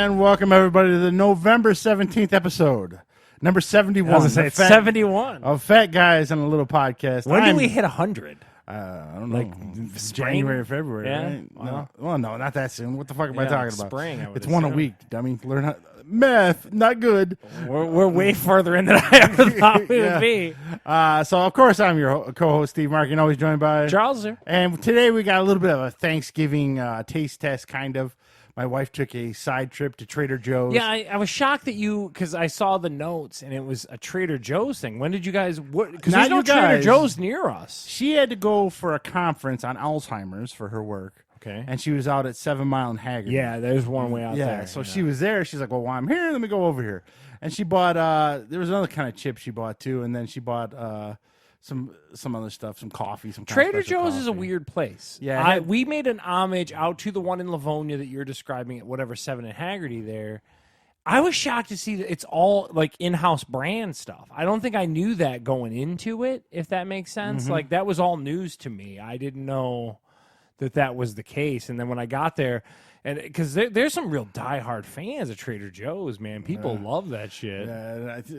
And welcome everybody to the November 17th episode, number 71. I was gonna say, it's 71. Of Fat Guys on a Little Podcast. When did we hit 100? I don't know. Like, It's spring? January, February, Yeah? right? Wow. No. Well, no, not that soon. What the fuck am I Yeah, talking like about? spring, I would It's one a assume. week, dummy. Learn how math, not good. We're way further in than I ever thought we would be. So, of course, I'm your co-host, Steve Markin, always joined by Charles there. And today we got a little bit of a Thanksgiving taste test, kind of. My wife took a side trip to Trader Joe's. Yeah, I was shocked that you, because I saw the notes and it was a Trader Joe's thing. When did you guys, because Not there's no you Trader guys. Joe's near us. She had to go for a conference on Alzheimer's for her work. Okay. And she was out at 7 Mile and Haggard. Yeah, there's one way out there. So she was there. She's like, well, while I'm here, let me go over here. And she bought, there was another kind of chip she bought too. And then she bought some other stuff, some coffee, some kind of Trader special Joe's is a coffee. weird place. Yeah, we made an homage out to the one in Livonia that you're describing at whatever 7 and Haggerty there. I was shocked to see that it's all like in-house brand stuff. I don't think I knew that going into it, if that makes sense. Like that was all news to me. I didn't know that was the case. And then when I got there, and because there's some real diehard fans of Trader Joe's, man. People love that shit.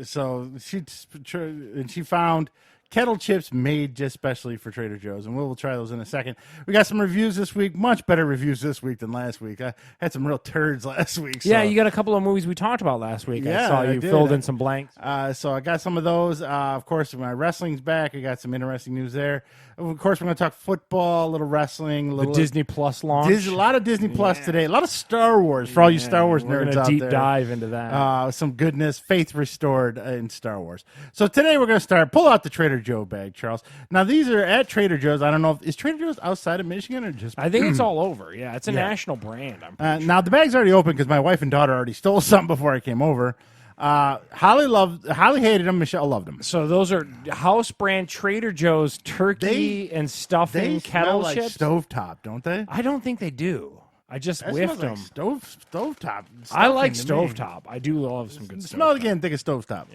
So she found kettle chips made just specially for Trader Joe's, and we'll try those in a second. We got some reviews this week, much better reviews this week than last week. I had some real turds last week. So. Yeah, you got a couple of movies we talked about last week. Yeah, I saw I you did. filled in some blanks. So I got some of those. Of course, my wrestling's back. I got some interesting news there. Of course, we're going to talk football, a little wrestling, a The little Disney Plus launch. a lot of Disney Plus today. A lot of Star Wars for all you Star Wars We're nerds gonna out deep there. dive into that. Some goodness, faith restored in Star Wars. So today we're going to pull out the Trader Joe bag, Charles. Now these are at Trader Joe's. I don't know is Trader Joe's outside of Michigan or just. I think it's all over. Yeah, it's a national brand. I'm pretty sure. Now the bag's already open because my wife and daughter already stole some before I came over. Holly hated them. Michelle loved them. So those are house brand Trader Joe's turkey and stuffing They kettle smell like chips. stovetop, don't they? I don't think they do. I just That whiffed smells them. like stovetop. I like stuffing to me. stovetop. I do love some good Smell it stovetop. again. Think of stovetop.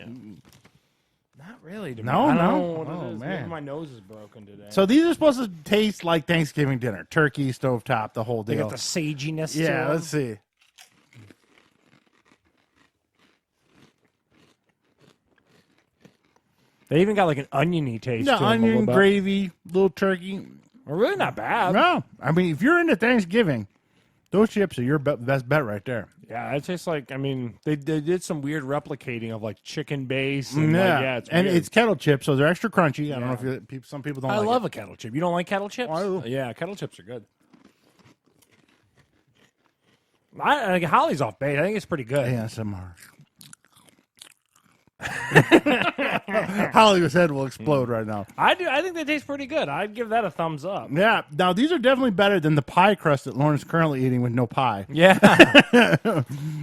Not really. To No, me. I no. don't know what Oh, it is. man. Maybe my nose is broken today. So these are supposed to taste like Thanksgiving dinner: turkey, stovetop, the whole they deal. got the saginess. to Yeah, them. let's see. They even got like an oniony taste. The to them a onion, little bit. gravy, little turkey. They're really not bad. No, I mean if you're into Thanksgiving, those chips are your best bet right there. Yeah, it tastes like. I mean, they did some weird replicating of like chicken base. And it's and weird. it's kettle chips, so they're extra crunchy. I don't know if some people don't. I like love it. a kettle chip. You don't like kettle chips? I do. Yeah, kettle chips are good. Like Holly's off base. I think it's pretty good. ASMR. Hollywood's head will explode right now. I do. I think they taste pretty good. I'd give that a thumbs up. Yeah. Now these are definitely better than the pie crust that Lauren's currently eating with no pie. Yeah.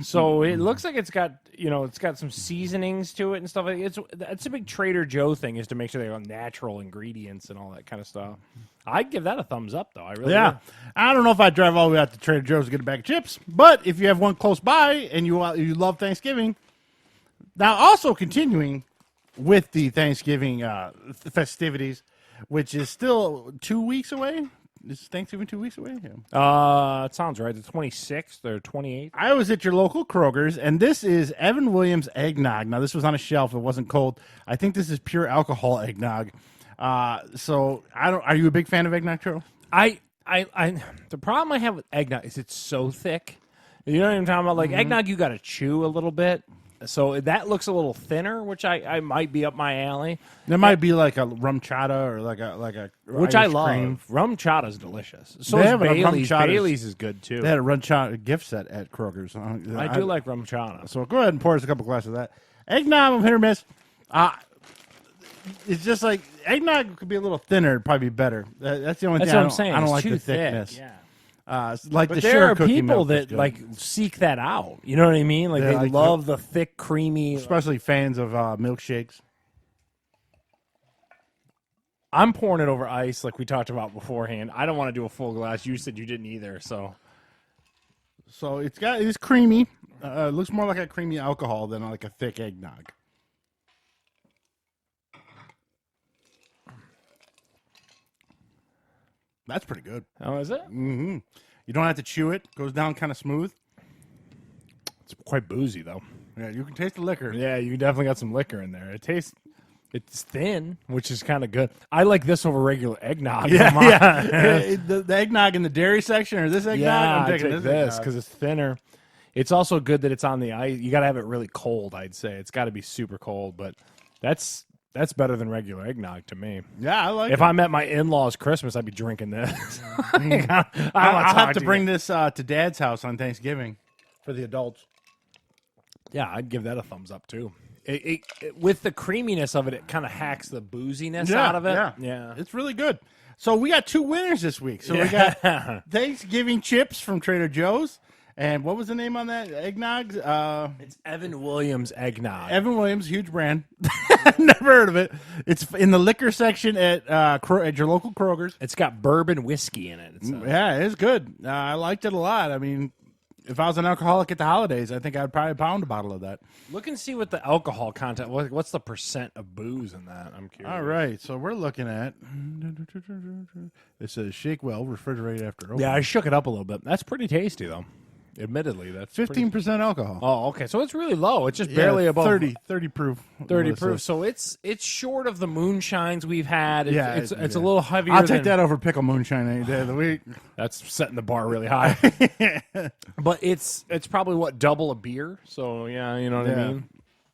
So it looks like it's got it's got some seasonings to it and stuff. It's a big Trader Joe thing is to make sure they have natural ingredients and all that kind of stuff. I'd give that a thumbs up though. I really Yeah. would. I don't know if I'd drive all the way out to Trader Joe's to get a bag of chips, but if you have one close by and you love Thanksgiving. Now, also continuing with the Thanksgiving festivities, which is still 2 weeks away. Is Thanksgiving 2 weeks away? Yeah. It sounds right. The 26th or 28th. I was at your local Kroger's, and this is Evan Williams eggnog. Now, this was on a shelf. It wasn't cold. I think this is pure alcohol eggnog. So, are you a big fan of eggnog, Charles? The problem I have with eggnog is it's so thick. You know what I'm talking about? Like eggnog, you got to chew a little bit. So that looks a little thinner, which I might be up my alley. There might be like a rum chata or like a Which I Irish love. cream. Rum chata is delicious. So They is have a rum Bailey's. chata. Bailey's is good too. They had a rum chata gift set at Kroger's. I do like rum chata. So go ahead and pour us a couple glasses of that. Eggnog, I'm hit or miss. It's just like eggnog could be a little thinner, it'd probably be better. That's the only That's thing what I'm saying. I don't It's like too the thick. thickness. Yeah. Like But the there sugar are cookie people milk is that good. like seek that out. You know what I mean? Like Yeah, they like love the thick, creamy. especially fans of milkshakes. I'm pouring it over ice, like we talked about beforehand. I don't want to do a full glass. You said you didn't either, so So it's creamy. It looks more like a creamy alcohol than like a thick eggnog. That's pretty good. oh, is it? You don't have to chew it. Goes down kind of smooth. quite boozy though. Yeah, you can taste the liquor. Yeah, you definitely got some liquor in there. It's thin, which is kind of good. I like this over regular eggnog. Yeah. The eggnog in the dairy section or this eggnog? Yeah, I'm I taking take this this eggnog. because it's thinner. It's also good that it's on the ice. You got to have it really cold. I'd say it's got to be super cold, but that's better than regular eggnog to me. Yeah, I like If it. I'm at my in-laws' Christmas, I'd be drinking this. I'll have to bring this to Dad's house on Thanksgiving for the adults. Yeah, I'd give that a thumbs up too. With the creaminess of it, it kind of hacks the booziness out of it. Yeah. It's really good. So we got 2 winners this week. So we got Thanksgiving chips from Trader Joe's. And what was the name on that? Eggnog? It's Evan Williams eggnog. Evan Williams, huge brand. Never heard of it. It's in the liquor section at your local Kroger's. It's got bourbon whiskey in it. Yeah, it's good. I liked it a lot. I mean, if I was an alcoholic at the holidays, I think I'd probably pound a bottle of that. Look and see what the alcohol content. What's the percent of booze in that? I'm curious. All right, so we're looking at. It says shake well, refrigerate after opening. Yeah, I shook it up a little bit. That's pretty tasty, though. Admittedly, that's 15% alcohol. Oh, okay. So it's really low. It's just barely above 30 proof. 30 What it proof. says. So it's short of the moonshines we've had. It's Yeah, a little heavier. I'll take than- that over pickle moonshine any day of the week. That's setting the bar really high. But it's probably what, double a beer. So yeah, you know what I mean.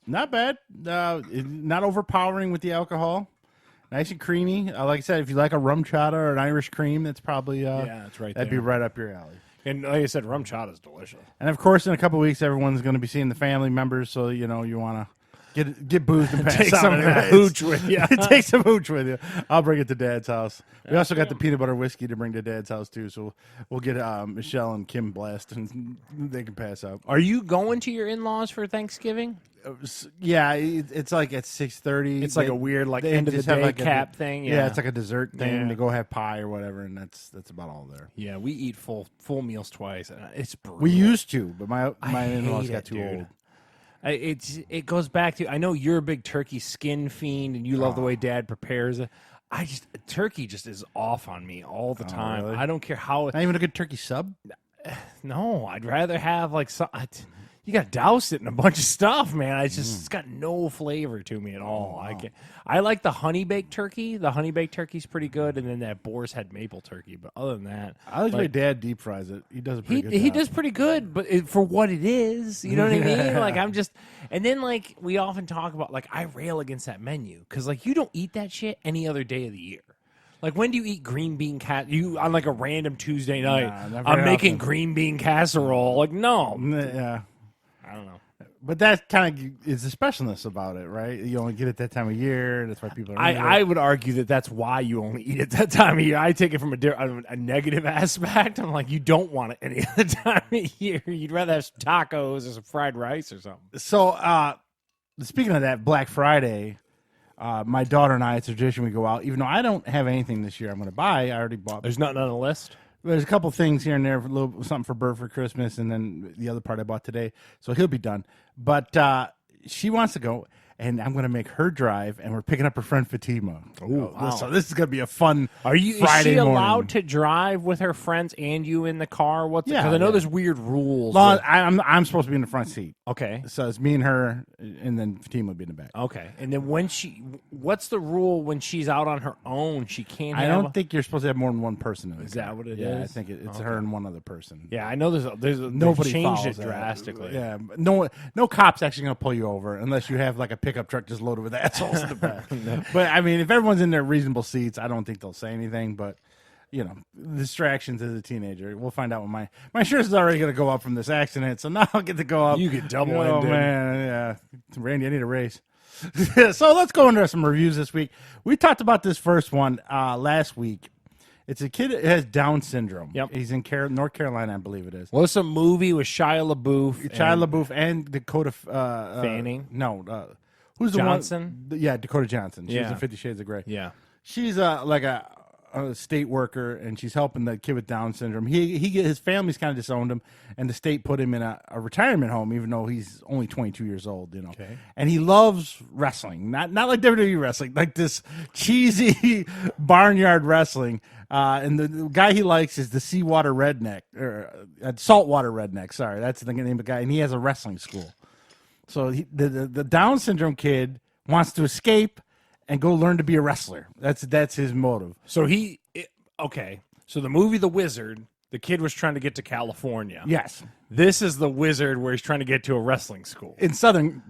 Not bad. Not overpowering with the alcohol. Nice and creamy. Like I said, if you like a rum chata or an Irish cream, that's probably Yeah, it's right that'd be there. right up your alley. And like I said, rum chata is delicious. And of course, in a couple of weeks, everyone's going to be seeing the family members, so you want to get boozed and pass Take out some of anyways. that hooch with you. Take some hooch with you. I'll bring it to Dad's house. We also got the peanut butter whiskey to bring to Dad's house too, so we'll get Michelle and Kim blessed, and they can pass out. Are you going to your in-laws for Thanksgiving? Yeah, it's like at 6:30. It's like a weird they end of the just have day like cap thing. Yeah, it's like a dessert thing Yeah. to go have pie or whatever, and that's about all there. Yeah, we eat full meals twice. And it's brutal. We used to, but my I in-laws hate got it, too dude. old. It goes back to, I know you're a big turkey skin fiend and you love the way Dad prepares it. Turkey just is off on me all the time. really? I don't care how. Not even a good turkey sub. No, I'd rather have like some. You got to douse it in a bunch of stuff, man. It's got no flavor to me at all. I like the honey baked turkey. The honey baked turkey's pretty good, and then that boar's head maple turkey. But other than that, I like the way Dad deep fries it. He does a pretty good he job. does pretty good, but for what it is, you know what I mean? Like and then like we often talk about, like I rail against that menu because like you don't eat that shit any other day of the year. Like when do you eat green bean you on like a random Tuesday night? Nah, not I'm very making often. green bean casserole. Like no, Yeah. I don't know. But that kind of is the specialness about it, right? You only get it that time of year. That's why people are into I it. would argue that's why you only eat it that time of year. I take it from a negative aspect. I'm like, you don't want it any other time of year. You'd rather have some tacos or some fried rice or something. So, speaking of that, Black Friday, my daughter and I, it's a tradition we go out. Even though I don't have anything this year I'm going to buy, I already bought. There's nothing on the list. There's a couple things here and there, something for Bert for Christmas, and then the other part I bought today. So he'll be done. But she wants to go, and I'm going to make her drive, and we're picking up her friend Fatima. wow. So this is going to be a fun Is Friday she allowed morning. to drive with her friends and you in the car? What's Yeah, because I know yeah. there's weird rules. Well, with- I'm supposed to be in the front seat. okay. So it's me and her, and then Fatima will be in the back. Okay. And then what's the rule when she's out on her own? She can't I have don't think you're supposed to have more than one person in the Is car. that what it Yeah, I is? think it's her and one other person. Yeah, I know there's Nobody they've changed follows it that. drastically. Yeah, but no cop's actually going to pull you over unless you have like a pickup truck just loaded with assholes in the back. But I mean, if everyone's in their reasonable seats, I don't think they'll say anything. But distractions as a teenager. We'll find out when my insurance is already going to go up from this accident, so now I'll get to go up. You get double Oh ended. man, yeah, Randy, I need a raise. So let's go into some reviews this week. We talked about this first one last week. It's a kid that has Down syndrome. Yep. He's in North Carolina, I believe it is. Well, it's a movie with Shia LaBeouf. Shia LaBeouf and Dakota Fanning? No, who's the Johnson? one? Yeah, Dakota Johnson. She's Yeah. in 50 Shades of Grey. Yeah. She's like a a state worker, and she's helping the kid with Down syndrome. His family's kind of disowned him, and the state put him in a retirement home, even though he's only 22 years old. Okay. And he loves wrestling, not like WWE wrestling, like this cheesy barnyard wrestling. And the guy he likes is the Seawater Redneck or Saltwater Redneck. Sorry, that's the name of the guy, and he has a wrestling school. So the Down syndrome kid wants to escape and go learn to be a wrestler. That's his motive. So okay. So the movie The Wizard, the kid was trying to get to California. Yes, This is The Wizard where he's trying to get to a wrestling school. in Southern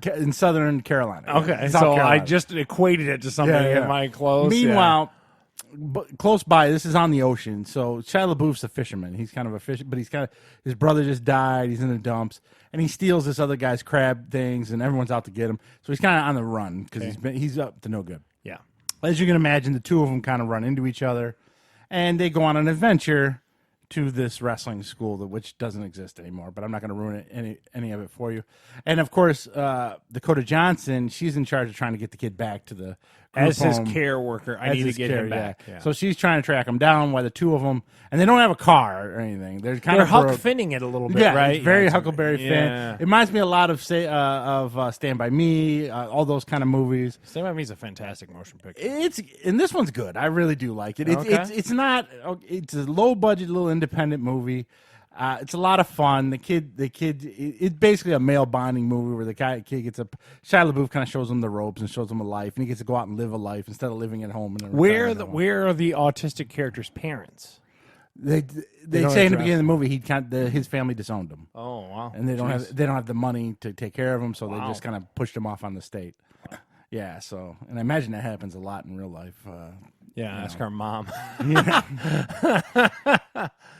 Carolina. Okay. South So I Carolina. just equated it to something in my clothes. Meanwhile, close by, this is on the ocean. So Shia LaBeouf's a fisherman. He's kind of a fish, but his brother just died. He's in the dumps, and he steals this other guy's crab things, and everyone's out to get him. So he's kind of on the run because he's up to no good. Yeah. As you can imagine, the two of them kind of run into each other, and they go on an adventure to this wrestling school, which doesn't exist anymore. But I'm not going to ruin any of it for you. And of course, Dakota Johnson, she's in charge of trying to get the kid back to the group As his home. care worker, I As need to his get care, him back. yeah. Yeah. So she's trying to track him down. While the two of them, and they don't have a car or anything. They're kind They're of Huck Finning it a little bit, yeah, right? it's very Yeah, Huckleberry Finn. yeah. It reminds me a lot of Stand by Me, all those kind of movies. Stand By Me is a fantastic motion picture. And this one's good. I really do like it. It's not. It's a low budget little independent movie. It's a lot of fun. The kid. It's basically a male bonding movie where the kid gets a Shia LaBeouf kind of shows him the ropes and shows him a life, and he gets to go out and live a life instead of living at home. Where are the autistic character's parents? They don't say in the address beginning of the movie his family disowned him. Oh wow! And they don't have the money to take care of him, so they Wow. just kind of pushed him off on the state. Yeah, so and I imagine that happens a lot in real life. Yeah, ask our mom.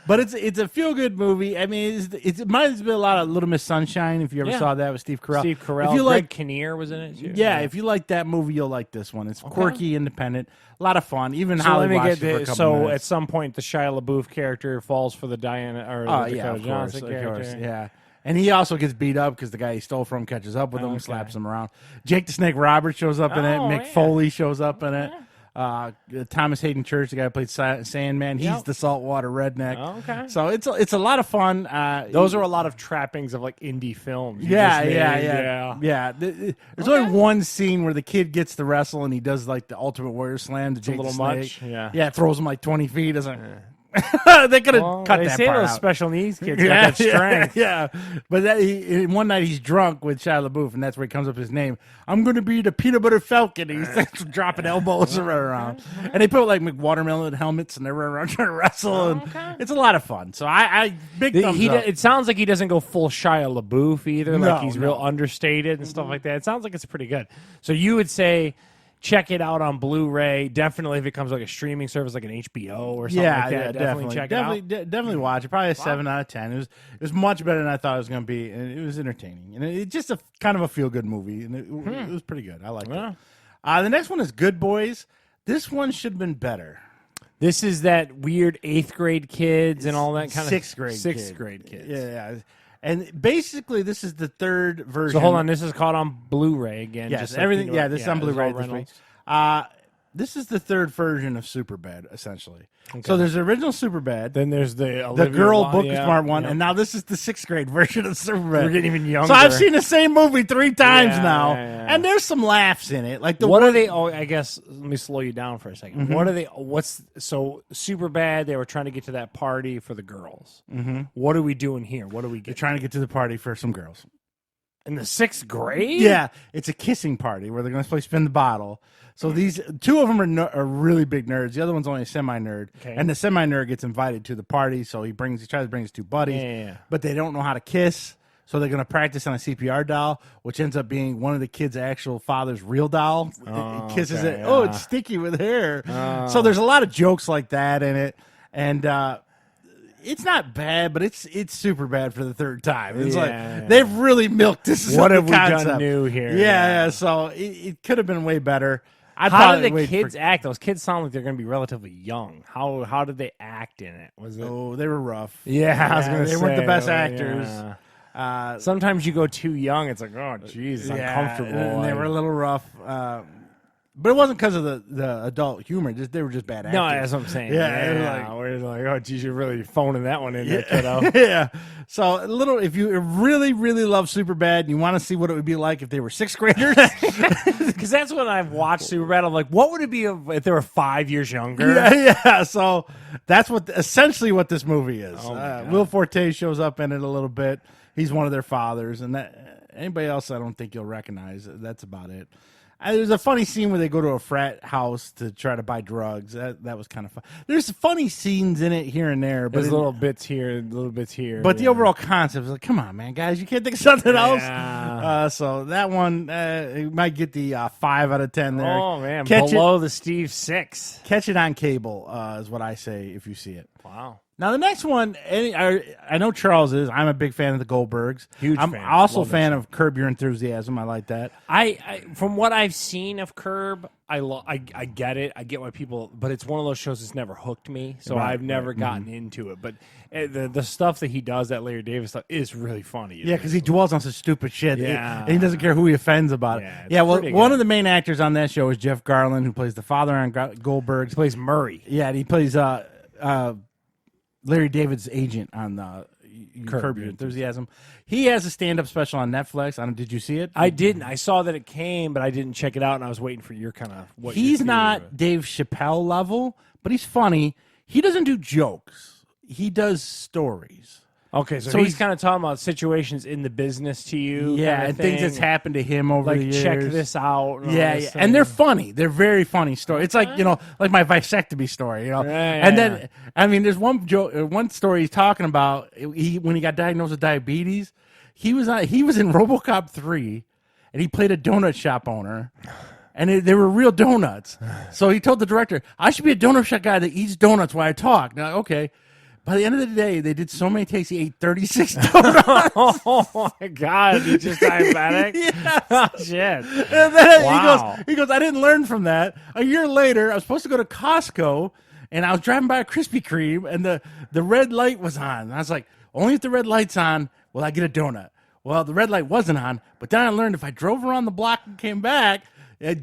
But it's a feel good movie. I mean, it reminds me a lot of Little Miss Sunshine. If you ever Yeah. saw that with Steve Carell. Steve Carell. If you Greg like, Kinnear was in it too. yeah, if you like that movie, you'll like this one. It's quirky, independent, a lot of fun. Even So Holly let me watched get it for a this. couple So minutes. at some point, the Shia LaBeouf character falls for the Diana or the Dakota Johnson character. yeah. And he also gets beat up because the guy he stole from catches up with him, Okay. slaps him around. Jake the Snake Roberts shows up in it. Oh, Mick yeah. Foley shows up in it. Thomas Hayden Church, the guy who played Sandman, he's Yep. the saltwater redneck. Okay. So it's a lot of fun. Those are a lot of trappings of like indie films. You yeah, just yeah. named. There's only one scene where the kid gets to wrestle and he does like the Ultimate Warrior Slam to Jake little the Snake. much, yeah. Yeah, throws him like 20 feet. Doesn't. They could have Well, cut they that say part those out. special needs kids got that strength. Yeah. But one night he's drunk with Shia LaBeouf, and that's where he comes up with his name. I'm going to be the peanut butter falcon. And he's dropping elbows around. And they put like watermelon helmets, and they're around trying to wrestle. And it's a lot of fun. So I big thumbs up. It sounds like he doesn't go full Shia LaBeouf either. No, Like he's real no. understated and stuff like that. It sounds like it's pretty good. So you would say check it out on Blu-ray. Definitely if it comes like a streaming service like an HBO or something like that. Definitely check it out. Definitely watch it. Probably a 7 out of 10. It was much better than I thought it was going to be, and it was entertaining. And it's just a kind of a feel good movie, and it was pretty good. I liked Yeah. it. The next one is Good Boys. This one should have been better. This is that weird 8th grade kids and all that kind of Sixth grade kids. Yeah. And basically, this is the third version. So hold on, this is caught on Blu-ray again. Yes, just like, everything. you know, Yeah, this is on it's all Blu-ray this week. Reynolds. This is the third version of Superbad, essentially. So there's the original Superbad, Then there's the the girl Wilde- book yeah, smart one, yeah. and now this is the 6th grade version of Superbad. We're getting even younger. So I've seen the same movie 3 times Yeah, now, yeah. and there's some laughs in it. Like What are they? Oh, I guess let me slow you down for a 2nd. Mm-hmm. What are they? What's so super bad? They were trying to get to that party for the girls. Mm-hmm. What are we doing here? What do we They're get trying to get to the party for some girls. in the 6th grade? Yeah, it's a kissing party where they're going to play spin the bottle. So these 2 of them are really big nerds. The other one's only a semi-nerd, Okay. and the semi-nerd gets invited to the party. So he tries to bring his 2 buddies, Yeah. but they don't know how to kiss. So they're going to practice on a CPR doll, which ends up being one of the kid's actual father's real doll. It kisses okay, it. Oh, yeah. it's sticky with hair. So there's a lot of jokes like that in it, and it's not bad, but it's super bad for the 3rd time. It's Yeah. like they've really milked this. What the have we done concept. new here? Yeah. So it could have been way better. I'd How probably did the wait kids for- act? Those kids sound like they're going to be relatively young. How did they act in it? Was it? Oh, they were rough. Yeah, I was going to say they weren't the best oh, actors. yeah. Sometimes you go too young. It's like, oh, jeez, it's uncomfortable. and they Like- were a little rough. But it wasn't because of the adult humor. Just they were just bad actors. No, that's what I'm saying. Yeah, it was we're like, oh, geez, you're really phoning that one in there, kiddo. yeah. So a little, if you really, really love Superbad and you want to see what it would be like if they were sixth graders. Because that's when I've watched Superbad. I'm like, what would it be if they were 5 years younger? yeah. So that's essentially what this movie is. Oh my God. Will Forte shows up in it a little bit. He's one of their fathers, and that anybody else I don't think you'll recognize. That's about it. There's a funny scene where they go to a frat house to try to buy drugs. That was kind of fun. There's funny scenes in it here and there, but There's little bits here, little bits here. But the overall concept is like, come on, man, guys, you can't think of something else. Yeah. So that one it might get the 5 out of 10 there. Oh man, Catch below the Steve 6. Catch it on cable is what I say if you see it. Wow. Now the next one, I know Charles is. I'm a big fan of the Goldbergs. Huge I'm fan. also a Love fan of Curb Your Enthusiasm. I like that. I from what I've seen of Curb, I get it. I get why people, but it's one of those shows that's never hooked me, so Right, I've never gotten into it. But the stuff that he does, that Larry Davis stuff, is really funny. Yeah, because he dwells on such stupid shit. Yeah. And he doesn't care who he offends about Yeah, it. it's Yeah, well, pretty one good. of the main actors on that show is Jeff Garland, who plays the father on Goldbergs. He plays Murray. Yeah, and he plays Larry David's agent on Curb Your Enthusiasm. He has a stand-up special on Netflix. Did you see it? I didn't. I saw that it came, but I didn't check it out, and I was waiting for your kind of what. He's your theory not was. Dave Chappelle level, but he's funny. He doesn't do jokes. He does stories. Okay, so, So he's he's- kind of talking about situations in the business to you. Yeah, kinda and things thing. that's happened to him over Like, the years. check this out. And all Yeah, this yeah. thing. And they're funny. They're very funny stories. It's like, like my vasectomy story, Yeah, and yeah. then, I mean, there's one story he's talking about. When he got diagnosed with diabetes, he was in RoboCop 3, and he played a donut shop owner, and they were real donuts. So he told the director, "I should be a donut shop guy that eats donuts while I talk." Now, okay. By the end of the day, they did so many takes, he ate 36 donuts. Oh my God! He's just diabetic. Oh, shit. And then Wow. he goes, I didn't learn from that. A year later, I was supposed to go to Costco, and I was driving by a Krispy Kreme, and the red light was on. And I was like, only if the red light's on will I get a donut. Well, the red light wasn't on, but then I learned if I drove around the block and came back,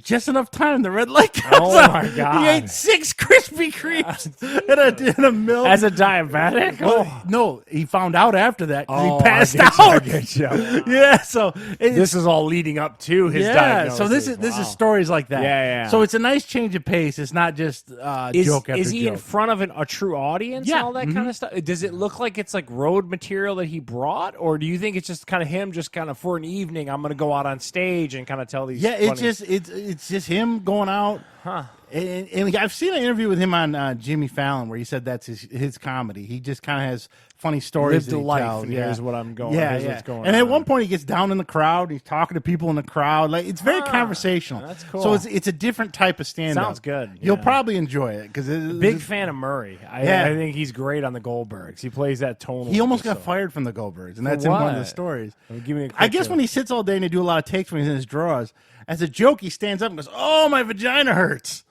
just enough time, the red light comes Oh, on. my God. He ate 6 Krispy Kremes in a milk. As a diabetic? Well, no, he found out after that 'cause Oh, he passed I out. get you. Yeah, so This is all leading up to his diagnosis. so this is Wow. stories like that. Yeah, yeah. So it's a nice change of pace. It's not just joke after Is he in joke. front of a true audience Yeah, and all that kind of stuff? Does it look like it's like road material that he brought, or do you think it's just kind of him, just kind of for an evening? I'm going to go out on stage and kind of tell these. Yeah, it's funny- it's just him going out. Huh. And I've seen an interview with him on Jimmy Fallon where he said that's his comedy. He just kind of has funny stories. Lived that a he life, tells. and Yeah. here's what I'm going. Yeah, here's yeah. what's going And at on. one point, he gets down in the crowd. He's talking to people in the crowd. Like it's very conversational. that's cool. So it's a different type of stand up. Sounds good, You'll yeah. probably enjoy it because Big fan of Murray. Yeah. I think he's great on the Goldbergs. He plays that tonal. He almost got episode. fired from the Goldbergs, and that's in one of the what? stories. Give me a I quick guess when he sits all day and they do a lot of takes when he's in his drawers, as a joke, he stands up and goes, "Oh, my vagina hurts."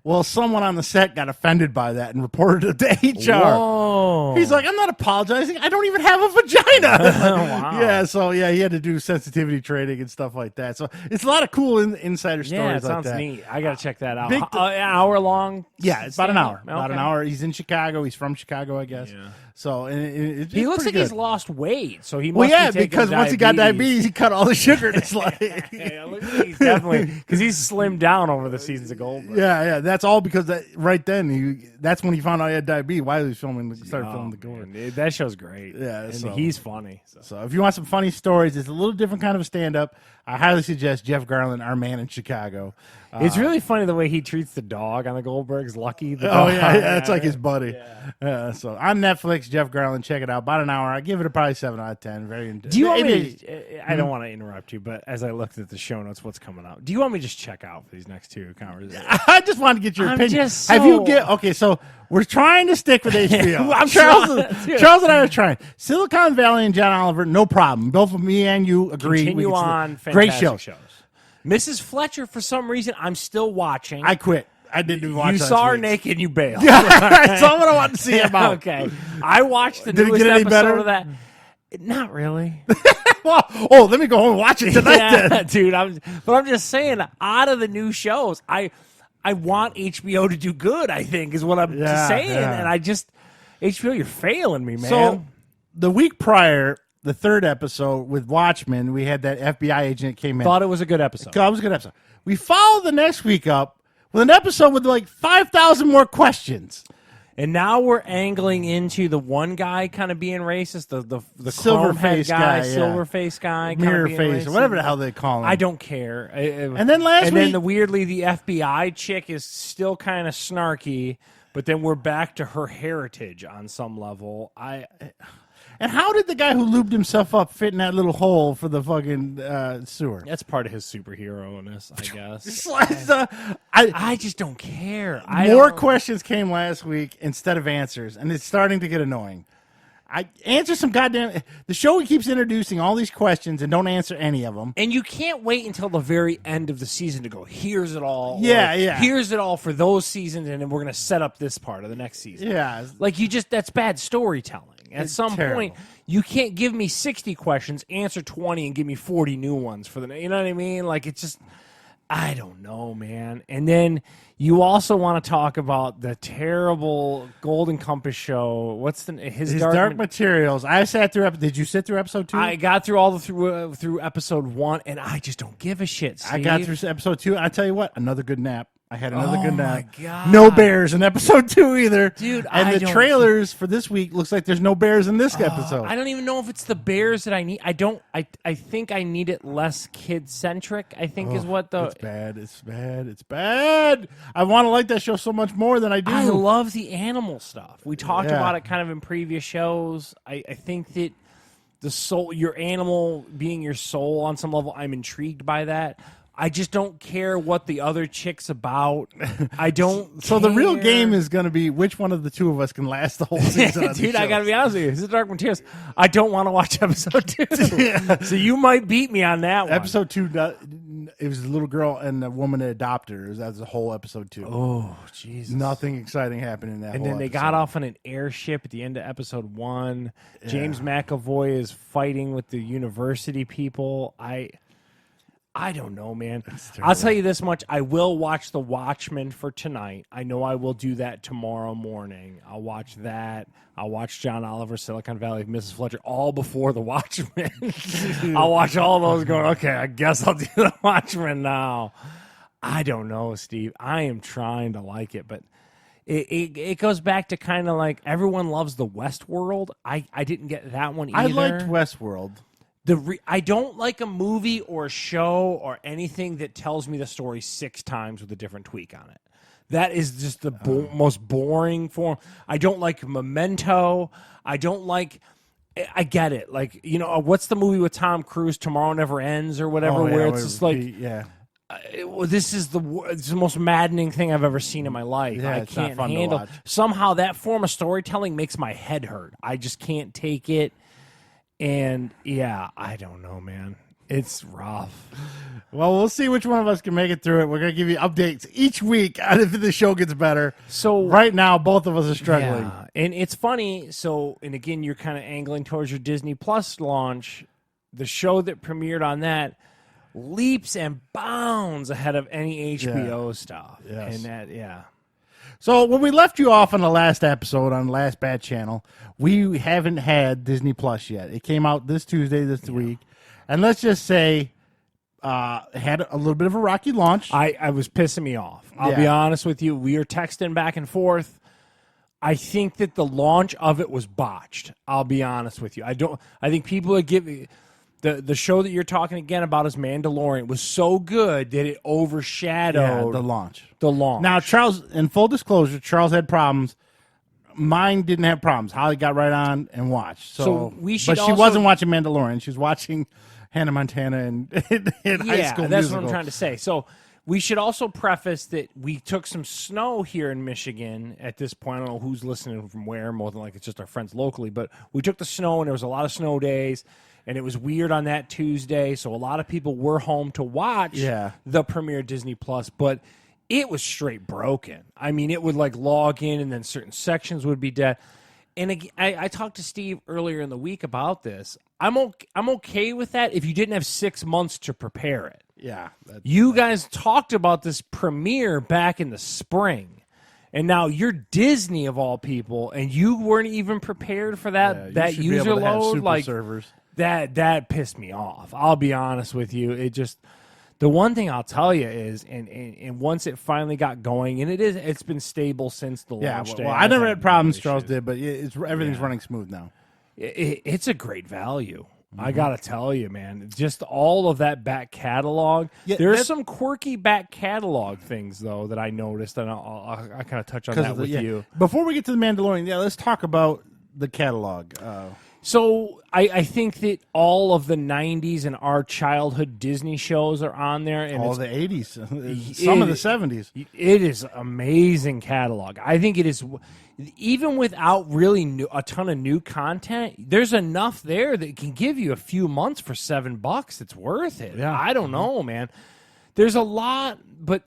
Well, someone on the set got offended by that and reported it to HR. Whoa. He's like, "I'm not apologizing. I don't even have a vagina." Wow. Yeah, so he had to do sensitivity training and stuff like that. So it's a lot of cool insider stories Yeah, it like sounds that. neat. I got to check that out. Big An hour long? Yeah, it's about an hour. stand-up? About an Okay. hour. He's in Chicago. He's from Chicago, I guess. Yeah. So and it's He looks like pretty he's good. lost weight, so he must Well, yeah, be taking because once he got diabetes, he cut all the sugar in his life. Yeah, it looks like he's definitely because he's slimmed down over the seasons of Goldberg. Yeah, that's all because right then that's when he found out he had diabetes. Why was he started filming the Goldberg? Man, that show's great. Yeah, and so- he's funny. So. So if you want some funny stories, it's a little different kind of a stand up. I highly suggest Jeff Garland, our man in Chicago. It's really funny the way he treats the dog on the Goldbergs. Lucky. The Oh dog. yeah, it's like his buddy. So on Netflix, Jeff Garland, check it out. About an hour. I give it probably 7 out of 10. Very. Do you want me? Maybe- To, I don't want to interrupt you, but as I looked at the show notes, what's coming out? Do you want me to just check out for these next two conversations? I just wanted to get your I'm opinion. just Have you so- get okay? So we're trying to stick with HBO. I'm Charles, trying. Charles and I are trying. Silicon Valley and John Oliver, no problem. Both of me and you agree. we Continue can stick- on. Great Fantastic show. shows. Mrs. Fletcher, for some reason, I'm still watching. I quit. I didn't even watch. you last saw her week. naked, you bailed. That's all what I want to see about. Okay, I watched the Did it newest get any episode better? of that. Not really. Well, let me go home and watch it tonight. Yeah, Then. dude. I'm just saying, out of the new shows, I want HBO to do good. I think is what I'm just saying, and I just HBO, you're failing me, man. So the week prior, the third episode with Watchmen, we had that FBI agent that came in. Thought it was a good episode. That was a good episode. We followed the next week up with an episode with like 5,000 more questions. And now we're angling into the one guy kind of being racist, the Silver chrome head face guy, guy, silver face guy, Mirror kinda being face, or racist. whatever the hell they call him. I don't care. And then last and week, then weirdly, the FBI chick is still kind of snarky, but then we're back to her heritage on some level. and how did the guy who lubed himself up fit in that little hole for the fucking sewer? That's part of his superhero-ness, I guess. I I just don't care. more questions came last week instead of answers, and it's starting to get annoying. I answer some goddamn. The show keeps introducing all these questions and don't answer any of them. And you can't wait until the very end of the season to go, here's it all. Yeah, or, yeah. Here's it all for those seasons, and then we're going to set up this part of the next season. Yeah, Like, that's bad storytelling. At some terrible. point, you can't give me 60 questions, answer 20, and give me 40 new ones for the. You know what I mean? Like, it's just. I don't know, man. And then you also want to talk about the terrible Golden Compass show. What's his Dark Materials. I sat through. Did you sit through episode 2? I got through all through episode 1, and I just don't give a shit. Steve. I got through episode 2. I tell you what, another good nap. I had another good nap. My God. No bears in episode 2 either, Dude, And I the don't- trailers for this week looks like there's no bears in this episode. I don't even know if it's the bears that I need. I think I need it less kid centric. I think is what the. It's bad. It's bad. It's bad. I want to like that show so much more than I do. I love the animal stuff. We talked Yeah. about it kind of in previous shows. I think that the soul, your animal being your soul on some level, I'm intrigued by that. I just don't care what the other chick's about. I don't. So the real care. game is going to be which one of the two of us can last the whole season. of these Dude, I got to shows. be honest with you. This is Dark Materials. I don't want to watch episode 2. So you might beat me on that one. Episode 2, it was a little girl and a woman that adopted her. That was the whole episode 2. Oh, Jesus. Nothing exciting happened in that. And whole then they episode. got off on an airship at the end of episode 1. James McAvoy is fighting with the university people. I don't know, man. I'll tell you this much. I will watch The Watchmen for tonight. I know I will do that tomorrow morning. I'll watch that. I'll watch John Oliver, Silicon Valley, Mrs. Fletcher, all before The Watchmen. I'll watch all those going, okay, I guess I'll do The Watchmen now. I don't know, Steve. I am trying to like it, but it goes back to kind of like everyone loves the Westworld. I didn't get that one either. I liked Westworld. I don't like a movie or a show or anything that tells me the story 6 times with a different tweak on it. That is just the most boring form. I don't like Memento. I don't like. I get it. Like, you know, what's the movie with Tom Cruise, Tomorrow Never Ends or whatever, where it's just like, this is it's the most maddening thing I've ever seen in my life. Yeah, I it's not can't fun to handle. watch. Somehow that form of storytelling makes my head hurt. I just can't take it. And yeah, I don't know, man. It's rough. Well, we'll see which one of us can make it through it. We're going to give you updates each week if the show gets better. So right now, both of us are struggling. Yeah. And it's funny. So, and again, you're kind of angling towards your Disney Plus launch. The show that premiered on that leaps and bounds ahead of any HBO stuff. Yes. And that, yeah. So when we left you off on the last episode on the Last Bat channel, we haven't had Disney Plus yet. It came out this Tuesday this week. And let's just say had a little bit of a rocky launch. I was pissing me off. I'll be honest with you. We were texting back and forth. I think that the launch of it was botched. I'll be honest with you. I think people that give the show that you're talking again about is Mandalorian was so good that it overshadowed the launch. The launch. Now, Charles, in full disclosure, Charles had problems. Mine didn't have problems. Holly got right on and watched. So we should but she also- wasn't watching Mandalorian. She was watching Hannah Montana and High School that's Musical. what I'm trying to say. So we should also preface that we took some snow here in Michigan at this point. I don't know who's listening from where. More than like it's just our friends locally. But we took the snow, and there was a lot of snow days, and it was weird on that Tuesday. So a lot of people were home to watch the premiere Disney Plus, but it was straight broken. I mean, it would like log in, and then certain sections would be dead. I talked to Steve earlier in the week about this. I'm okay with that if you didn't have 6 months to prepare it. Yeah. You guys talked about this premiere back in the spring, and now you're Disney of all people, and you weren't even prepared for that you should be user able to have load. super Like servers. that pissed me off. I'll be honest with you. It just the one thing I'll tell you is, and once it finally got going, and it's been stable since the Yeah, launch well, day. I never I've had problems. no Charles issues. did, but everything's running smooth now. It's a great value. I gotta tell you, man. Just all of that back catalog. Yeah, There's that- some quirky back catalog things though that I noticed, and I kind of touch on that with you. Before we get to the Mandalorian, let's talk about the catalog. So I think that all of the '90s and our childhood Disney shows are on there, and All it's the '80s, some of the '70s. It is amazing catalog. I think it is, even without really a ton of new content, there's enough there that can give you a few months for $7. It's worth it. Yeah. I don't know, man. There's a lot, but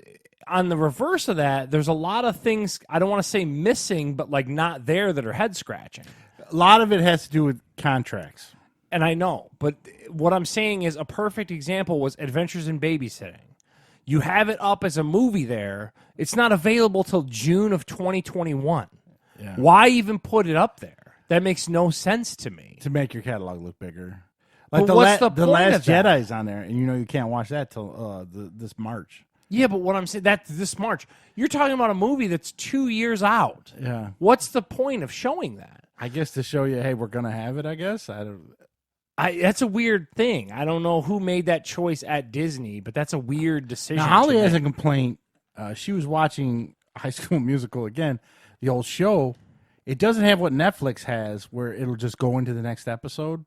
on the reverse of that, there's a lot of things, I don't want to say missing, but like not there that are head scratching. A lot of it has to do with contracts. And I know, but what I'm saying is a perfect example was Adventures in Babysitting. You have it up as a movie there. It's not available till June of 2021. Yeah. Why even put it up there? That makes no sense to me. To make your catalog look bigger. Like But what's the point Last of that? Jedi's on there, and you can't watch that till this March. Yeah, but what I'm saying, that's this March. You're talking about a movie that's 2 years out. Yeah. What's the point of showing that? I guess to show you, hey, we're gonna have it. I guess That's a weird thing. I don't know who made that choice at Disney, but that's a weird decision. Now, Holly to has make. a complaint. She was watching High School Musical again, the old show. It doesn't have what Netflix has, where it'll just go into the next episode.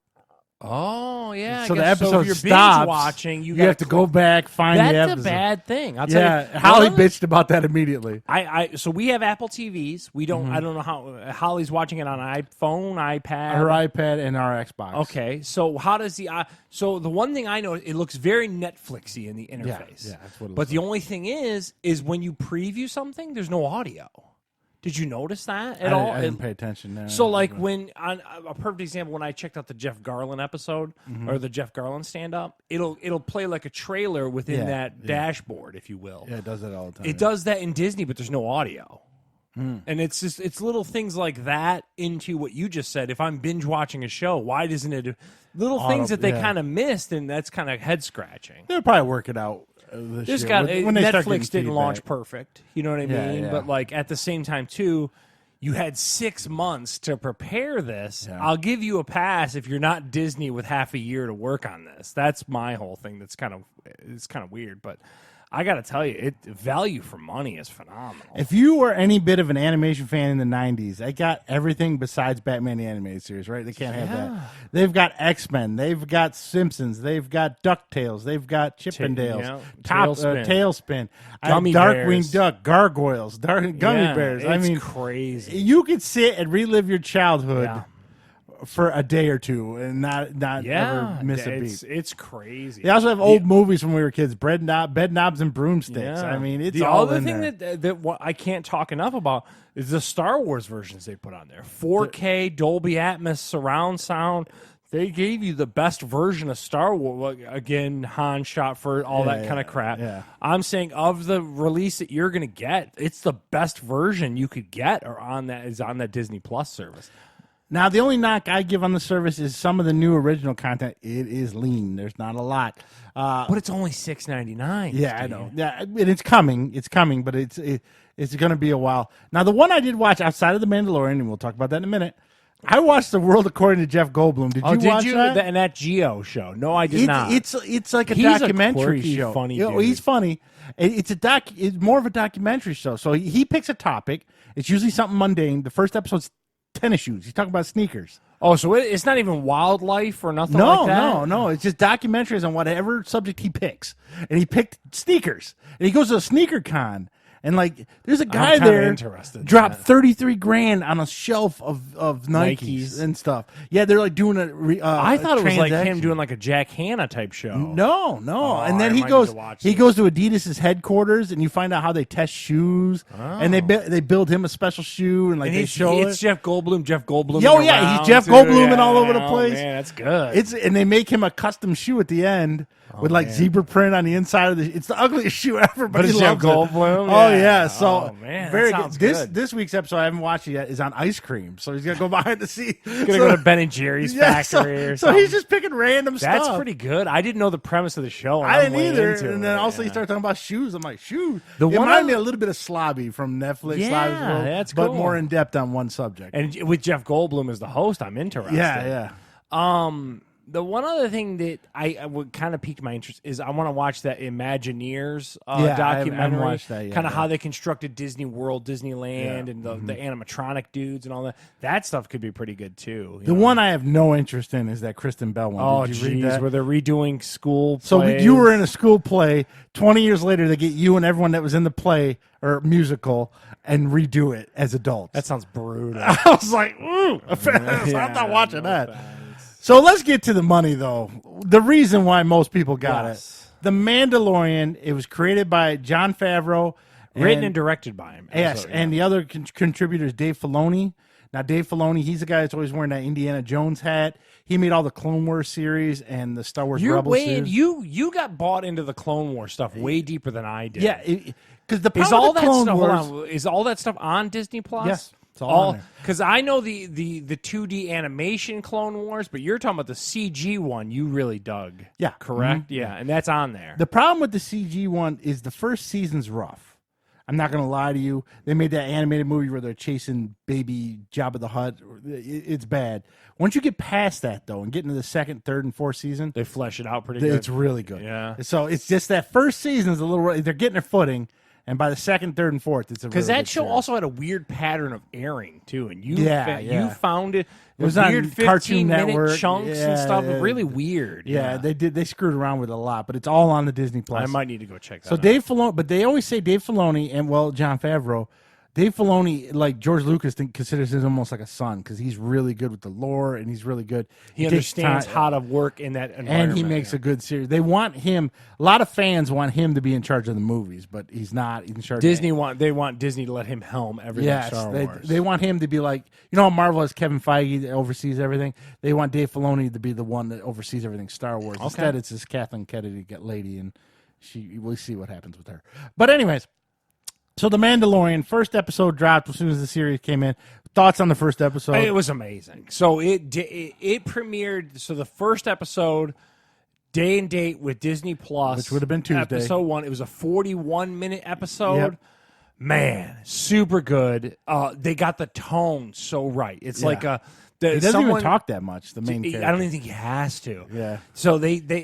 Oh yeah, So I the guess episode if you're stops. binge watching, you have to go back, find the That's episode. a bad thing. I'll tell Yeah, you. Holly one of the- bitched about that immediately. So we have Apple TVs. We don't. I don't know how Holly's watching it on iPhone, iPad. Her iPad and our Xbox. Okay, so how does so the one thing I know, it looks very Netflixy in the interface. yeah, that's what it But looks the only thing is when you preview something, there's no audio. Did you notice that at all? I didn't pay attention. No. So, like, when on a perfect example, when I checked out the Jeff Garlin episode or the Jeff Garlin stand up, it'll play like a trailer within that dashboard, if you will. yeah, it does that all the time. It does that in Disney, but there's no audio. And it's little things like that into what you just said. If I'm binge watching a show, why doesn't it? Little things that they kind of missed, and that's kind of head scratching. They'll probably work it out. This There's year. got when they start Netflix getting didn't launch feedback. perfect. You know what I Yeah, mean? yeah. But like at the same time too, you had 6 months to prepare this. Yeah. I'll give you a pass if you're not Disney with half a year to work on this. That's my whole thing. It's kind of weird, but I got to tell you, value for money is phenomenal. If you were any bit of an animation fan in the 90s, they got everything besides Batman the Animated Series, right? They can't have that. They've got X-Men. They've got Simpsons. They've got DuckTales. They've got Chippendales. yeah. Tailspin. Gummy Darkwing Bears. Duck. Gargoyles. Gummy Yeah, Bears. It's I mean, crazy. you could sit and relive your childhood Yeah. for a day or two and not Yeah, ever miss a beat. it's crazy. They also have old movies from when we were kids, bed knobs and broomsticks. Yeah. I mean, it's the all other in thing there. that what I can't talk enough about is the Star Wars versions they put on there. 4K Dolby Atmos surround sound. They gave you the best version of Star Wars. Again, Han shot for all that kind of crap. yeah. I'm saying of the release that you're going to get, it's the best version you could get or on that Disney Plus service. Now, the only knock I give on the service is some of the new original content. It is lean. There's not a lot. But it's only $6.99. Yeah, I know. Yeah, and it's coming. It's coming, but it's going to be a while. Now, the one I did watch outside of The Mandalorian, and we'll talk about that in a minute, I watched The World According to Jeff Goldblum. Did you watch that? And that Geo show? No, I did not. It's like a He's a documentary quirky, show. funny You know, dude. he's funny. It's more of a documentary show. So he picks a topic. It's usually something mundane. The first episode's tennis shoes. He's talking about sneakers. Oh, so it's not even wildlife or nothing like that? No. It's just documentaries on whatever subject he picks. And he picked sneakers. And he goes to a sneaker con. And like, there's a guy kinda there interested in dropped that. 33 grand on a shelf of Nikes, Nikes. and stuff. Yeah, they're like doing I thought it was like him transaction. doing like a Jack Hanna type show. No, and then I he might goes need to watch he this. goes to Adidas's headquarters, and you find out how they test shoes, and they build him a special shoe, and like And they show it's it. Jeff Goldblum. Jeff Goldblum. Oh, yeah, he's Jeff Goldblum and all over the place. Man, that's good. And they make him a custom shoe at the end with like zebra print on the inside of the. It's the ugliest shoe ever, but it's he Jeff loves it. Goldblum? Oh Yeah. yeah, so Oh, man, that very sounds good. good. This week's episode I haven't watched it yet is on ice cream, so he's gonna go behind the scenes. gonna go to Ben and Jerry's factory or so something. he's just picking random That's stuff. pretty good. I didn't know the premise of the show. And I I'm didn't way either. into And it, then also yeah. he started talking about shoes. I'm like, shoes. The It one reminded other- me a little bit of Slobby from Netflix. Yeah, Slobby's World, that's but cool. more in depth on one subject. And with Jeff Goldblum as the host, I'm interested. Yeah. The one other thing that I would kind of pique my interest is I want to watch that Imagineers Yeah, I haven't documentary. watched that yet, Kind of yeah. how they constructed Disney World, Disneyland, Yeah. and the animatronic dudes and all that. That stuff could be pretty good too. you The know? one I have no interest in is that Kristen Bell one. Oh, Did you read geez, that? where they're redoing school. So plays. you were in a school play. 20 years later, they get you and everyone that was in the play or musical and redo it as adults. That sounds brutal. I was like, ooh, I'm Yeah, not watching no that. thanks. So let's get to the money, though. The reason why most people got Yes. it. The Mandalorian, it was created by Jon Favreau. Written and directed by him. Yes, So, yeah. and the other contributor is Dave Filoni. Now, Dave Filoni, he's the guy that's always wearing that Indiana Jones hat. He made all the Clone Wars series and the Star Wars You're Rebels way series. you got bought into the Clone War stuff way deeper than I did. Yeah, because the Is problem all with the that Clone stuff? Wars, Hold on. Is all that stuff on Disney Plus? Yes, it's all on there. Because I know the 2D animation Clone Wars, but you're talking about the CG one. You really dug. Yeah. correct. Yeah, and that's on there. The problem with the CG one is the first season's rough. I'm not going to lie to you. They made that animated movie where they're chasing baby Jabba the Hutt. It's bad. Once you get past that, though, and get into the second, third, and fourth season, They flesh it out pretty good. it's really good. Yeah. So it's just that first season's a little. They're getting their footing, and by the second, third, and fourth, it's a Because really that good show series. also had a weird pattern of airing too, and you Yeah, you found it. It was with on weird Cartoon 15-minute Network. chunks Yeah, and stuff. yeah. Really weird. Yeah, they did. They screwed around with it a lot, but it's all on the Disney Plus. I might need to go check that. So out. Dave Filoni, but they always say Dave Filoni and Jon Favreau. Dave Filoni, like George Lucas, considers him almost like a son because he's really good with the lore and he's really good. he takes understands time- how to work in that environment. and he makes yeah. a good series. They want him. A lot of fans want him to be in charge of the movies, but he's not in charge. Disney want Disney to let him helm everything. Yes, Star they, Wars. they want him to be like, you know how Marvel has Kevin Feige that oversees everything. They want Dave Filoni to be the one that oversees everything Star Wars. Instead, it's this Kathleen Kennedy lady, and we'll see what happens with her. But anyways, so the Mandalorian first episode dropped as soon as the series came in. Thoughts on the first episode? It was amazing. So it premiered. So the first episode, day and date with Disney Plus, Which would have been Tuesday. Episode 1. It was a 41-minute episode. Yep. Man, super good. They got the tone so right. It's Yeah. like a. He doesn't even talk that much. The main character. I don't even think he has to. Yeah. So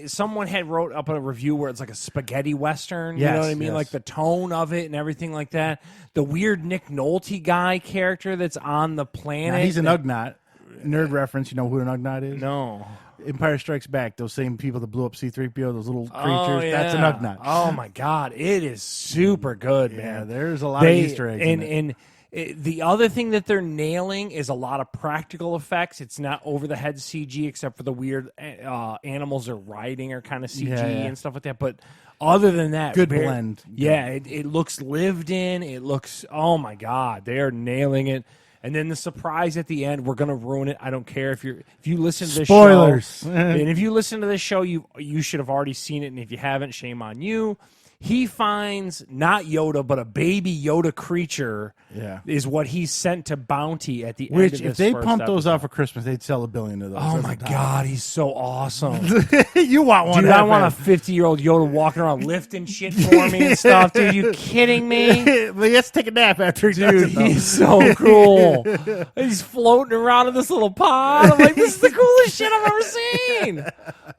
someone had wrote up a review where it's like a spaghetti western. You know Yes, what I mean? yes. Like the tone of it and everything like that. The weird Nick Nolte guy character that's on the planet. Now, he's an Ugnaught. Nerd reference. You know who an Ugnaught is? No. Empire Strikes Back. Those same people that blew up C-3PO. Those little creatures. Oh, yeah. That's an Ugnaught. Oh my God, it is super good, Yeah, man. there's a lot of Easter eggs. in it. The other thing that they're nailing is a lot of practical effects. It's not over the head CG, except for the weird animals are riding or kind of CG Yeah, yeah. and stuff like that. But other than that, Good blend. Yeah, it looks lived in. It looks. Oh my God, they are nailing it. And then the surprise at the end, we're gonna ruin it. I don't care if you listen to this Spoilers. show. And if you listen to this show, you should have already seen it. And if you haven't, shame on you. He finds not Yoda, but a baby Yoda creature. Yeah. Is what he sent to Bounty at the end. Which, of if this they first pumped those episode. out for Christmas, they'd sell 1 billion of those. Oh That's my a dollar. God, he's so awesome. You want one? Dude, I that want a bad. 50-year-old Yoda walking around lifting shit for me and stuff. Dude, you kidding me? But he has to take a nap after he does Dude, it, though. he's so cool. He's floating around in this little pond. I'm like, this is the coolest shit I've ever seen.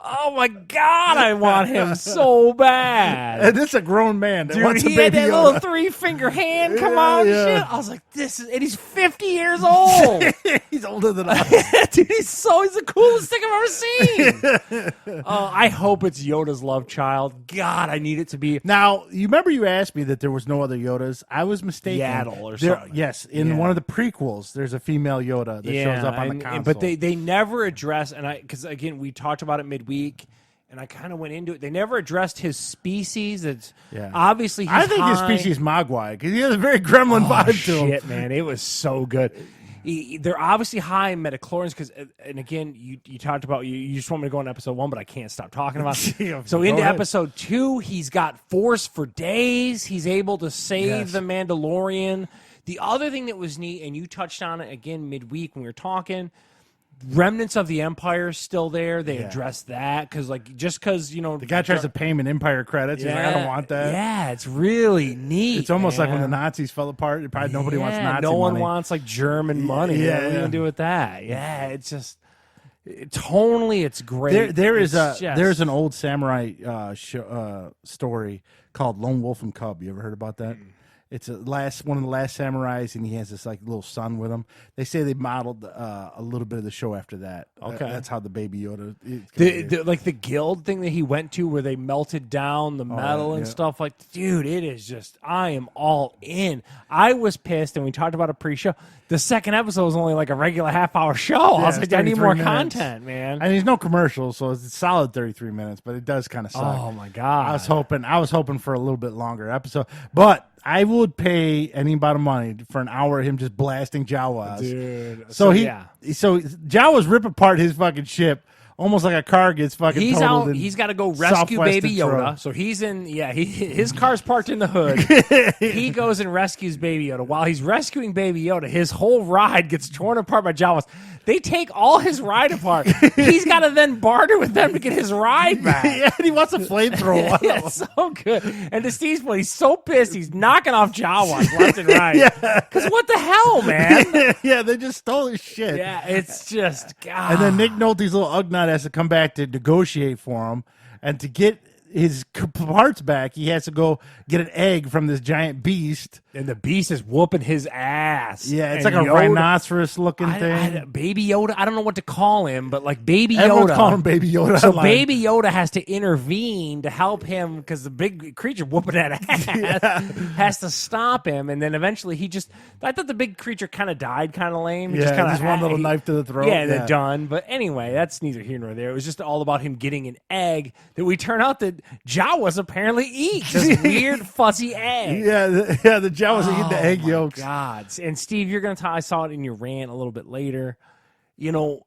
Oh my God, I want him so bad. And this is a grown man that Dude, wants a he had baby that Yoda. little 3-finger hand come Yeah, out and yeah. shit. I was like, this is, and he's 50 years old. He's older than us. Dude, he's the coolest thing I've ever seen. I hope it's Yoda's love child. God, I need it to be. Now, you remember you asked me that there was no other Yodas. I was mistaken. Yaddle or There- something. Yes, in one of the prequels, there's a female Yoda that shows up on the console. But they never address, because again, we talked about it midweek, and I kind of went into it. They never addressed his species. It's obviously he's I think his high. species is Mogwai because he has a very gremlin vibe to him. Shit, man, it was so good. They're obviously high in metachlorines because, and again, you talked about you just want me to go on episode 1, but I can't stop talking about it. Yeah, So go into ahead. episode 2, he's got force for days. He's able to save the Mandalorian. The other thing that was neat, and you touched on it again midweek when we were talking, remnants of the Empire still there. They addressed that because, The guy tries to pay him in Empire credits. He's like, I don't want that. Yeah, it's really neat. It's almost like when the man. Nazis fell apart. Probably nobody wants Nazi no one money. wants like German money. Yeah, What are you yeah. gonna do with that? Yeah, it's just tonally, it's great. There's It's an old samurai story called Lone Wolf and Cub. You ever heard about that? It's one of the last samurais, and he has this like little son with him. They say they modeled a little bit of the show after that. Okay. That's how the Baby Yoda. the guild thing that he went to where they melted down the metal and yeah. stuff like, dude, it is just, I am all in. I was pissed, and we talked about a pre-show. The second episode was only like a regular half-hour show. I was it's like, I need 33 more minutes. content, man. And there's no commercials, so it's a solid 33 minutes, but it does kind of suck. Oh my god! I was hoping for a little bit longer episode, but I would pay any amount of money for an hour of him just blasting Jawas. dude. So yeah. Jawas rip apart his fucking ship almost like a car gets fucking He's totaled out. in He's got to go rescue Southwest Baby Detroit. Yoda. So he's in. Yeah, his car's parked in the hood. He goes and rescues Baby Yoda. While he's rescuing Baby Yoda, his whole ride gets torn apart by Jawas. They take all his ride apart. He's got to then barter with them to get his ride back. Yeah, and he wants a flamethrower. Yeah, it's so good. And to Steve's point, he's so pissed. He's knocking off Jawas left and right. Because what the hell, man? Yeah, they just stole his shit. Yeah, it's just God. And then Nick Nolte's little Ugnaught has to come back to negotiate for him, and to get his parts back, he has to go get an egg from this giant beast. And the beast is whooping his ass. Yeah, it's And like a Yoda- rhinoceros-looking thing. Baby Yoda, I don't know what to call him, but like Baby Everyone's Yoda. calling him Baby Yoda. So online. Baby Yoda has to intervene to help him because the big creature whooping that ass has to stop him, and then eventually I thought the big creature kind of died, kind of lame. Yeah, kinda just one little knife to the throat. Yeah, and then done. But anyway, that's neither here nor there. It was just all about him getting an egg that we turn out that Jawas apparently eat. This weird fuzzy egg. The Jawas are eating the egg yolks. God. And Steve, you're going to I saw it in your rant a little bit later. You know,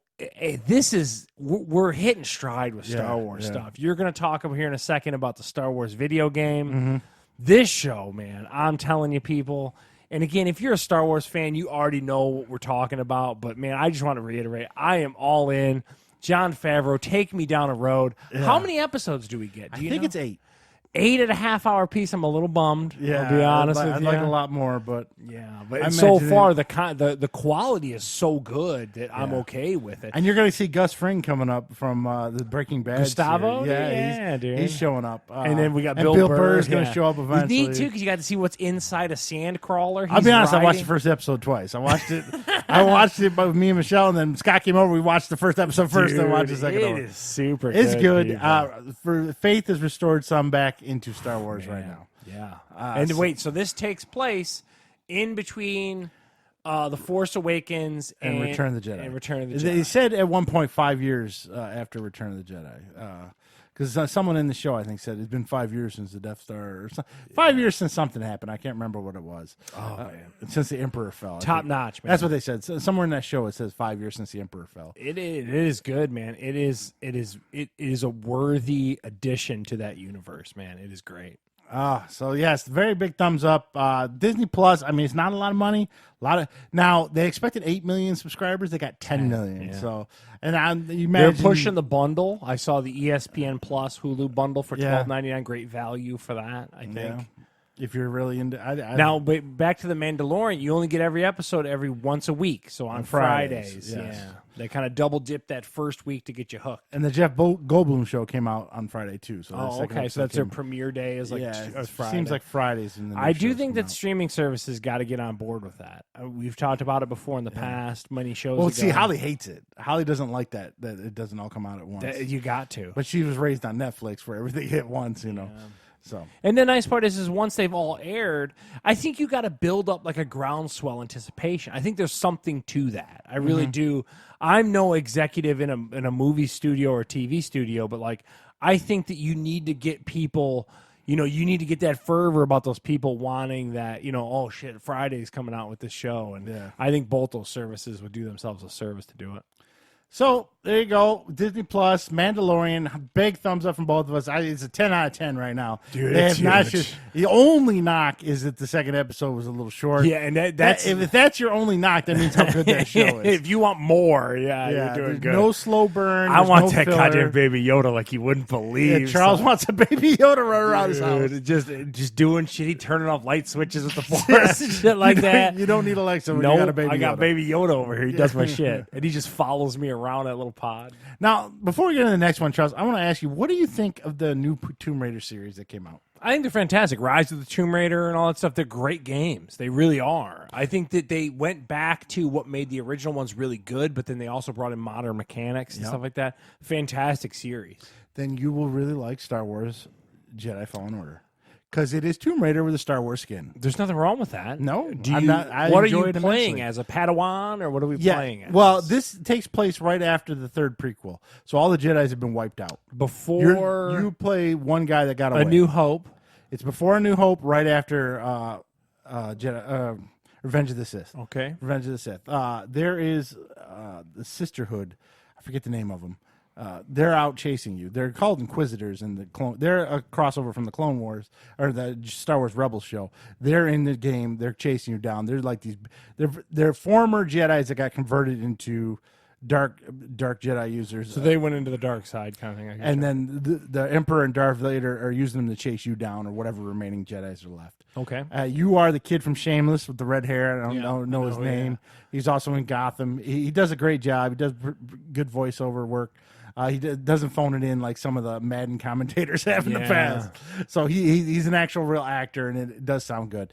this is, we're hitting stride with Star Wars stuff. You're going to talk over here in a second about the Star Wars video game. Mm-hmm. This show, man, I'm telling you, people. And again, if you're a Star Wars fan, you already know what we're talking about. But man, I just want to reiterate, I am all in. Jon Favreau, take me down a road. How many episodes do we get? Do you I think know? it's 8. 8.5 hour piece. I'm a little bummed. Yeah, I'll be honest I'd with you. like a lot more, but Yeah, I but so imagine far the quality is so good that I'm Yeah. okay with it. and you're going to see Gus Fring coming up from the Breaking Bad. Gustavo? series. Yeah, he's, dude. he's showing up. And then we got and Bill Burr's Burr going to yeah. show up It's eventually. neat too because you got to see what's inside a sand crawler. I'll be honest. I watched the riding. first episode twice. I watched it. I watched it with me and Michelle, and then Scott came over. We watched the first episode first, then watched the second. It over. is super. It's good. people. For Faith has restored some back into Star Wars right now. Yeah. And wait, so this takes place in between The Force Awakens And Return of the Jedi. And Return of the Jedi. They said at 1.5 years after Return of the Jedi. Because someone in the show, I think, said it's been 5 years since the Death Star, or 5 years since something happened. I can't remember what it was. Oh, man. Since the Emperor fell. I Top think. notch, man. That's what they said. So somewhere in that show, it says 5 years since the Emperor fell. It is good, man. It is a worthy addition to that universe, man. It is great. So yes, very big thumbs up. Disney Plus. I mean, it's not a lot of money. Now they expected 8 million subscribers. They got 10 million. Yeah. So, and you They're imagine pushing the bundle. I saw the ESPN Plus Hulu bundle for Yeah. $12.99. Great value for that, I think. Yeah. If you're really into Now, but back to the Mandalorian, you only get every episode every once a week. So on Fridays, yes. yeah, they kind of double dip that first week to get you hooked. and the Jeff Goldblum show came out on Friday too. So the Oh, second okay. So episode that's their came- premiere day is like it Friday. seems like Fridays. And I do think that streaming services got to get on board with that. We've talked about it before in the past. Many shows. Well, ago. see, Holly hates it. Holly doesn't like that it doesn't all come out at once. You got to. But she was raised on Netflix where everything hit once, you know. So And the nice part is once they've all aired, I think you got to build up like a groundswell anticipation. I think there's something to that. I really do. I'm no executive in a movie studio or TV studio, but like I think that you need to get people. You know, you need to get that fervor about those people wanting that. You know, oh shit, Friday's coming out with this show, and I think both those services would do themselves a service to do it. So there you go, Disney Plus, Mandalorian, big thumbs up from both of us. It's a 10 out of 10 right now. Dude, They it's have not huge. just, the only knock is that the second episode was a little short. Yeah, and that's if that's your only knock, that means how good that show is. if you want more, you're Yeah, doing there's good. no slow burn. I there's want no that filler. goddamn Baby Yoda like you wouldn't believe. Yeah, Charles son. wants a Baby Yoda running around his house. Dude, just doing shit. He turning off light switches with the force and shit like that. You don't need Alexa when No, you got a Baby I got Yoda. Baby Yoda over here. He does my shit, and he just follows me around that little pod. Now, before we get into the next one, Charles, I want to ask you, what do you think of the new Tomb Raider series that came out? I think they're fantastic. Rise of the Tomb Raider and all that stuff. They're great games. They really are. I think that they went back to what made the original ones really good, but then they also brought in modern mechanics and stuff like that. Fantastic series. Then you will really like Star Wars Jedi Fallen Order. Because it is Tomb Raider with a Star Wars skin. There's nothing wrong with that. No, Do you, I'm not- I what are enjoy you it playing immensely. as? A Padawan, or what are we playing as? Well, this takes place right after the third prequel. So all the Jedis have been wiped out. before You play one guy that got away. A New Hope. It's before A New Hope, right after Revenge of the Sith. Okay. Revenge of the Sith. There is the Sisterhood. I forget the name of them. They're out chasing you. They're called Inquisitors in the clone. They're a crossover from the Clone Wars or the Star Wars Rebels show. They're in the game. They're chasing you down. They're like these. They're former Jedi's that got converted into dark Jedi users. So they went into the dark side kind of thing. and then the Emperor and Darth Vader are using them to chase you down, or whatever remaining Jedi's are left. Okay. You are the kid from Shameless with the red hair. I Yeah, don't know his I know, name. He's also in Gotham. He does a great job. He does good voiceover work. He doesn't phone it in like some of the Madden commentators have in the Yeah. past. So he's an actual real actor, and it does sound good.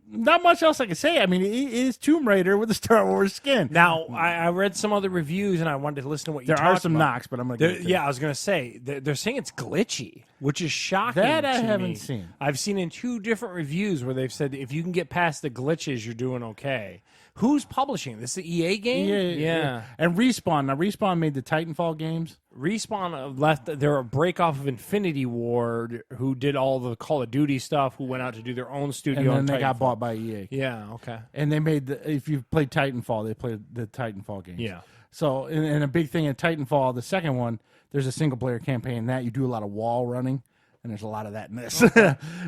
Not much else I can say. I mean, it is Tomb Raider with a Star Wars skin. Now, I read some other reviews, and I wanted to listen to what you There are talked some about. knocks, but I'm going to Yeah, I was going to say, they're saying it's glitchy, which is shocking. That I to haven't me. seen. I've seen in 2 different reviews where they've said if you can get past the glitches, you're doing okay. Who's publishing this? The EA game? Yeah. And Respawn. Now, Respawn made the Titanfall games. Respawn left. They're a break off of Infinity Ward, who did all the Call of Duty stuff, who went out to do their own studio. And then on they got Titanfall. bought by EA. Yeah, okay. And they made if you've played Titanfall, they played the Titanfall games. Yeah. So, and a big thing in Titanfall, the second one, there's a single player campaign. That you do a lot of wall running, and there's a lot of that in this.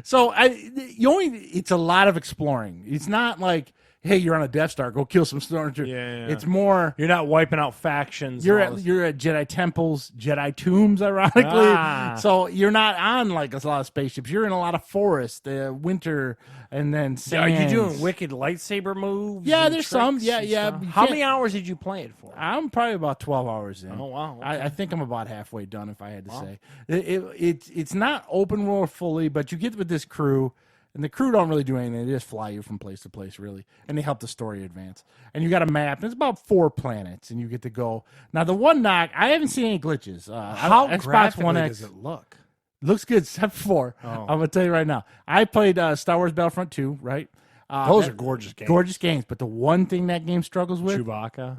So, it's a lot of exploring. It's not like, hey, you're on a Death Star, go kill some stormtroopers. Yeah. It's more. You're not wiping out factions. You're and all at this- you're at Jedi temples, Jedi tombs, ironically. Ah. So you're not on like a lot of spaceships. You're in a lot of forest, winter, and then Are sands. you doing wicked lightsaber moves? Yeah, and there's some. tricks Yeah, and yeah. stuff? You How can't- many hours did you play it for? I'm probably about 12 hours in. Oh, wow, okay. I think I'm about halfway done, if I had to say. It's not open world fully, but you get with this crew, and the crew don't really do anything. They just fly you from place to place, really, and they help the story advance. And you got a map, and it's about 4 planets, and you get to go. Now, the one knock, I haven't seen any glitches. How Xbox graphically One does X it look? looks good, except for, I'm going to tell you right now, I played Star Wars Battlefront 2, right? Those that- are gorgeous games. Gorgeous games, but the one thing that game struggles with, Chewbacca.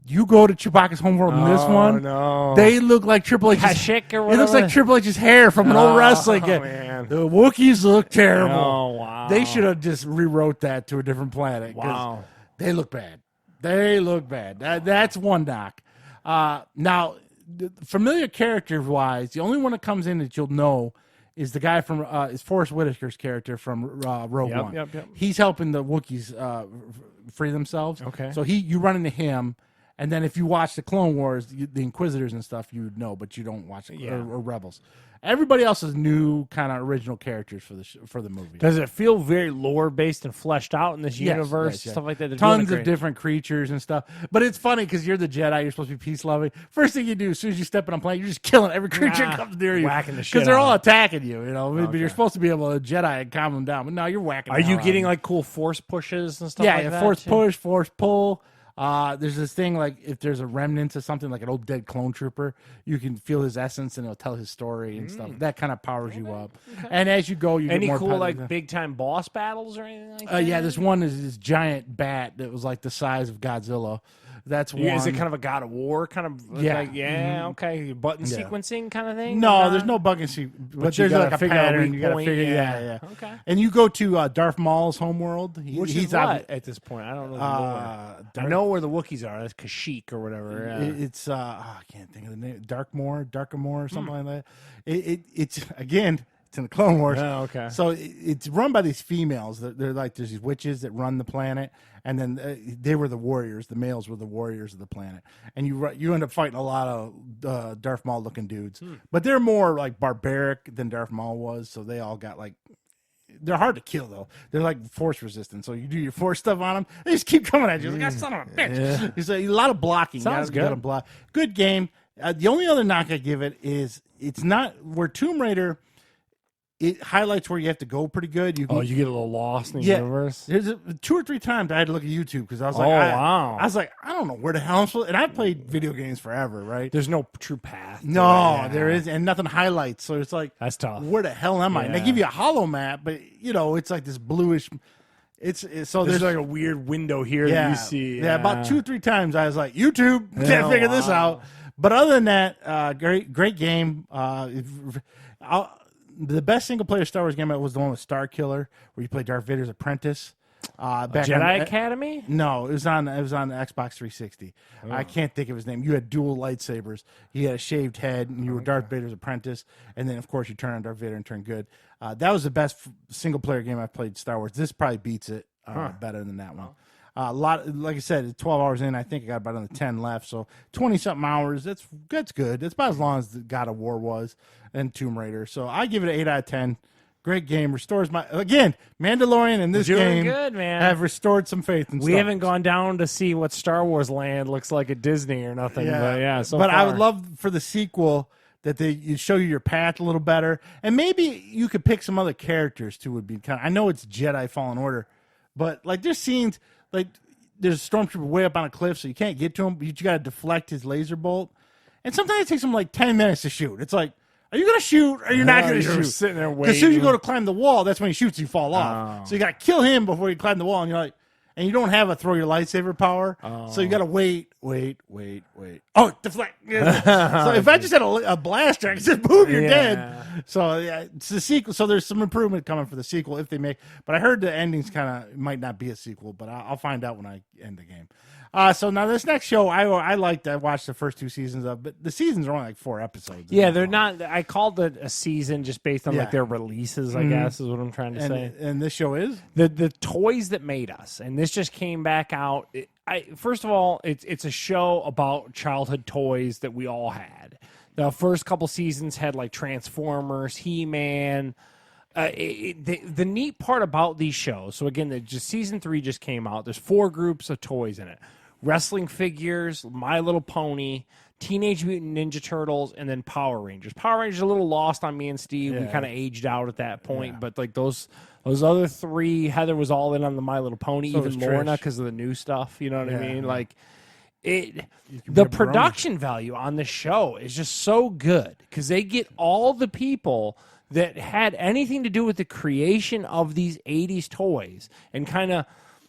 you go to Chewbacca's homeworld in this one, no. they look like Triple H's. Kashyyyk or It looks whatever? like Triple H's hair from an old wrestling game. man. The Wookiees look terrible. Oh, wow. They should have just rewrote that to a different planet. 'cause Wow. They look bad. They look bad. That's one knock. Now, familiar character-wise, the only one that comes in that you'll know is the guy from is Forrest Whitaker's character from Rogue Yep, One. yep. He's helping the Wookiees free themselves. Okay. So you run into him, And then if you watch the Clone Wars, the Inquisitors and stuff, you would know, but you don't watch it, or Rebels. Everybody else is new, kind of original characters for the movie. Does it feel very lore based and fleshed out in this universe, yes. stuff like that? They're Tons doing of it great. different creatures and stuff. But it's funny because you're the Jedi. You're supposed to be peace loving. First thing you do, as soon as you step on a plane, you're just killing every creature that comes near you, whacking the shit because they're out all of attacking you. You know, but you're supposed to be able to Jedi and calm them down. But no, you're whacking. Are the you hell out getting of them. like cool force pushes and stuff? Yeah, like yeah, that force too? push, force pull. There's this thing like if there's a remnant of something like an old dead clone trooper, you can feel his essence and it'll tell his story and stuff. That kind of powers you up. And as you go, you Any get more cool power. like big time boss battles or anything like that? Yeah, this one is this giant bat that was like the size of Godzilla. That's one. Yeah, is it kind of a God of War kind of? Yeah. Like, okay. Button sequencing kind of thing. No, Or there's not? no bug and see, but you there's gotta like a figure out pattern. weak You got to point, figure, yeah. yeah. Okay. And you go to Darth Maul's homeworld. Which is what at this point? I don't know. The lore. I know where the Wookiees are. That's Kashyyyk or whatever. Yeah. It's I can't think of the name. Darkmoor, or something like that. It's again, it's in the Clone Wars. Oh, okay. So it's run by these females. They're like there's these witches that run the planet, and then they were the warriors. The males were the warriors of the planet, and you end up fighting a lot of Darth Maul looking dudes, but they're more like barbaric than Darth Maul was. So they all got like. They're hard to kill though. They're like force resistant. So you do your force stuff on them, they just keep coming at you. Like, son of a bitch. Yeah. It's a lot of blocking. Sounds You gotta good. block. Good game. The only other knock I give it is it's not where Tomb Raider. It highlights where you have to go pretty good. You can, Oh, you get a little lost in the yeah. universe. There's 2 or 3 times I had to look at YouTube because I was like, Wow. I was like, I don't know where the hell I'm supposed. And I played video games forever, right? There's no true path. to No, it, yeah. there is, and nothing highlights. So it's like, That's tough. where the hell am I? And they Yeah. give you a hollow map, but it's like this bluish. It's so There's there's like a weird window here yeah, that you see. yeah, about 2 or 3 times I was like, YouTube, can't Yeah, figure this wow. out. But other than that, great game. The best single player Star Wars game was the one with Star Killer, where you play Darth Vader's apprentice. Back Jedi on, Academy? No, it was on Xbox 360. Oh. I can't think of his name. You had dual lightsabers. He had a shaved head, and you were Darth Vader's apprentice. And then, of course, you turn on Darth Vader and turn good. That was the best single player game I've played Star Wars. This probably beats it better than that one. A lot, like I said, 12 hours in. I think I got about another 10 left. So 20-something hours. That's good. That's about as long as the God of War was and Tomb Raider. So I give it an 8 out of 10. Great game. Restores my Mandalorian and this Doing game good, man. have restored some faith in We stuff. haven't gone down to see what Star Wars land looks like at Disney or nothing. But but I would far. love for the sequel that you show you your path a little better, and maybe you could pick some other characters too. Would be kind. I know it's Jedi Fallen Order, but like there's scenes like there's a stormtrooper way up on a cliff, so you can't get to him. But you got to deflect his laser bolt, and sometimes it takes him like 10 minutes to shoot. It's like, are you gonna shoot? Or are you not gonna you're shoot? sitting there Because as soon as you waiting. go to climb the wall, that's when he shoots. You fall off. Oh. So you got to kill him before you climb the wall, and you're like. And you don't have a throw your lightsaber power, so you got to wait. Oh, deflect! So if I just had a blaster, I could just boom, you're Yeah. dead. So yeah, it's the sequel. So there's some improvement coming for the sequel if they make. But I heard the ending's kind of might not be a sequel, but I'll find out when I end the game. So now this next show, I watched the first 2 seasons of, but the seasons are only like 4 episodes. Yeah, they're not. I called it a season just based on Yeah. like their releases. I guess is what I'm trying to say. And this show is The toys that made us, and this just came back out. First of all, it's a show about childhood toys that we all had. The first couple seasons had like Transformers, He-Man. The neat part about these shows. So again, season 3 just came out. There's 4 groups of toys in it: wrestling figures, My Little Pony, Teenage Mutant Ninja Turtles, and then Power Rangers. Power Rangers a little lost on me and Steve. We Yeah. kind of aged out at that point, but like those other 3, Heather was all in on the My Little Pony, So even was Lorna Trish. because of the new stuff. You know what I Yeah, mean? yeah. Like it. can The be a brony. production value on the show is just so good because they get all the people that had anything to do with the creation of these 80s toys and kind of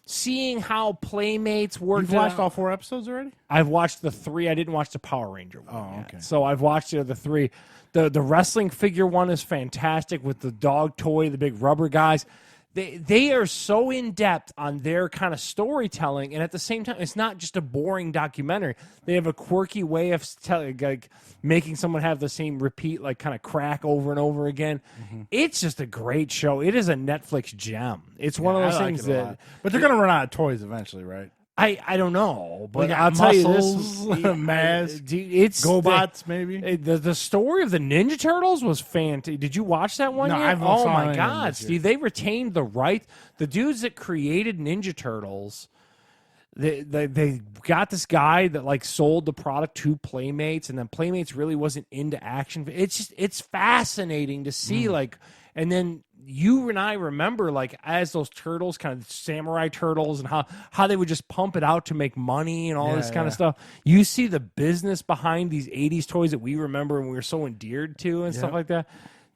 seeing how Playmates worked. you've it watched out. all 4 episodes already. I've watched the 3. I didn't watch the Power Ranger one. Oh, yet. okay. So I've watched the other 3. The wrestling figure one is fantastic with the dog toy, the big rubber guys. They are so in depth on their kind of storytelling, and at the same time, it's not just a boring documentary. They have a quirky way of telling, like making someone have the same repeat, like kind of crack over and over again. Mm-hmm. It's just a great show. It is a Netflix gem. It's one of I those like things it a that lot. But they're gonna run out of toys eventually, right? I don't know, We but got I'll tell you Muscles, this: Mask, it's GoBots, maybe. The story of the Ninja Turtles was fantastic. Did you watch that one No, yet? I've Oh saw my any of them God, this year. Steve! They retained the right. The dudes that created Ninja Turtles, they got this guy that like sold the product to Playmates, and then Playmates really wasn't into action. It's fascinating to see like, and then you and I remember like as those turtles, kind of samurai turtles, and how they would just pump it out to make money and all Yeah, this kind yeah. of stuff. You see the business behind these '80s toys that we remember and we were so endeared to and stuff Yep. like that.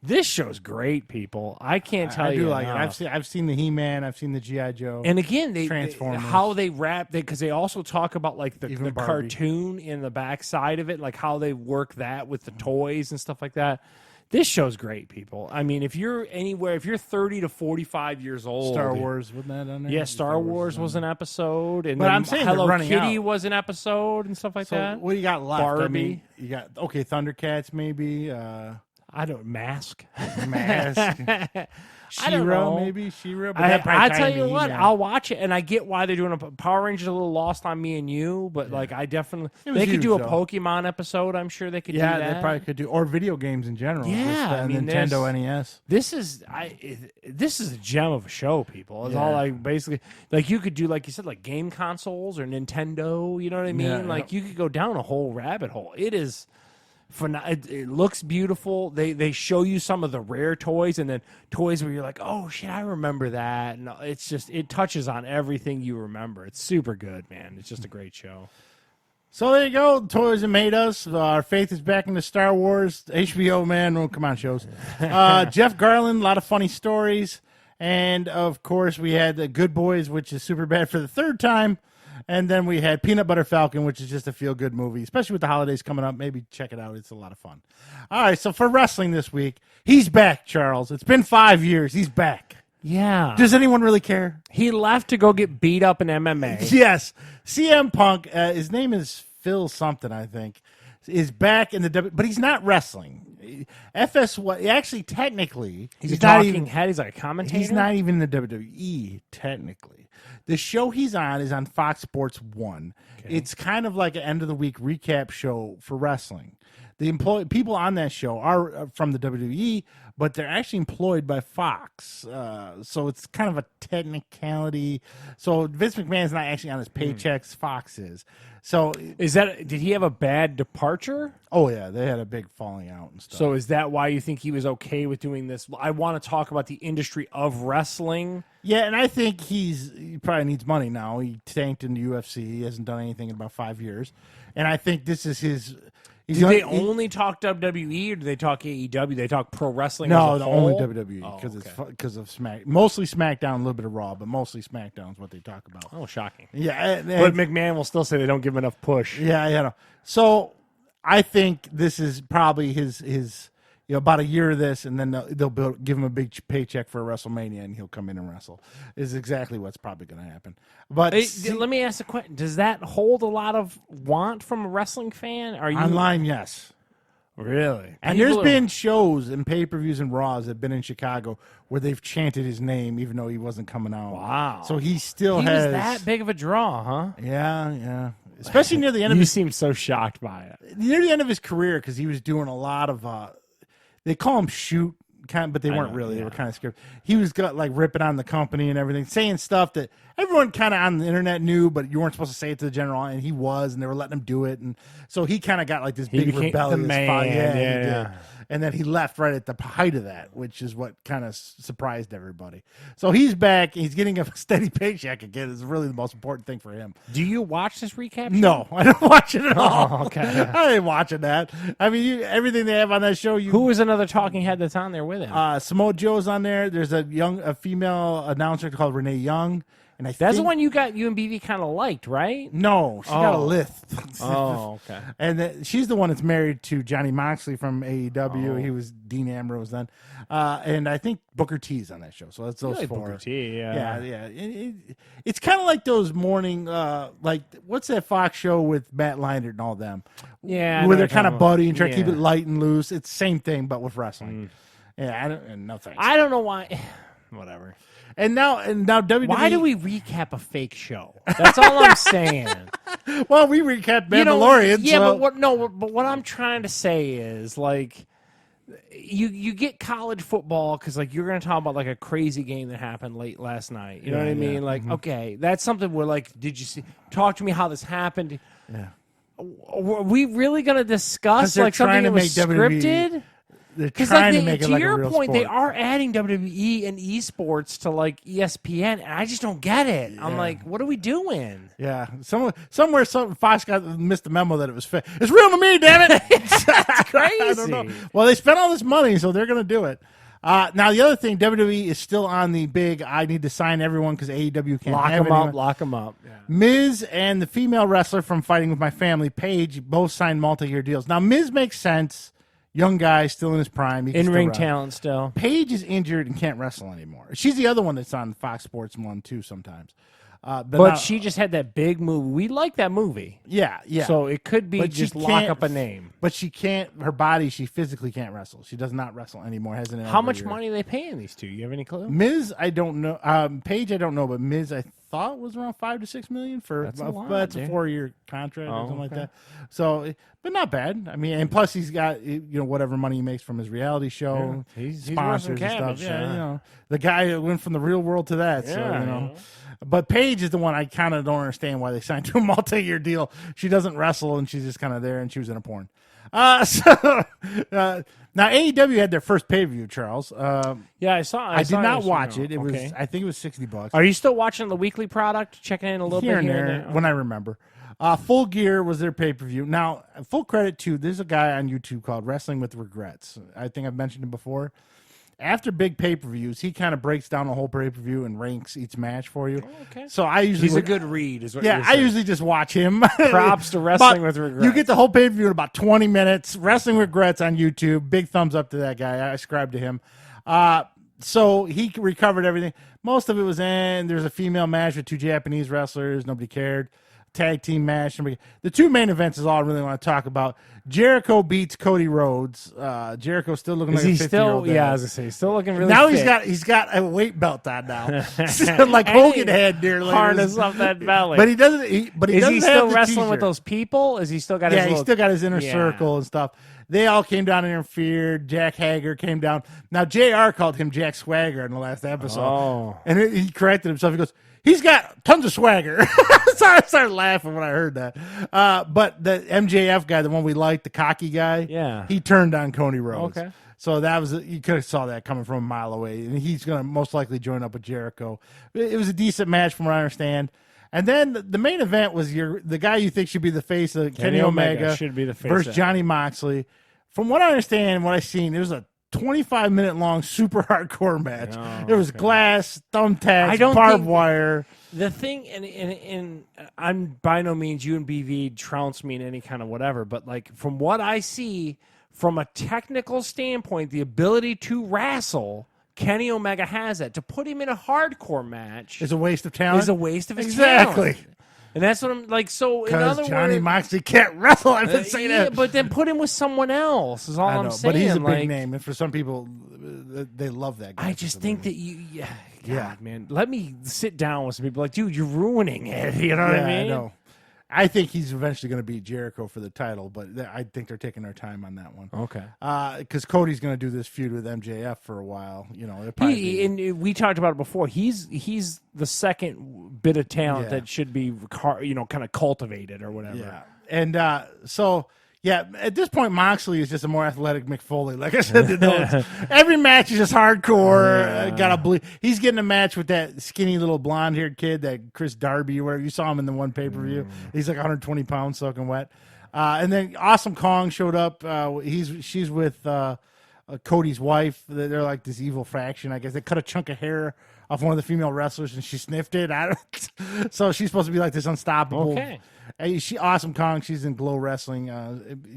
This show's great, people. I can't tell I you. do like it. enough. I've seen the He-Man. I've seen the GI Joe. And again, Transformers. how they wrap because they also talk about like Even the Barbie. cartoon in the backside of it, like how they work that with the toys and stuff like that. This show's great, people. I mean, if you're anywhere, if you're 30 to 45 years old, Star Wars, wasn't that on there? yeah, Star Wars was an episode, and But then I'm saying they're Hello running Kitty out. was an episode and stuff like So that. what do you got left? Barbie. I mean, you got Thundercats maybe. I don't Mask. Mask. I don't She-Ra, know. maybe She-Ra. But that probably I tie tell into you what, He-Man. I'll watch it, and I get why they're doing a Power Rangers. A little lost on me and you, but like I definitely It was they could huge, do a though. Pokemon episode. I'm sure they could. Yeah, do that. they probably could do, or video games in general. Yeah, Just, I mean, Nintendo NES. This is this is a gem of a show, people. It's Yeah. all like basically like you could do like you said like game consoles or Nintendo. You know what I mean? Yeah, Like you could go down a whole rabbit hole. It is. It looks beautiful. They show you some of the rare toys and then toys where you're like, oh shit, I remember that. And it's just it touches on everything you remember. It's super good, man. It's just a great show. So there you go. Toys that made us. Our faith is back into Star Wars. HBO, man. Oh, come on, shows. Jeff Garland, a lot of funny stories. And, of course, we had The Good Boys, which is super bad for the third time. And then we had Peanut Butter Falcon, which is just a feel-good movie, especially with the holidays coming up. Maybe check it out. It's a lot of fun. All right, so for wrestling this week, he's back, Charles. It's been 5 years. He's back. Yeah. Does anyone really care? He left to go get beat up in MMA. Yes. CM Punk, his name is Phil something, I think, is back in the but he's not wrestling. FS1, actually, technically, He's a not talking even, head. He's like a commentator. he's not even in the WWE, technically. The show he's on is on Fox Sports 1. It's kind of like an end of the week recap show for wrestling. The people on that show are from the WWE, but they're actually employed by Fox. So it's kind of a technicality. So Vince McMahon's not actually on his paychecks, Fox is. So, Did he have a bad departure? oh yeah, they had a big falling out and stuff. So is that why you think he was okay with doing this? I want to talk about the industry of wrestling. Yeah, and I think he probably needs money now. He tanked in the UFC. He hasn't done anything in about 5 years. And I think this is his... Do they only talk WWE or do they talk AEW? They talk pro wrestling No, as a the whole? only WWE because Oh, it's okay. because of mostly SmackDown, a little bit of Raw, but mostly SmackDown is what they talk about. Oh, shocking. Yeah, But McMahon will still say they don't give him enough push. yeah, yeah. No. So I think this is probably his about a year of this, and then they'll give him a big paycheck for WrestleMania, and he'll come in and wrestle. Is exactly what's probably going to happen. But Let me ask a question. Does that hold a lot of want from a wrestling fan? Are you online, yes. really? And People there's are- been shows and pay-per-views and Raws that have been in Chicago where they've chanted his name even though he wasn't coming out. Wow. So he still he has was that big of a draw, huh? Yeah, yeah. Especially near the end of You his seem so shocked by it. near the end of his career because he was doing a lot of they call him shoot but they weren't know, really. They yeah. were kind of scared. He was like ripping on the company and everything, saying stuff that everyone kind of on the internet knew, but you weren't supposed to say it to the general. And he was, and they were letting him do it, and so he kind of got like this big became the rebellious. man, Yeah, he yeah, did. yeah. And then he left right at the height of that, which is what kind of surprised everybody. So he's back. He's getting a steady paycheck again. Is really the most important thing for him. Do you watch this recap? show? No, I don't watch it at all. okay. I ain't watching that. I mean, everything they have on that show. Who was another talking head that's on there with him? Samoa Joe's on there. There's a female announcer called Renee Young, and That's the think- one you and BB kind of liked, right? No, she got a Oh. lift. Oh, okay. And she's the one that's married to Johnny Moxley from AEW. Oh. He was Dean Ambrose then, and I think Booker T's on that show. So that's those Like four. Booker T, Yeah, yeah. It's kind of like those morning, like what's that Fox show with Matt Leinart and all them? Yeah, I know where what they're you're kind of talking buddy about. and try to keep Yeah. it light and loose. It's the same thing, but with wrestling. Yeah, I don't. No thanks. I don't know why. whatever. And now WWE. Why do we recap a fake show? That's all I'm saying. Well, we recap You know, Mandalorian. yeah, so. but what I'm trying to say is like you get college football because like you're going to talk about like a crazy game that happened late last night. You know what I mean? Like, okay, that's something where like, did you see? Talk to me how this happened. Yeah. Are we really going to discuss they're like something trying to that was make WWE scripted? They're Because trying like to make it to like your a real point, sport. they are adding WWE and esports to like ESPN, and I just don't get it. I'm like, what are we doing? Yeah, somewhere Fox missed the memo that it was fake. It's real to me, damn it! It's crazy. I don't know. Well, they spent all this money, so they're going to do it. Now, the other thing, WWE is still on the big. I need to sign everyone because AEW can't Lock have them anyone. up, lock them up. Yeah. Miz and the female wrestler from Fighting with My Family, Paige, both signed multi-year deals. Now, Miz makes sense. Young guy, still in his prime. He can In ring still wrestle. talent still. Paige is injured and can't wrestle anymore. She's the other one that's on Fox Sports 1 too sometimes. But now- She just had that big movie. We like that movie. yeah. So it could be But she just lock can't- up a name. But she can't. Her body, she physically can't wrestle. She does not wrestle anymore. Hasn't. in How over a much year. money are they paying these two? You have any clue? Miz, I don't know. Paige, I don't know, but Miz, I thought was around $5 to $6 million for. That's a lot, that's a dude. 4-year contract or Oh, something like okay. that. So, but not bad. I mean, and plus he's got whatever money he makes from his reality show, Yeah, he's sponsors Russian and stuff. cabbage, Yeah, the guy that went from the real world to that. So Yeah, But Paige is the one I kind of don't understand why they signed to a multi-year deal. She doesn't wrestle and she's just kind of there, and she was in a porn. Now AEW had their first pay-per-view, Charles. Yeah, I saw. I did saw not your watch email. it. It was, Okay. I think it was $60. Are you still watching the weekly product? Checking in a little Here bit and here there and there? when I remember. Full Gear was their pay-per-view. Now, full credit to, there's a guy on YouTube called Wrestling with Regrets. I think I've mentioned him before. After big pay-per-views, he kind of breaks down the whole pay-per-view and ranks each match for you. okay. So I usually He's a good read, is what yeah, you're I saying. usually just watch him. Props to Wrestling with Regrets. You get the whole pay-per-view in about 20 minutes. Wrestling with Regrets on YouTube. Big thumbs up to that guy. I ascribe to him. So he recovered everything. Most of it was in. There's a female match with two Japanese wrestlers. Nobody cared. Tag team match. The two main events is all I really want to talk about. Jericho beats Cody Rhodes. Jericho's still looking Is like he a 50-year-old still? dad. Yeah, as I say, he's still looking really. Now fit. he's got a weight belt on now, like And Hogan he had near harness up that belly. But he doesn't. But he is doesn't he have still the wrestling with t-shirt. those people? Is he still got? Yeah, his he's little, still got his inner Yeah. circle and stuff. They all came down and interfered. Jack Hager came down. Now JR called him Jack Swagger in the last episode, Oh. and he corrected himself. He goes, "He's got tons of swagger." So I started laughing when I heard that. But the MJF guy, the one we liked, the cocky guy, Yeah. he turned on Cody Rhodes. Okay. So that was you could have saw that coming from a mile away, and he's going to most likely join up with Jericho. It was a decent match from what I understand. And then the main event was the guy you think should be the face of Kenny Omega should be the face versus of- Johnny Moxley. From what I understand and what I've seen, it was a 25-minute long super hardcore match. Oh, There was glass, thumbtacks, I don't barbed think- wire. The thing, and I'm by no means you and BV trounce me in any kind of whatever, but like from what I see, from a technical standpoint, the ability to wrestle, Kenny Omega has that. To put him in a hardcore match It's a waste of talent. is a waste of his Exactly. talent. And that's what I'm like. So in Because other Johnny words, Moxley can't wrestle. I've been saying yeah, that. but then put him with someone else. Is all I I'm know, saying. but he's a big like, name, and for some people, they love that guy. I for just some think reason. that God, Yeah. man, let me sit down with some people. Like, dude, you're ruining it. You know what I mean? know. I think he's eventually going to beat Jericho for the title, but I think they're taking their time on that one. Okay. Because Cody's going to do this feud with MJF for a while. You know, it'll probably be- And we talked about it before. He's the second bit of talent Yeah. that should be, kind of cultivated or whatever. yeah. And so, yeah, at this point, Moxley is just a more athletic Mick Foley. Like I said, to those. Every match is just hardcore. Got to believe he's getting a match with that skinny little blonde-haired kid, that Chris Darby or whatever. You saw him in the one pay-per-view. He's like 120 pounds, soaking wet. And then Awesome Kong showed up. She's with Cody's wife. They're like this evil faction. I guess they cut a chunk of hair off one of the female wrestlers and she sniffed it. So she's supposed to be like this unstoppable. Okay. She Awesome Kong. She's in Glow Wrestling.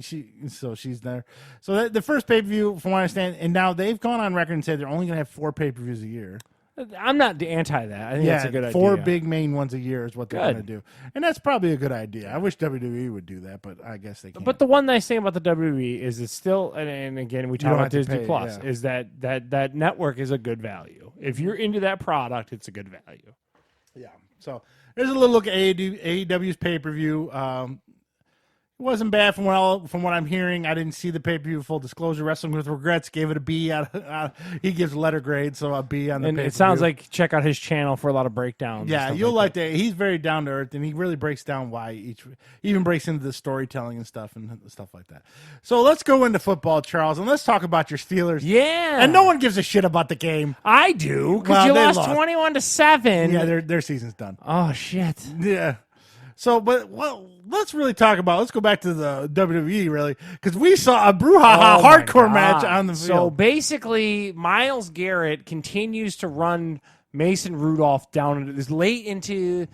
She's there. So the first pay per view, from what I understand, and now they've gone on record and said they're only going to have 4 pay per views a year. I'm not anti that. I think that's a good idea. 4 big main ones a year is what they're Good. going to do, and that's probably a good idea. I wish WWE would do that, but I guess they can't. But the one nice thing about the WWE is it's still, and again, we talk don't about have to Disney pay, Plus, yeah. is that network is a good value. If you're into that product, it's a good value. yeah, so there's a little look at AEW's pay per view. It wasn't bad from what I'm hearing. I didn't see the pay per view. Full disclosure, Wrestling with Regrets gave it a B. He gives letter grade, so a B on the. And pay-per-view. it sounds like check out his channel for a lot of breakdowns. Yeah, and stuff you'll like like that. He's very down to earth, and he really breaks down why he even breaks into the storytelling and stuff like that. So let's go into football, Charles, and let's talk about your Steelers. Yeah, And no one gives a shit about the game. I do because Well, you they lost lost. 21-7. Yeah, their season's done. Oh shit. Yeah. So, but let's really talk about. Let's go back to the WWE, really, because we saw a brouhaha Oh, my hardcore match God. on the field. So basically, Myles Garrett continues to run Mason Rudolph down into this late into.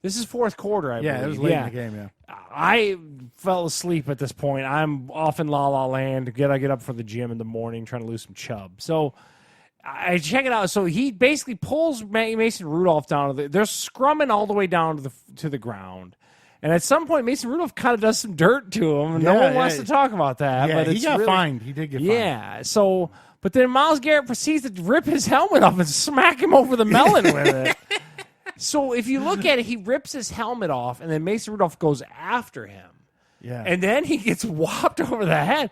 This is fourth quarter, I believe. yeah, it was late in the game. Yeah. I fell asleep at this point. I'm off in La La Land. I get up for the gym in the morning, trying to lose some chub. So I check it out. So he basically pulls Mason Rudolph down. They're scrumming all the way down to the ground. And at some point, Mason Rudolph kind of does some dirt to him. And no one wants to talk about that. Yeah, but he it's got really, fined. He did get fined. Yeah. So, but then Myles Garrett proceeds to rip his helmet off and smack him over the melon with it. So if you look at it, he rips his helmet off, and then Mason Rudolph goes after him. Yeah. And then he gets whopped over the head.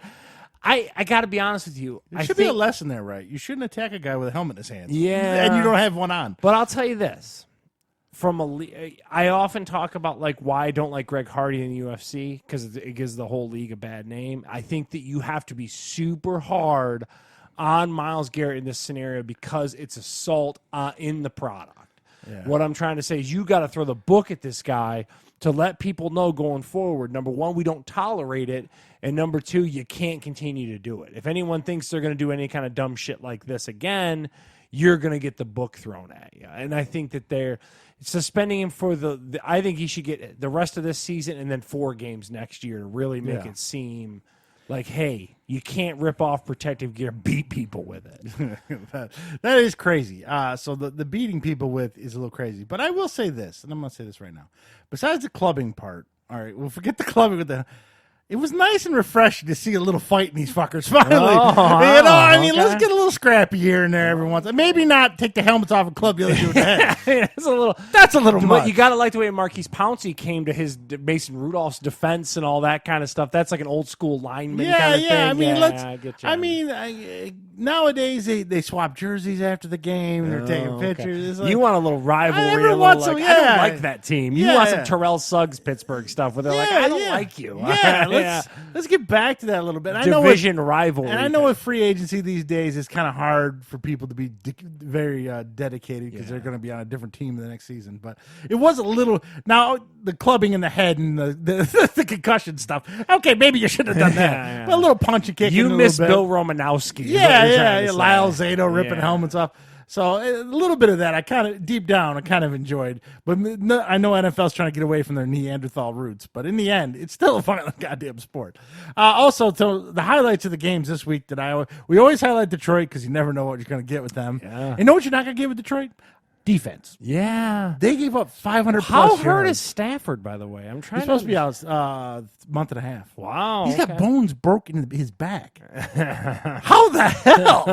I got to be honest with you. There should be a lesson there, right? You shouldn't attack a guy with a helmet in his hands. Yeah. And you don't have one on. But I'll tell you this. I often talk about like why I don't like Greg Hardy in the UFC because it gives the whole league a bad name. I think that you have to be super hard on Myles Garrett in this scenario because it's assault in the product. Yeah. What I'm trying to say is you got to throw the book at this guy to let people know going forward. Number one, we don't tolerate it. And number two, you can't continue to do it. If anyone thinks they're going to do any kind of dumb shit like this again, you're going to get the book thrown at you. And I think that they're suspending him for I think he should get the rest of this season and then 4 games next year to really make it seem like, hey, you can't rip off protective gear, beat people with it. that is crazy. So the beating people with is a little crazy. But I will say this, and I'm going to say this right now. Besides the clubbing part, all right, we'll forget the clubbing with the. It was nice and refreshing to see a little fight in these fuckers finally. I mean, let's get a little scrappy here and there every once. Maybe not take the helmets off and club the other dude in the head. That's a little But much. you got to like the way Marquise Pouncey came to his Mason Rudolph's defense and all that kind of stuff. That's like an old school lineman kind of thing. I mean, I get you. I mean, nowadays they swap jerseys after the game and they're taking pictures. It's like, you want a little rivalry. Every a little once like, in- I don't yeah. like that team. You Yeah, want some yeah. Terrell Suggs Pittsburgh stuff where they're like, I don't like you. Yeah, let's get back to that a little bit. I know Division rivalry. And I know with free agency these days, it's kind of hard for people to be very dedicated because they're going to be on a different team the next season. But it was a little now the clubbing in the head and the concussion stuff. Okay, maybe you should have done that. Yeah. But a little punch and kick. You in a miss little bit. Bill Romanowski. is what Yeah, you're trying yeah. to say. Lyle Zato ripping Yeah. helmets off. So a little bit of that, I kind of deep down, I kind of enjoyed. But I know NFL's trying to get away from their Neanderthal roots. But in the end, it's still a fun goddamn sport. Also, so the highlights of the games this week we always highlight Detroit because you never know what you're going to get with them. Yeah. You know what you're not going to get with Detroit? Defense. Yeah. They gave up 500 How plus hurt yards. is Stafford, by the way? I'm trying He's supposed to be out month and a half. Wow. He's got okay. bones broken in his back. How the hell?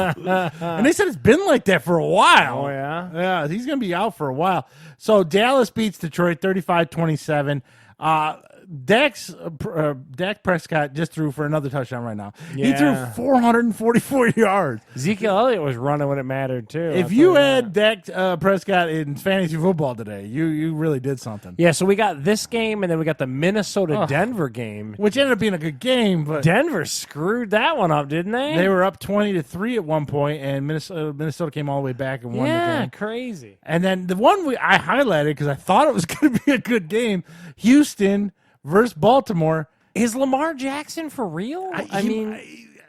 And they said it's been like that for a while. Oh, yeah? Yeah, he's going to be out for a while. So Dallas beats Detroit 35-27. Dak Prescott just threw for another touchdown right now. He threw Yeah. 444 yards. Ezekiel Elliott was running when it mattered, too. If you had Dak Prescott in fantasy football today, you really did something. Yeah, so we got this game, and then we got the Minnesota-Denver game. Which ended up being a good game, but Denver screwed that one up, didn't they? they were up 20-3 at one point, and Minnesota came all the way back and won the yeah, game. crazy. And then the one I highlighted because I thought it was going to be a good game, Houston versus Baltimore. Is Lamar Jackson for real?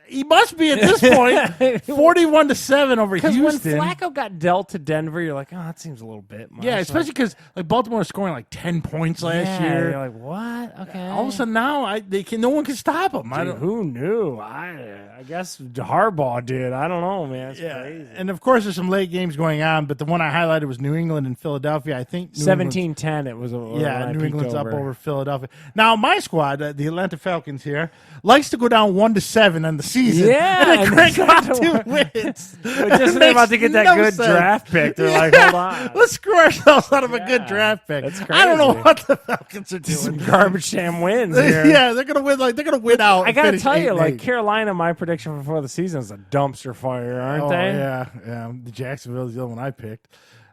He must be at this point. 41-7 over Because Houston. when Flacco got dealt to Denver, you're like, oh, that seems a little bit much. Yeah, especially because like Baltimore was scoring like 10 points last year. You're like, what? Okay. All of a sudden now, no one can stop him. Dude, who knew? I guess Harbaugh did. I don't know, man. It's crazy. And of course, there's some late games going on, but the one I highlighted was New England and Philadelphia. I think 17-10. It was New England's up over Philadelphia. Now, my squad, the Atlanta Falcons here, likes to go down 1-7 on the season. Yeah, and they crank out 2 wins. But just when they're about to get that good draft pick, they're like, hold on. Let's screw ourselves out of a good draft pick. That's I don't know crazy. what the Falcons are doing. Some garbage time wins here. Yeah, they're gonna win. Like they're gonna win out. I gotta and finish tell you, 8-8. like Carolina, my prediction before the season is a dumpster fire, aren't they? Yeah. The Jacksonville is the other one I picked.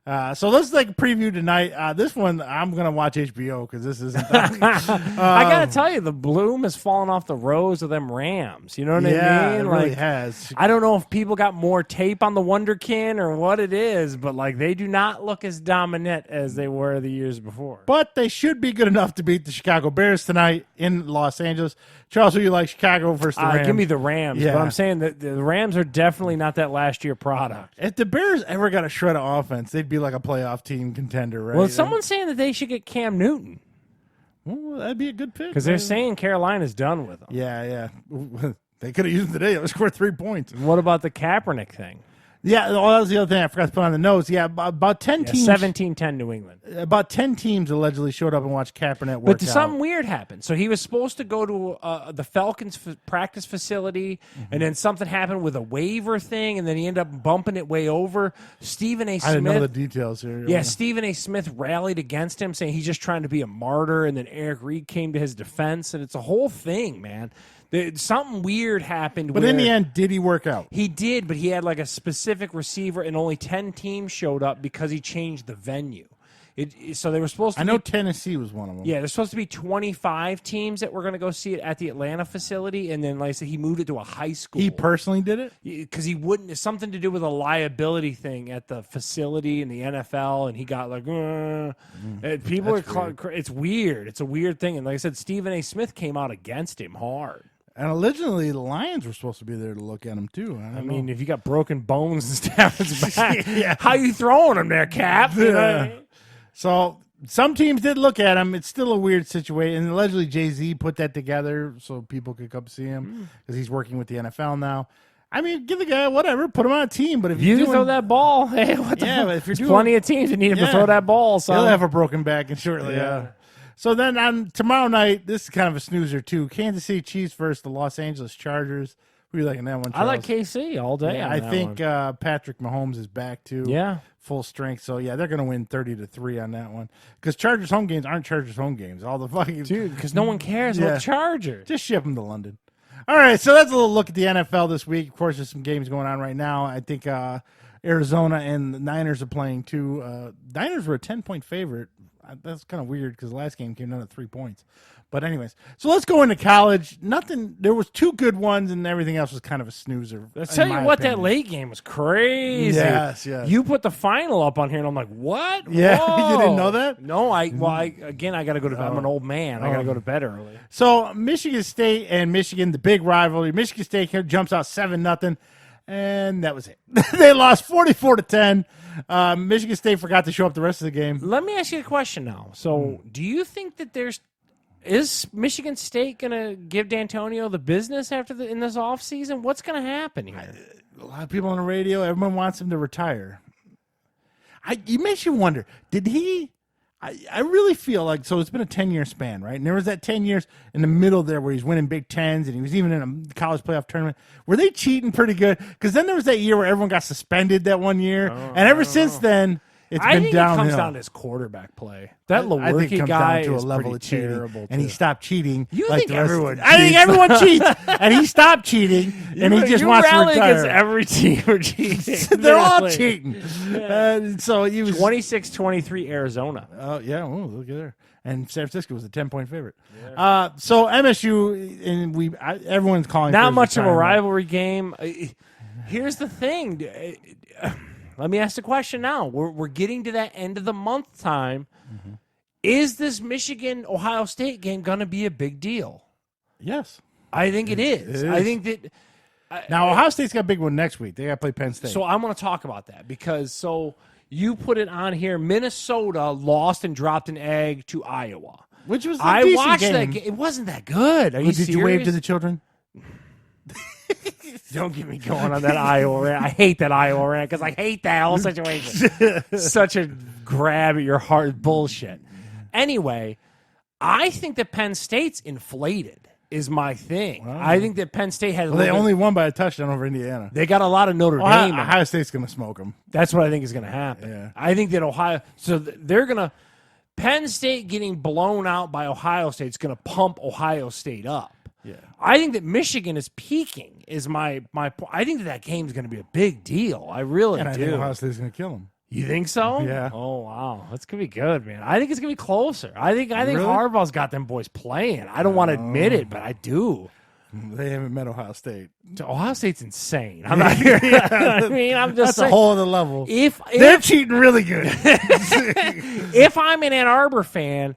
So let's preview tonight. This one I'm gonna watch HBO because this isn't. I gotta tell you, the bloom has fallen off the rose of them Rams. You know what I mean? It really has. I don't know if people got more tape on the Wonderkin or what it is, but like they do not look as dominant as they were the years before. But they should be good enough to beat the Chicago Bears tonight in Los Angeles. Charles, who you like, Chicago versus the Rams? Give me the Rams. Yeah. But I'm saying that the Rams are definitely not that last year product. If the Bears ever got a shred of offense, they'd be like a playoff team contender, right? Well, someone's saying that they should get Cam Newton Well, that'd be a good pick. because they're saying Carolina's done with him. Yeah. They could have used him today. They scored 3 points. What about the Kaepernick thing? Yeah, well, that was the other thing I forgot to put on the notes. Yeah, about 10 teams. 17-10 New England. About 10 teams allegedly showed up and watched Kaepernick work But out. something weird happened. So he was supposed to go to the Falcons practice facility, and then something happened with a waiver thing, and then he ended up bumping it way over. Stephen A. Smith. I didn't know the details here. Yeah, Stephen A. Smith rallied against him, saying he's just trying to be a martyr, and then Eric Reed came to his defense, and it's a whole thing, man. Something weird happened. But in the end, did he work out? He did, but he had like a specific receiver, and only 10 teams showed up because he changed the venue. So they were supposed to. I know Tennessee was one of them. Yeah, there's supposed to be 25 teams that were going to go see it at the Atlanta facility, and then, like I said, he moved it to a high school. He personally did it? Because he wouldn't. It's something to do with a liability thing at the facility in the NFL, and he got like, and people are. It's weird. It's a weird thing, and like I said, Stephen A. Smith came out against him hard. And originally, the Lions were supposed to be there to look at him, too. I mean, if you got broken bones and stuff, it's back. How you throwing him there, Cap? You know what I mean? So some teams did look at him. It's still a weird situation. And allegedly Jay-Z put that together so people could come see him because he's working with the NFL now. I mean, give the guy whatever, put him on a team. But if you throw that ball, hey, what the fuck? But if you're There's plenty of teams that need him to throw that ball. So he'll have a broken back and shortly. Yeah. So then on tomorrow night, this is kind of a snoozer too. Kansas City Chiefs versus the Los Angeles Chargers. Who are you liking that one, Charles? I like KC all day. Yeah, I think Patrick Mahomes is back too. Yeah. Full strength. So yeah, they're going to win 30-3 on that one. Because Chargers home games aren't Chargers home games. All the fucking because no one cares about the Chargers. Just ship them to London. All right, so that's a little look at the NFL this week. Of course, there's some games going on right now. I think Arizona and the Niners are playing too. Niners were a 10-point favorite. That's kind of weird because the last game came down to 3 points. But anyways, so let's go into college. Nothing. There was 2 good ones, and everything else was kind of a snoozer. Let's tell you what, that late game was crazy. Yes. You put the final up on here, and I'm like, what? Yeah, Whoa. you didn't know that? No, I got to go to bed. I'm an old man. I got to go to bed early. So Michigan State and Michigan, the big rivalry. Michigan State jumps out 7-0, and that was it. They lost 44-10. Michigan State forgot to show up the rest of the game. Let me ask you a question now. So, do you think that is Michigan State going to give D'Antonio the business in this offseason? What's going to happen here? A lot of people on the radio, everyone wants him to retire. It makes you wonder, did he? I really feel like, so it's been a 10-year span, right? And there was that 10 years in the middle there where he's winning Big Tens and he was even in a college playoff tournament. Were they cheating pretty good? Because then there was that year where everyone got suspended that one year. And ever since then, it's been think downhill. it comes down to his quarterback play. That I think it Lewerke comes guy down to a is level pretty of cheating, terrible. and he too. stopped cheating. You like think the rest of everyone the- I think cheats? everyone cheats, and he stopped cheating, and he just wants to rally retire. against every team for cheating. They're all Really. cheating. So he was 26-23 Arizona. Oh yeah, look at there. And San Francisco was a 10-point favorite. Yeah. So MSU and everyone's calling. Not for his much of a retirement. rivalry game. Here's the thing. Let me ask the question now. We're getting to that end of the month time. Mm-hmm. Is this Michigan-Ohio State game going to be a big deal? Yes. I think it is. I think that Now Ohio State's got a big one next week. They got to play Penn State. So I'm going to talk about that because you put it on here. Minnesota lost and dropped an egg to Iowa. Which was a I decent watched game. that game. It wasn't that good. Are you Did serious? you wave to the children? Don't get me going on that Iowa rant. I hate that Iowa rant because I hate that whole situation. Such a grab at your heart bullshit. Anyway, I think that Penn State's inflated is my thing. I think that Penn State has. Well, they only won by a touchdown over Indiana. They got a lot of Notre Ohio, Dame. Ohio State's going to smoke them. That's what I think is going to happen. Yeah. I think that Ohio. So they're going to. Penn State getting blown out by Ohio State is going to pump Ohio State up. Yeah. I think that Michigan is peaking. Is my I think that game is going to be a big deal. I really And I do. think Ohio State's going to kill them. You think so? Yeah. Oh wow, that's gonna be good, man. I think it's gonna be closer. I think Really? Harbaugh's got them boys playing. I don't want to admit it, but I do. They haven't met Ohio State. Ohio State's insane. I'm not here. I mean, I'm just That's a saying, whole other level. if They're cheating really good. if I'm an Ann Arbor fan,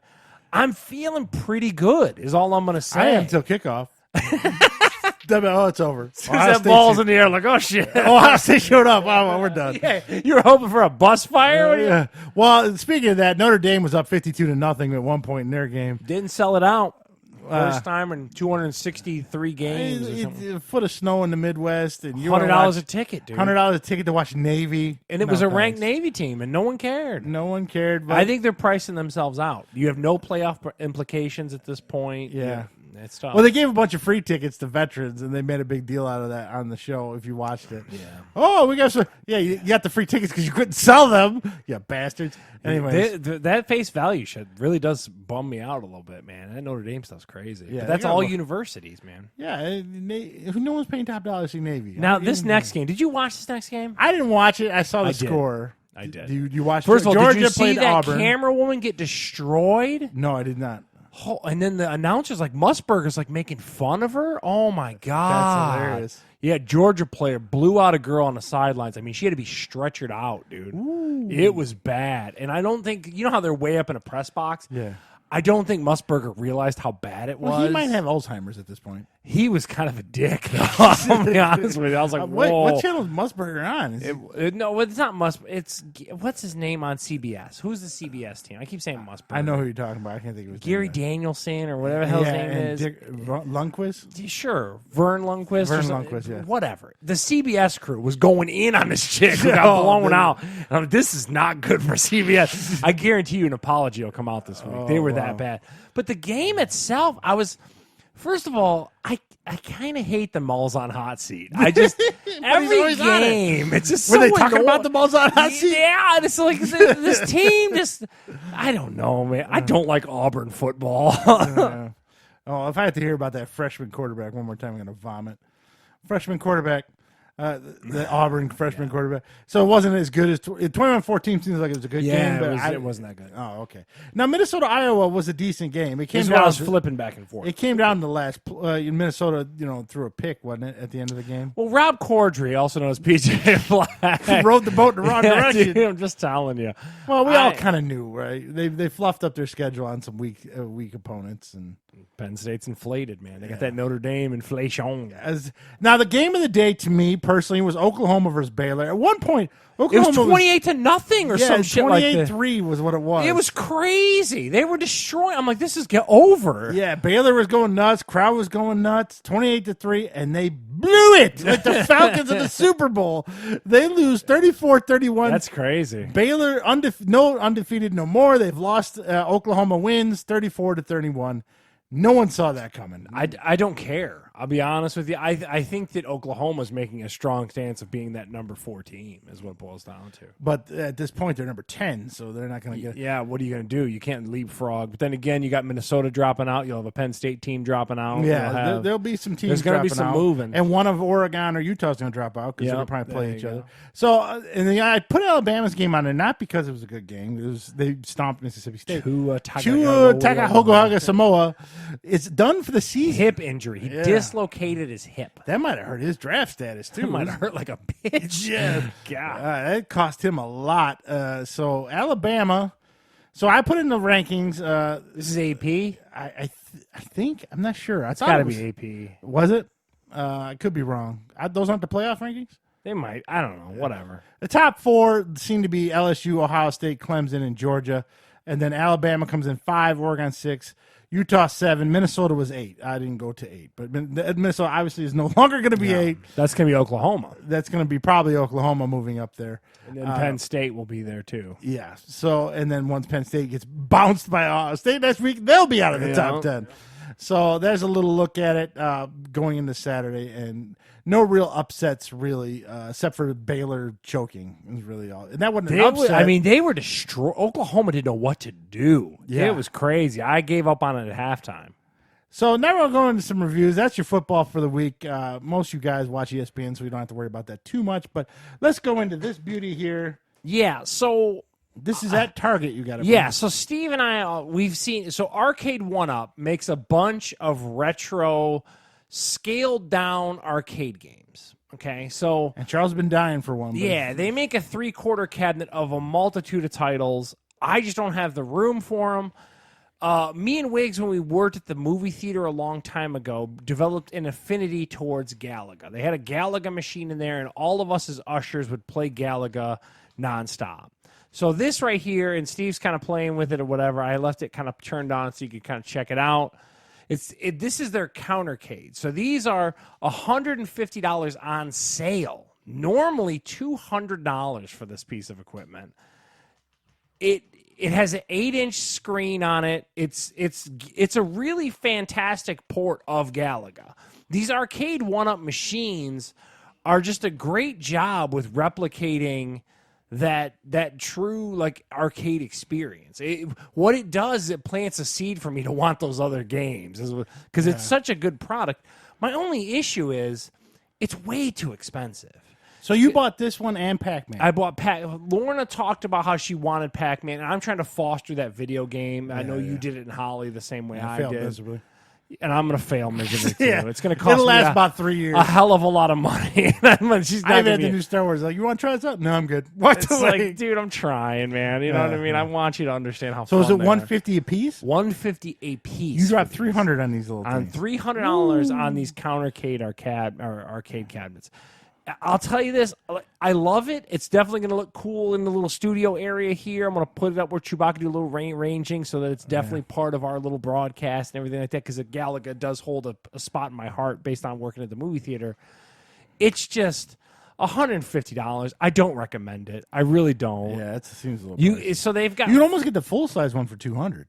I'm feeling pretty good. Is all I'm gonna say. I am until kickoff. Oh, it's over. Ohio that State ball's showed- in the air, like oh shit. Ohio State showed up. Wow, we're done. Yeah, you were hoping for a bus fire. What do you- Yeah. Well, speaking of that, Notre Dame was up 52-0 at one point in their game. Didn't sell it out. First time in 263 games. Or something. A foot of snow in the Midwest, and you $100 a ticket, dude. $100 a ticket to watch Navy, And it was a ranked Navy team, and no one cared. No one cared. But I think they're pricing themselves out. You have no playoff implications at this point. Yeah. It's tough. Well, they gave a bunch of free tickets to veterans, and they made a big deal out of that on the show. If you watched it, Yeah. Oh, we got some. Yeah, you got the free tickets because you couldn't sell them. You bastards. Anyways, that face value shit really does bum me out a little bit, man. That Notre Dame stuff's crazy. Yeah, But they that's got all a lot- universities, man. yeah, no one's paying top dollar to see Navy. Now, this next game, did you watch this next game? I didn't watch it. I saw the I did. score. I did. You watched? First of all, Georgia did you see played that Auburn. camera woman get destroyed? No, I did not. Oh, and then the announcer's like, Musburger's like making fun of her. Oh my god, hilarious. Yeah, Georgia player blew out a girl on the sidelines. I mean, she had to be stretchered out, dude. It was bad, and I don't think you know how they're way up in a press box. Yeah. I don't think Musburger realized how bad it was. Well, he might have Alzheimer's at this point. He was kind of a dick. I'll be honest with you. I was like, whoa. What channel is Musburger on? No, it's not Mus. It's what's his name on CBS? Who's the CBS team? I keep saying Musburger. I know who you're talking about. I can't think of his Gary name. Danielson or whatever the hell his name and is. Dick Lundquist. Sure, Vern Lundquist. Vern or something. Lundquist, yeah. Whatever. The CBS crew was going in on this chick who got Oh, blown dude. out. And I'm like, this is not good for CBS. I guarantee you an apology will come out this week. They were that bad. But the game itself, first of all, I kind of hate the Malzahn hot seat. I just every always on it. game, it's just Were so they talking annoying. about the Malzahn hot seat? Yeah, and it's like this team just I don't know, man. I don't like Auburn football. Yeah. Oh, if I have to hear about that freshman quarterback one more time, I'm going to vomit. Freshman quarterback, the Auburn freshman quarterback. So it wasn't as good as 21-14 seems like it was a good game, but it wasn't that good. Oh, okay. Now Minnesota Iowa was a decent game. It came This is why I down. was flipping back and forth. It came down to the last. Minnesota, threw a pick, wasn't it, at the end of the game? Well, Rob Cordry, also known as PJ Flack, Rode the boat in the wrong Yeah, direction. dude, I'm just telling you. Well, we all kind of knew, right? They fluffed up their schedule on some weak opponents, and Penn State's inflated, man. They got that Notre Dame inflation. now the game of the day to me personally was Oklahoma versus Baylor. At one point, It Oklahoma was 28-0 or some shit like that. 28-3 was what it was. It was crazy. They were destroying. I'm like, this is get over. Yeah, Baylor was going nuts. Crowd was going nuts. 28-3, and they blew it like the Falcons in the Super Bowl. They lose 34-31. That's crazy. Baylor undefeated no more. They've lost. Oklahoma wins 34-31. No one saw that coming. I don't care. I'll be honest with you. I think that Oklahoma's making a strong stance of being that number 4 team is what it boils down to. But at this point, they're number 10, so they're not going to get. Yeah, what are you going to do? You can't leapfrog. But then again, you got Minnesota dropping out. You'll have a Penn State team dropping out. Yeah, there'll be some teams. There's gonna be dropping some out, moving. and one of Oregon or Utah's going to drop out because Yep, they're probably there playing you each go. other. So, I put Alabama's game on there not because it was a good game. It was they stomped Mississippi State. Tua Tagovailoa Samoa. It's done for the season. hip injury. He dislocated his hip. That might have hurt his draft status too. It might have hurt like a bitch. Yeah. God. That cost him a lot. So Alabama. So I put in the rankings. This is AP. I think I'm not sure. I It's thought got to it was, be AP. Was it? I could be wrong. Those aren't the playoff rankings? They might. I don't know. Whatever. The top 4 seem to be LSU, Ohio State, Clemson, and Georgia. And then Alabama comes in 5, Oregon 6, Utah 7, Minnesota was 8. I didn't go to 8. But Minnesota obviously is no longer going to be 8. That's going to be Oklahoma. That's going to be probably Oklahoma moving up there. And then Penn State will be there too. Yeah. So, and then once Penn State gets bounced by Ohio State next week, they'll be out of the top 10. So there's a little look at it going into Saturday, and no real upsets really, except for Baylor choking. It was really all, and that wasn't an upset. They were destroyed. Oklahoma didn't know what to do. Yeah. It was crazy. I gave up on it at halftime. So now we'll go into some reviews. That's your football for the week. Most of you guys watch ESPN, so we don't have to worry about that too much. But let's go into this beauty here. Yeah. So. This is at Target. You got it. Yeah, so Steve and I, we've seen, so Arcade 1-Up makes a bunch of retro, scaled down arcade games. Okay, so. And Charles has been dying for one. Yeah, they make a 3/4 cabinet of a multitude of titles. I just don't have the room for them. Me and Wiggs, when we worked at the movie theater a long time ago, developed an affinity towards Galaga. They had a Galaga machine in there, and all of us as ushers would play Galaga nonstop. So this right here, and Steve's kind of playing with it or whatever. I left it kind of turned on so you could kind of check it out. This is their countercade. So these are $150 on sale. Normally $200 for this piece of equipment. It has an 8-inch screen on it. It's a really fantastic port of Galaga. These Arcade 1-Up machines are just a great job with replicating that true like arcade experience. What it does is it plants a seed for me to want those other games because it's such a good product. My only issue is it's way too expensive. So you bought this one and Pac-Man. I bought Lorna talked about how she wanted Pac-Man, and I'm trying to foster that video game. I know you did it in Holly the same way I failed did. miserably. And I'm going to fail miserably, too. Yeah. It's going to cost It'll me last about 3 years. a hell of a lot of money. She's not I even gonna had be the new Star Wars. Like, you want to try this out? No, I'm good. What? It's like, dude, I'm trying, man. You know what I mean? I want you to understand how. So is it fun they are. $150 a piece? $150 a piece. You dropped $300 on these little on things. $300 on these countercade arcade cabinets. I'll tell you this, I love it. It's definitely going to look cool in the little studio area here. I'm going to put it up where Chewbacca do a little ranging so that it's definitely part of our little broadcast and everything like that, because Galaga does hold a spot in my heart based on working at the movie theater. It's just $150. I don't recommend it. I really don't. Yeah, it seems a little pricey. So they've got You'd almost get the full-size one for $200.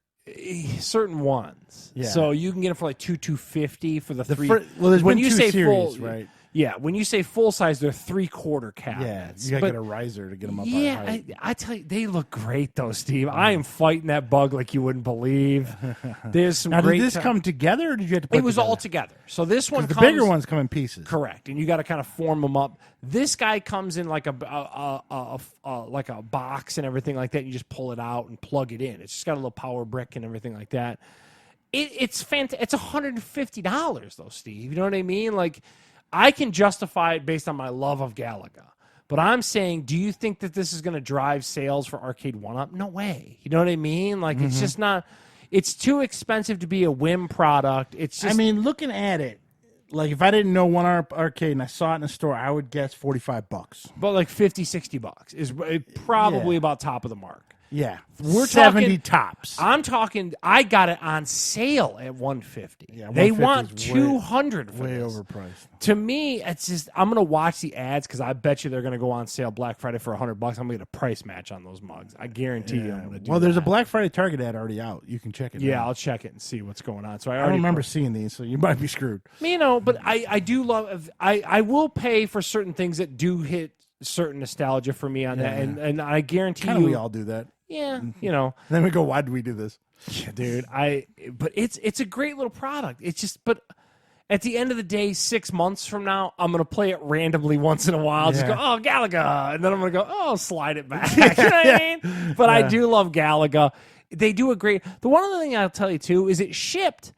certain ones. Yeah. So you can get it for like $250 for the three. Well, there's when been you two say series, full, right? Yeah, when you say full size, they're 3/4 Yeah, cabinets. you got to But get a riser to get them up. yeah, I tell you, they look great though, Steve. I am fighting that bug like you wouldn't believe. There's some Now, great. did this come together, or did you have to put It was all together. So this one the comes, bigger ones come in pieces. correct, and you got to kind of form them up. This guy comes in like a box and everything like that. You just pull it out and plug it in. It's just got a little power brick and everything like that. It's fantastic. It's $150 though, Steve. You know what I mean? Like, I can justify it based on my love of Galaga. But I'm saying, do you think that this is going to drive sales for Arcade 1-Up? No way. You know what I mean? Like, it's just not. It's too expensive to be a whim product. It's just. I mean, looking at it, like if I didn't know one arcade and I saw it in a store, I would guess $45. But like $50-$60 is probably about top of the mark. Yeah, We're 70 talking- tops. I'm talking. I got it on sale at $150. Yeah, they 150 want is way- $200 for Way this. overpriced. To me, it's just I'm gonna watch the ads because I bet you they're gonna go on sale Black Friday for $100. I'm gonna get a price match on those mugs. I guarantee you, I'm gonna do. Well, there's a that. Black Friday Target ad already out. You can check it. Yeah, out. I'll check it and see what's going on. So I I already don't remember seeing these, so you might be screwed. You know, but I do love. I will pay for certain things that do hit certain nostalgia for me on that, and I guarantee Kind of, you, we all do that. yeah, you know. Then we go, why did we do this? Yeah, dude, but it's a great little product. It's just, but at the end of the day, 6 months from now, I'm gonna play it randomly once in a while. Just go, Yeah. oh, Galaga, and then I'm gonna go, oh, slide it back. You know what I mean? But I do love Galaga. They do a great. The one other thing I'll tell you too is it shipped.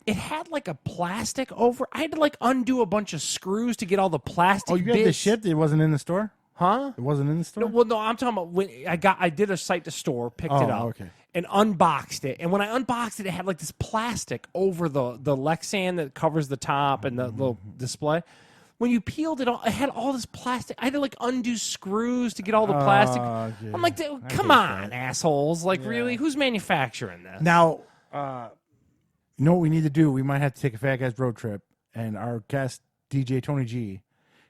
It had like a plastic over. I had to like undo a bunch of screws to get all the plastic. Oh, you bits. had this shipped? It wasn't in the store? Huh? It wasn't in the store? Well, no, I'm talking about when I did a site to store, picked it up, okay. and unboxed it. And when I unboxed it, it had like this plastic over the Lexan that covers the top and the little display. When you peeled it, it had all this plastic. I had to like undo screws to get all the plastic. Yeah. I'm like, come on, assholes! Like, really, who's manufacturing this? Now, you know what we need to do? We might have to take a Fat Guys road trip, and our guest DJ Tony G,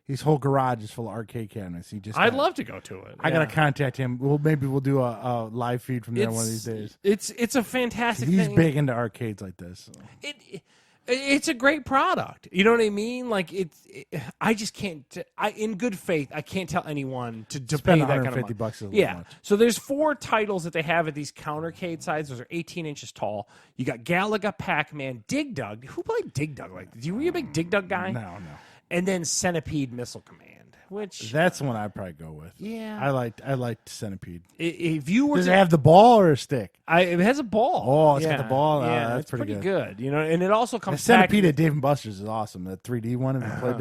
his whole garage is full of arcade cabinets. I'd love to go to it. I gotta contact him. Maybe we'll do a live feed from there one of these days. It's a fantastic. He's thing. big into arcades like this. So. It's a great product. You know what I mean? Like I just can't. In good faith, I can't tell anyone to pay Spend that kind of money. $150 is a little Yeah. much. So there's 4 titles that they have at these countercade sides. Those are 18 inches tall. You got Galaga, Pac-Man, Dig Dug. Who played Dig Dug? Like, were you a big Dig Dug guy? No. And then Centipede Missile Command, which That's the one I'd probably go with. Yeah. I liked Centipede. if you were Does to, it have the ball or a stick? it has a ball. Oh, it's got the ball? Yeah, that's it's pretty good. You know, and it also The comes back. Centipede at Dave and Buster's is awesome. The 3D one. Have you played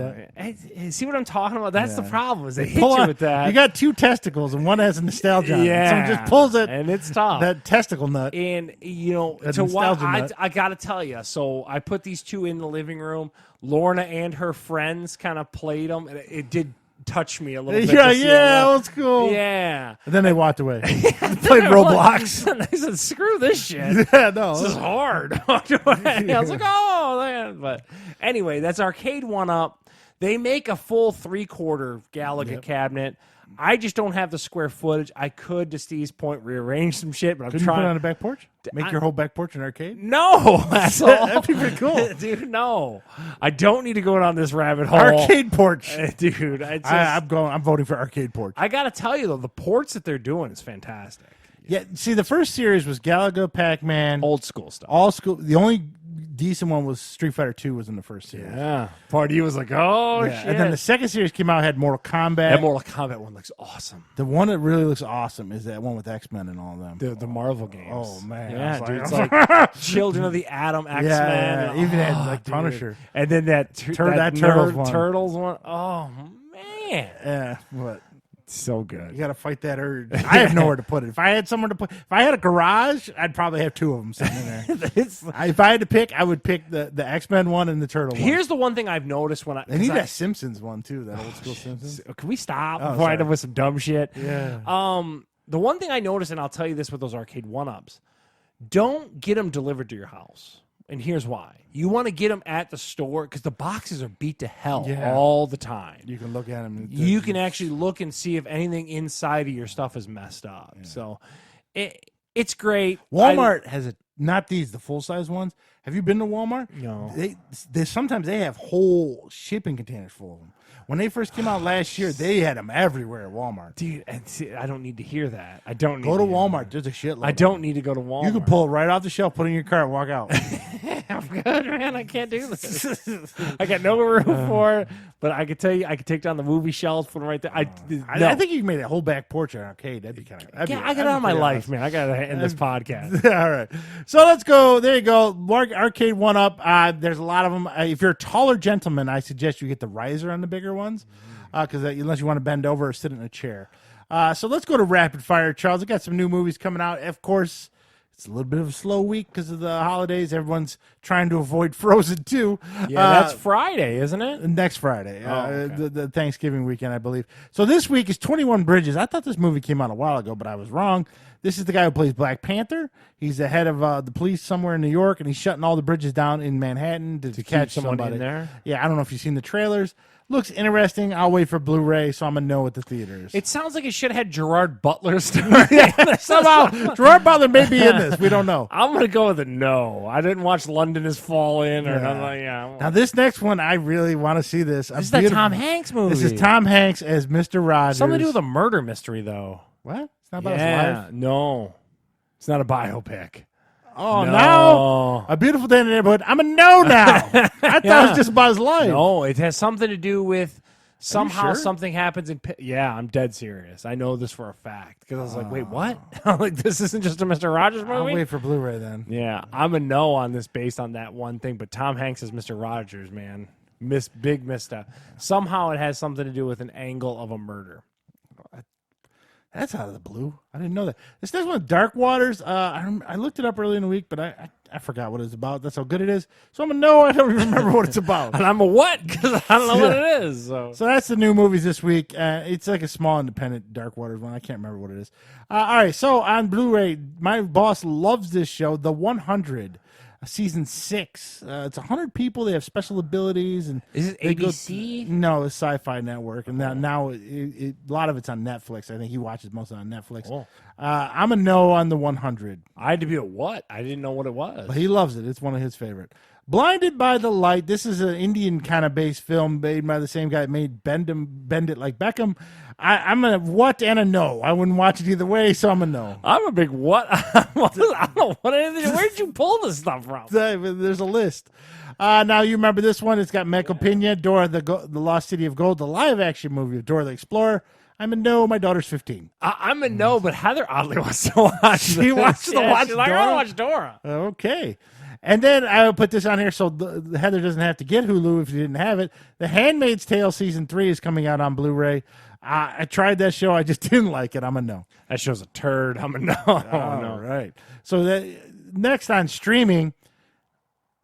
that? See what I'm talking about? That's the Yeah. problem. Is they hit Pull you on- with that. You got 2 testicles and one has a nostalgia. on it. Yeah, Someone just pulls it. and it's tough. That testicle nut. And you know, A to why nostalgia nut. I gotta tell you. So I put these 2 in the living room. Lorna and her friends kind of played them, and it did touch me a little bit. Yeah, to see yeah, them. old school. Yeah. And then they walked away. Played Roblox. I said, "Screw this shit. Yeah, no. This is hard." Walked away. I was like, "Oh, man." But anyway, that's Arcade 1-Up. They make a full 3/4 Galaga cabinet. I just don't have the square footage. I could, to Steve's point, rearrange some shit, but I'm Couldn't you put trying. it on a back porch? Make your whole back porch an arcade? No, that's all. That'd be pretty cool. Dude, no. I don't need to go down this rabbit hole. Arcade porch. Dude, just, I'm voting for arcade porch. I got to tell you, though, the ports that they're doing is fantastic. Yeah, see, the first series was Galaga, Pac-Man, Old school stuff. all school. The only decent one was Street Fighter 2 was in the first series. Yeah. Part of you was like, oh, Yeah, shit. and then the second series came out, had Mortal Kombat. that Mortal Kombat one looks awesome. The one that really looks awesome is that one with X-Men and all of them. The Marvel games. Oh, man. I Yeah, was dude. It's like- like Children of the Atom, X-Men. Yeah, and- even had, oh, like, dude. Punisher. And then that Turtles one. Turtles one. Oh, man. Yeah, but So you good. got to fight that urge. I have nowhere to put it. If I had somewhere to put, if I had a garage, I'd probably have 2 of them sitting in there. If I had to pick, I would pick the X-Men one and the Turtle one. Here's the one thing I've noticed when I... They need 'cause I- that Simpsons one too. That old school Simpsons. Can we stop Oh, before I end sorry. up with some dumb shit? Yeah. The one thing I noticed, and I'll tell you this with those Arcade 1-Ups, don't get them delivered to your house. And here's why. You want to get them at the store because the boxes are beat to hell Yeah. all the time. You can look at them. And You can actually look and see if anything inside of your stuff is messed up. So it's great. Walmart has a not these the full size ones. Have you been to Walmart? No. They sometimes they have whole shipping containers full of them. When they first came out last year, they had them everywhere at Walmart. Dude, and see, I don't need to hear that. I don't need Go to hear Walmart. There's a shitload. that. I don't need to go to Walmart. You can pull it right off the shelf, put it in your car, and walk out. I'm good, man. I can't do this. I got no room for it. But I could tell you, I could take down the movie shelves, put them right there. I think you can make a whole back porch an arcade. That'd be kind of. I got it on my life, man. I got to end this podcast. All right. So let's go. There you go. Arcade 1-Up. There's a lot of them. If you're a taller gentleman, I suggest you get the riser on the bigger ones because unless you want to bend over or sit in a chair. So let's go to rapid fire, Charles. I got some new movies coming out. Of course, it's a little bit of a slow week because of the holidays. Everyone's trying to avoid Frozen 2. Yeah, that's Friday, isn't it? Next Friday, okay. the Thanksgiving weekend, I believe. So this week is 21 Bridges. I thought this movie came out a while ago, but I was wrong. This is the guy who plays Black Panther. He's the head of the police somewhere in New York, and he's shutting all the bridges down in Manhattan to catch someone somebody in there? Yeah, I don't know if you've seen the trailers. Looks interesting. I'll wait for Blu-ray, so I'm gonna know at the theaters. It sounds like it should have had Gerard Butler starring. Somehow Gerard Butler may be in this. We don't know. I'm going to go with a no. I didn't watch London Has Fallen or nothing like that. Now this next one, I really want to see this. This is that Tom Hanks movie. This is Tom Hanks as Mr. Rogers. Something to do with a murder mystery, though. What? It's not about his life. No. It's not a biopic. Oh, No. now A Beautiful Day in the Neighborhood. I'm a no now. I thought it was just about his life. No, it has something to do with somehow sure? something happens in. Yeah, I'm dead serious. I know this for a fact because I was like, wait, what? I'm like, this isn't just a Mr. Rogers I'll movie. wait for Blu-ray then. Yeah, I'm a no on this based on that one thing. But Tom Hanks is Mr. Rogers, man. Big misstep. Somehow it has something to do with an angle of a murder. That's out of the blue. I didn't know that. This next one, Dark Waters. I looked it up early in the week, but I forgot what it's about. That's how good it is. So I'm a no. I don't even remember what it's about. And I'm a what? Because I don't know what it is. So that's the new movies this week. It's like a small independent Dark Waters one. I can't remember what it is. All right. So on Blu-ray, my boss loves this show, The 100. Season 6. It's 100 people. They have special abilities, and is it ABC? No, it's Sci-Fi Network, and now a lot of it's on Netflix. I think he watches most of it on Netflix. Oh. I'm a no on The 100. I had to be a what? I didn't know what it was. But he loves it. It's one of his favorite. Blinded by the Light. This is an Indian kind of based film made by the same guy that made Bend It Like Beckham. I'm a what and a no. I wouldn't watch it either way, so I'm a no. I'm a big what? I don't know what it is. Where did you pull this stuff from? There's a list. Now you remember this one. It's got Michael Pena, Dora the Lost City of Gold, the live action movie of Dora the Explorer. I'm a no. My daughter's 15. I'm a no, but Heather oddly wants to watch. She wants to watch she's like, I want to watch Dora. Okay. And then I will put this on here so Heather doesn't have to get Hulu if you didn't have it. The Handmaid's Tale Season 3 is coming out on Blu-ray. I tried that show. I just didn't like it. I'm a no. That show's a turd. I'm a no. No. Right. So next on streaming,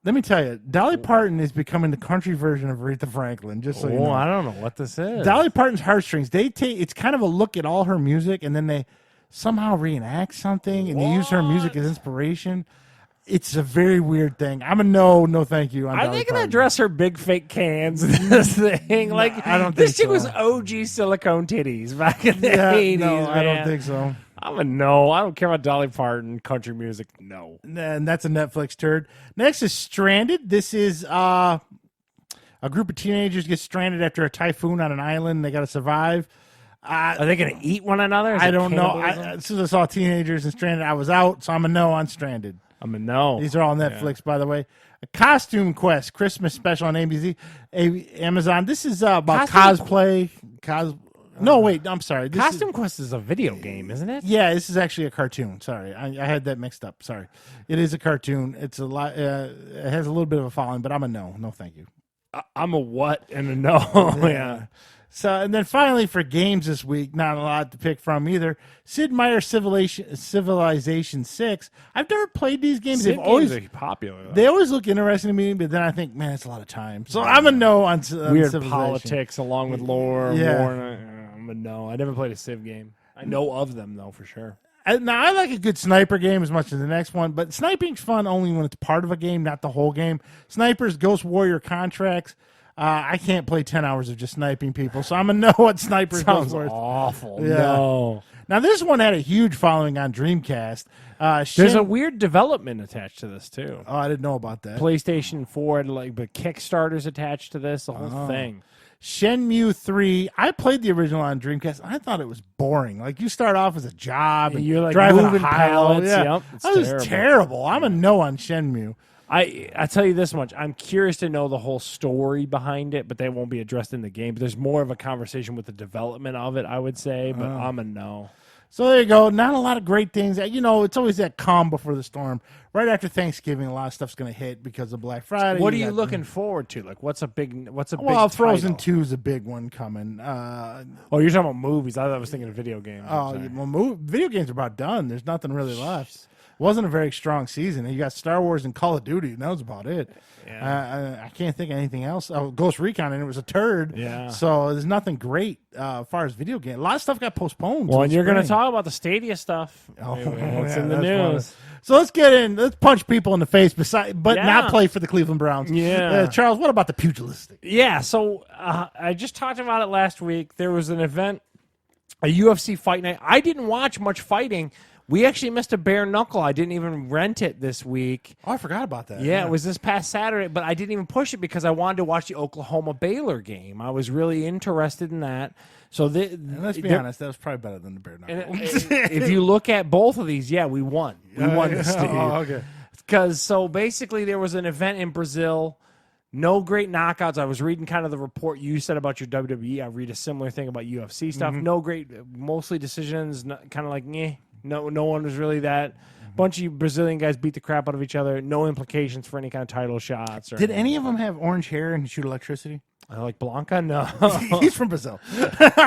let me tell you, Dolly Parton is becoming the country version of Aretha Franklin, just so you know. I don't know what this is. Dolly Parton's Heartstrings, it's kind of a look at all her music, and then they somehow reenact something, and they use her music as inspiration. It's a very weird thing. I'm a no thank you. Are they going to address her big fake cans in this thing? Like, I don't think this chick so. was OG silicone titties back in the 80s. No, I don't man. think so. I'm a no. I don't care about Dolly Parton, country music. No. And that's a Netflix turd. Next is Stranded. This is a group of teenagers get stranded after a typhoon on an island. They got to survive. Are they going to eat one another? I don't know. As soon as I saw teenagers and Stranded, I was out, so I'm a no on Stranded. I'm a no. These are all Netflix, by the way. A Costume Quest Christmas special on Amazon. This is about cosplay. No, wait. I'm sorry. Costume Quest is a video game, isn't it? Yeah, this is actually a cartoon. Sorry, I had that mixed up. Sorry, it is a cartoon. It's a lot. It has a little bit of a following, but I'm a no. No, thank you. I'm a what and a no. Yeah. So, and then finally for games this week, not a lot to pick from either. Sid Meier's Civilization 6. I've never played these games. They've always are popular. Though. They always look interesting to me, but then I think, man, it's a lot of time. So I'm a no on weird Civilization. politics along with lore. Yeah. I'm a no. I never played a Civ game. I know of them though for sure. Now, I like a good sniper game as much as the next one, but sniping's fun only when it's part of a game, not the whole game. Snipers, Ghost Warrior Contracts. I can't play 10 hours of just sniping people, so I'm a no at Snipers. Sounds awful. Yeah. No. Now, this one had a huge following on Dreamcast. There's a weird development attached to this, too. Oh, I didn't know about that. PlayStation 4 had but Kickstarter's attached to this, the whole thing. Shenmue 3. I played the original on Dreamcast. I thought it was boring. Like, you start off as a job and you're like driving moving a pallets. Yeah. Yep, that was terrible. I'm a no on Shenmue. I tell you this much. I'm curious to know the whole story behind it, but they won't be addressed in the game. But there's more of a conversation with the development of it, I would say. But I'm a no. So there you go. Not a lot of great things. You know, it's always that calm before the storm. Right after Thanksgiving, a lot of stuff's going to hit because of Black Friday. What are you looking forward to? Like, what's a big? Well, Frozen title? 2 is a big one coming. Oh, you're talking about movies. I was thinking of video games. Video games are about done. There's nothing really left. Wasn't a very strong season. You got Star Wars and Call of Duty, and that was about it. Yeah. I can't think of anything else. Oh, Ghost Recon, and it was a turd. Yeah. So there's nothing great as far as video games. A lot of stuff got postponed. Well, and you're going to talk about the Stadia stuff. Oh, it's in the that's news. Funny. So let's get in. Let's punch people in the face, but not play for the Cleveland Browns. Yeah. Charles, what about the pugilistic? Yeah. So I just talked about it last week. There was an event, a UFC fight night. I didn't watch much fighting. We actually missed a bare knuckle. I didn't even rent it this week. Oh, I forgot about that. Yeah, it was this past Saturday, but I didn't even push it because I wanted to watch the Oklahoma Baylor game. I was really interested in that. So and let's be honest, that was probably better than the bare knuckle. If you look at both of these, yeah, we won. We won this, Steve. Oh, okay. Because so basically there was an event in Brazil. No great knockouts. I was reading kind of the report you said about your WWE. I read a similar thing about UFC stuff. Mm-hmm. No great, mostly decisions, kind of like, no one was really that. Bunch of Brazilian guys beat the crap out of each other. No implications for any kind of title shots. Did any of them have orange hair and shoot electricity? I like Blanca. No, He's from Brazil.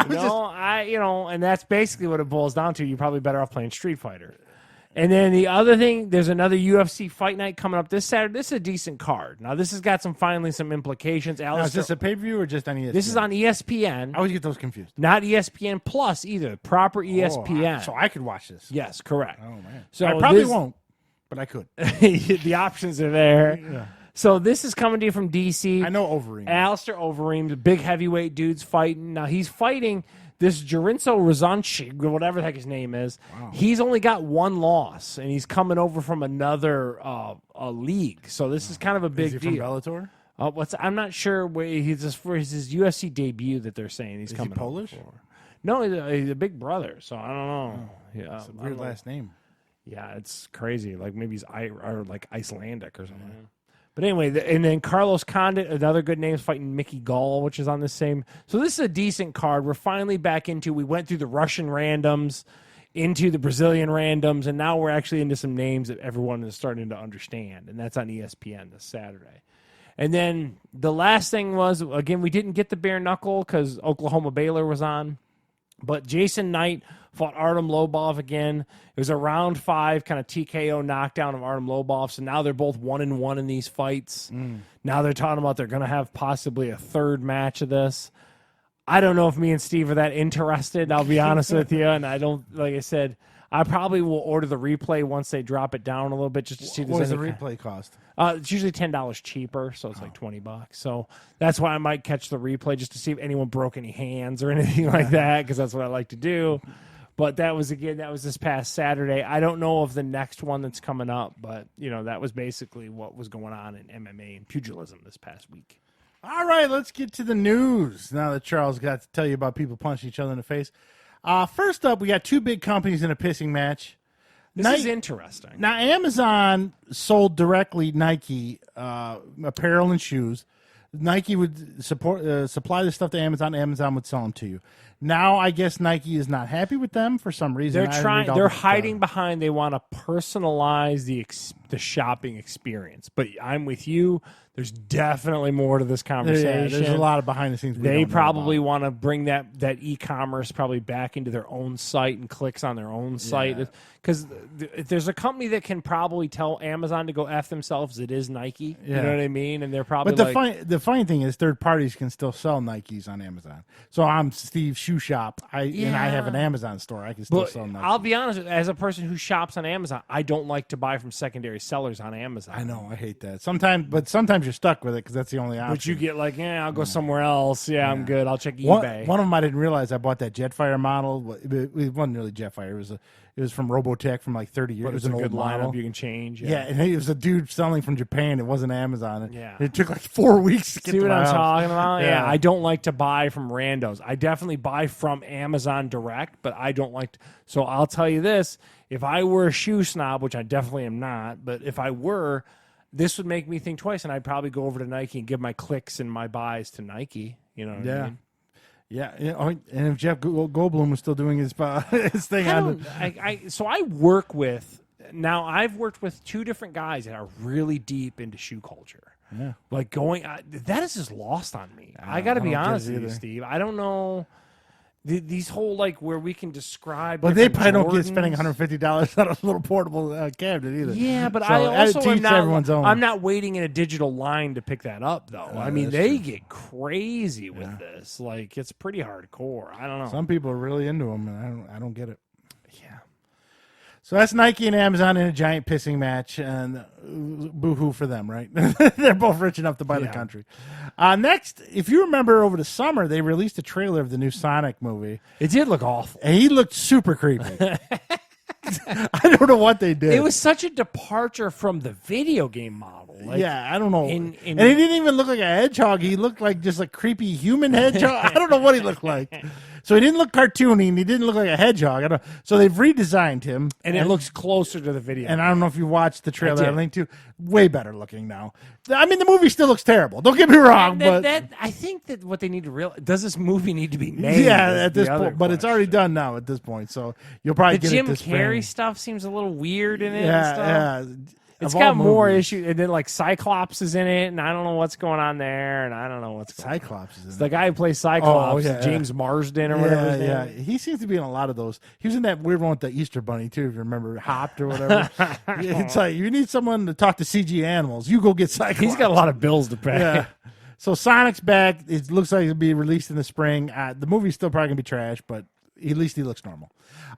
no, and that's basically what it boils down to. You're probably better off playing Street Fighter. And then the other thing, there's another UFC fight night coming up this Saturday. This is a decent card. Now, this has got some implications. Now, is this a pay-per-view or just on ESPN? This is on ESPN. I always get those confused. Not ESPN Plus either. Proper ESPN. So I could watch this. Yes, correct. Oh, man. So I probably won't, but I could. The options are there. Yeah. So this is coming to you from DC. I know Overeem. Alistair Overeem, the big heavyweight dude's fighting. Now he's fighting this Jarinzo Razanchi, whatever the heck his name is. Wow. He's only got one loss, and he's coming over from another a league. So this is kind of a big Is he deal. from Bellator? I'm not sure where he's just for his UFC debut that they're saying he's Is coming he Polish? over for. No, he's a big brother. So I don't know. Yeah, It's a weird last name. yeah, it's crazy. Like maybe he's like Icelandic or something. But anyway, and then Carlos Condit, another good name, is fighting Mickey Gall, which is on the same. So this is a decent card. We're finally back into. We went through the Russian randoms, into the Brazilian randoms, and now we're actually into some names that everyone is starting to understand, and that's on ESPN this Saturday. And then the last thing was, again, we didn't get the bare knuckle because Oklahoma Baylor was on. But Jason Knight fought Artem Lobov again. It was a round 5 kind of TKO knockdown of Artem Lobov. So now they're both 1-1 in these fights. Now they're talking about they're going to have possibly a third match of this. I don't know if me and Steve are that interested. I'll be honest with you. And I don't, like I said, I probably will order the replay once they drop it down a little bit just to see if What there's does the any replay cost? it's usually $10 cheaper, so it's like $20. So that's why I might catch the replay just to see if anyone broke any hands or anything like that, because that's what I like to do. But that was this past Saturday. I don't know of the next one that's coming up, but that was basically what was going on in MMA and pugilism this past week. All right, let's get to the news. Now that Charles got to tell you about people punching each other in the face. First up, we got 2 big companies in a pissing match. This is interesting. Now, Amazon sold directly Nike apparel and shoes. Nike would supply the stuff to Amazon. Amazon would sell them to you. Now, I guess Nike is not happy with them for some reason. They're hiding behind. They want to personalize the shopping experience. But I'm with you. There's definitely more to this conversation. There's a lot of behind the scenes. They probably want to bring that e-commerce probably back into their own site and clicks on their own site. Because if there's a company that can probably tell Amazon to go F themselves, it is Nike. You know what I mean? And they're probably the funny thing is third parties can still sell Nikes on Amazon. So I'm Steve Shoe Shop. And I have an Amazon store. I can still sell Nikes. I'll be honest, as a person who shops on Amazon, I don't like to buy from secondary sellers on Amazon. I know. I hate that. Sometimes you're stuck with it because that's the only option. But you get like, I'll go somewhere else. Yeah, I'm good. I'll check eBay. One of them I didn't realize I bought that Jetfire model. It wasn't really Jetfire. It was from Robotech from like 30 years. But it was it's an a good old model. lineup you can change. Yeah, and it was a dude selling from Japan. It wasn't Amazon. Yeah. It took like 4 weeks to get See to what my I'm house. talking about? Yeah. I don't like to buy from randos. I definitely buy from Amazon direct, but I don't like to. So I'll tell you this. If I were a shoe snob, which I definitely am not, but if I were, this would make me think twice, and I'd probably go over to Nike and give my clicks and my buys to Nike. You know what I mean? Yeah, and if Jeff Goldblum was still doing his thing So I work with, now I've worked with 2 different guys that are really deep into shoe culture. Yeah. Like that is just lost on me. I got to be honest with you, Steve. I don't know. These whole where we can describe. But they probably Jordans. don't get spending $150 on a little portable cabinet either. Yeah, but So, I also to am each not. everyone's own. I'm not waiting in a digital line to pick that up, though. I mean, that's they true. get crazy with this. Like it's pretty hardcore. I don't know. Some people are really into them, and I don't get it. Yeah. So that's Nike and Amazon in a giant pissing match, and boo-hoo for them, right? They're both rich enough to buy the country. Next, if you remember over the summer, they released a trailer of the new Sonic movie, It did look awful. and he looked super creepy. I don't know what they did. It was such a departure from the video game model. I don't know. in- And he didn't even look like a hedgehog. He looked like just a creepy human hedgehog. I don't know what he looked like. So he didn't look cartoony, and he didn't look like a hedgehog. So they've redesigned him. And it looks closer to the video. And I don't know if you watched the trailer I did. linked to. Way better looking now. I mean, the movie still looks terrible. Don't get me wrong, but I think that what they need to realize, does this movie need to be made? yeah, is at the this other point. But it's already question. done now at this point, so you'll probably The get Jim it this Carrey spring. stuff seems a little weird in it. And stuff. Yeah. It's of got all more movies. issues, and then like Cyclops is in it, and I don't know what's going on there, and I don't know what's going on. Cyclops is in It's it. the guy who plays Cyclops, yeah, James Marsden or whatever his name Yeah, is. he seems to be in a lot of those. He was in that weird one with the Easter Bunny too. If you remember, Hopped or whatever. It's like you need someone to talk to CG animals. You go get Cyclops. He's got a lot of bills to pay. Yeah. So Sonic's back. It looks like it'll be released in the spring. The movie's still probably gonna be trash, but at least he looks normal.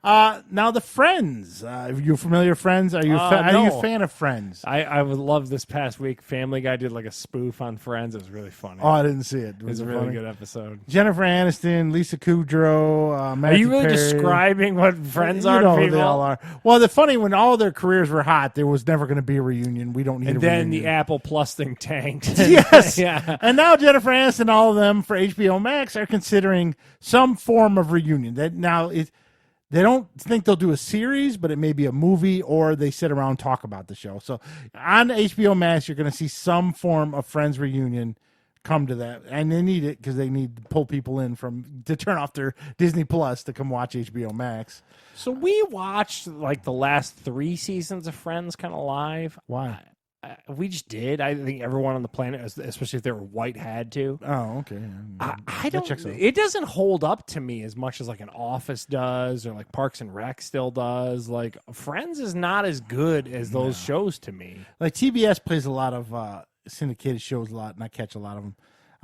Now the Friends. Are you familiar with Friends? Are you are you no. a fan of Friends? I would love this past week. Family Guy did like a spoof on Friends. It was really funny. Oh, I didn't see it. it was a it really funny? good episode. Jennifer Aniston, Lisa Kudrow, Are Matthew you really Perry. describing what Friends You are? know to who people? they all are. Well, the funny when all their careers were hot, there was never going to be a reunion. We don't need And a then reunion. the Apple Plus thing tanked. Yes. yeah. And now Jennifer Aniston and all of them for HBO Max are considering some form of reunion. That now is they don't think they'll do a series, but it may be a movie, or they sit around and talk about the show. So on HBO Max, you're going to see some form of Friends reunion come to that, and they need it because they need to pull people in to turn off their Disney Plus to come watch HBO Max. So we watched like the last 3 seasons of Friends kind of live. Why? We just did. I think everyone on the planet, especially if they were white, had to. Oh, okay. I That don't. checks out. It doesn't hold up to me as much as like an Office does, or like Parks and Rec still does. Like Friends is not as good as those shows to me. Like TBS plays a lot of syndicated shows a lot, and I catch a lot of them.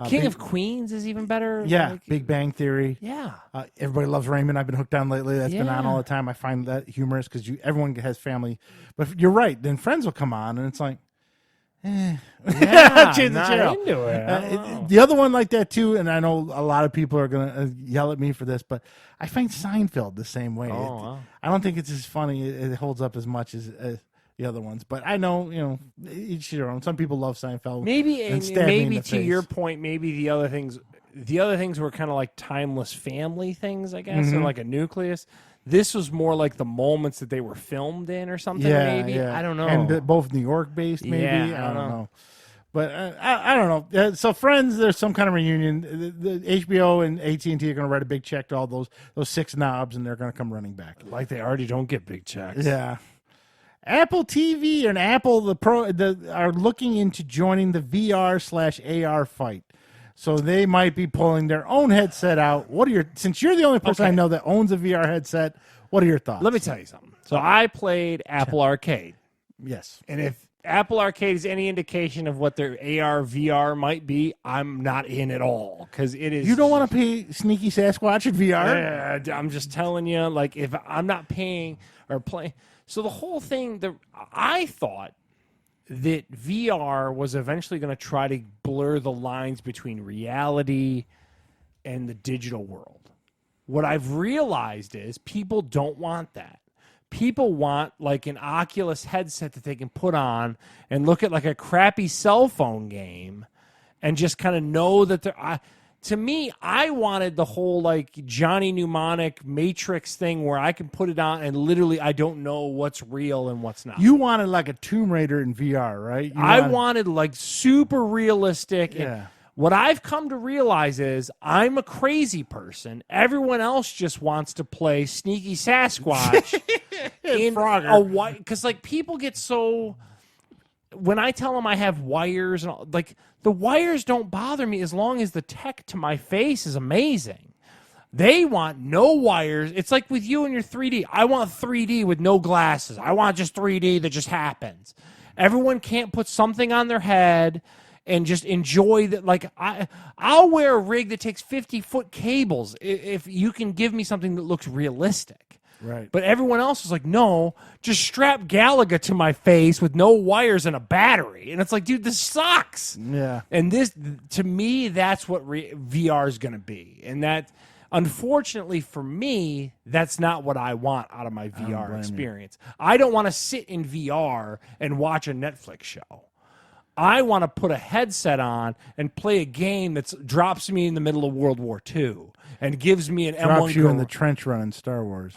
King of Queens is even better. Yeah, like- Big Bang Theory. yeah. Everybody loves Raymond. I've been hooked on lately. That's been on Yeah. all the time. I find that humorous because everyone has family. But you're right. Then Friends will come on, and it's like, Yeah, change the not channel. into it. I don't know. The other one like that too, and I know a lot of people are gonna yell at me for this, but I find Seinfeld the same way. Wow. I don't think it's as funny. It holds up as much as the other ones. But I know, each their own. Some people love Seinfeld. Maybe and stab me in maybe the to face. your point, maybe the other things were kind of like timeless family things, I guess, Mm-hmm. or like a nucleus. This was more like the moments that they were filmed in, or something. Yeah, maybe yeah. I don't know. And both New York based, maybe. Yeah, I don't know. But I don't know. So Friends, there's some kind of reunion. The HBO and AT&T are going to write a big check to all those 6 knobs, and they're going to come running back. like they already don't get big checks. Yeah. Apple TV and Apple are looking into joining the VR/AR fight. So they might be pulling their own headset out. Since you're the only person I Okay. know that owns a VR headset, what are your thoughts? Let me tell you something. So I played Apple Arcade, Yes. and if Apple Arcade is any indication of what their AR VR might be, I'm not in at all, because it is. You don't want to pay Sneaky Sasquatch in VR? I'm just telling you, like, if I'm not paying or playing. So the whole thing, I thought that VR was eventually going to try to blur the lines between reality and the digital world. What I've realized is people don't want that. People want like an Oculus headset that they can put on and look at like a crappy cell phone game and just kind of know that they're. To me, I wanted the whole like Johnny Mnemonic Matrix thing where I can put it on and literally I don't know what's real and what's not. You wanted like a Tomb Raider in VR, right? I wanted like super realistic. And Yeah. what I've come to realize is I'm a crazy person. Everyone else just wants to play Sneaky Sasquatch in Frogger. a white, because like people get so. When I tell them I have wires and all, like the wires don't bother me as long as the tech to my face is amazing. They want no wires. It's like with you and your 3D. I want 3D with no glasses. I want just 3D that just happens. Everyone can't put something on their head and just enjoy that. Like I'll wear a rig that takes 50-foot cables if you can give me something that looks realistic. Right. But everyone else is like, no, just strap Galaga to my face with no wires and a battery. And it's like, dude, this sucks. Yeah. And this, to me, that's what VR is going to be. And that, unfortunately for me, that's not what I want out of my VR experience. I don't want to sit in VR and watch a Netflix show. I want to put a headset on and play a game that drops me in the middle of World War II and gives me an Drops M1 you in the trench run in Star Wars.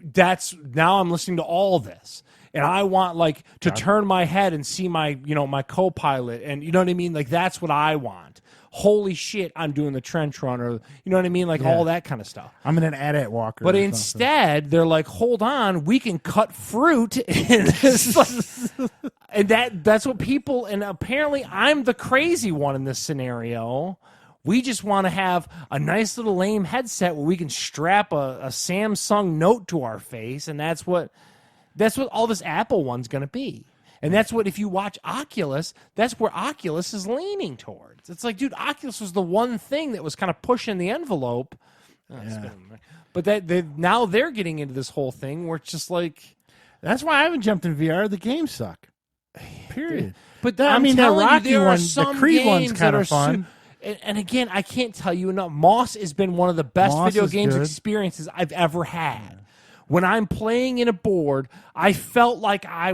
that's now I'm listening to all this. and I want like to turn my head and see my my co-pilot, and you know what I mean. Like that's what I want. Holy shit, I'm doing the trench run, or you know what I mean, like all that kind of stuff. I'm in an AT-AT walker. But or instead, they're like, hold on, we can cut fruit. And that's what people, and apparently I'm the crazy one in this scenario. We just want to have a nice little lame headset where we can strap a Samsung Note to our face, and that's what all this Apple one's going to be. And that's what, if you watch Oculus, that's where Oculus is leaning towards. It's like, dude, Oculus was the one thing that was kind of pushing the envelope. But now they're getting into this whole thing where it's just like, that's why I haven't jumped in VR. The games suck. Period. But I mean, that telling Rocky you, there one, are some the Creed one's games kind that of are fun. And again, I can't tell you enough. Moss has been one of the best Moss video is games good. experiences I've ever had. When I'm playing in a board, I felt like I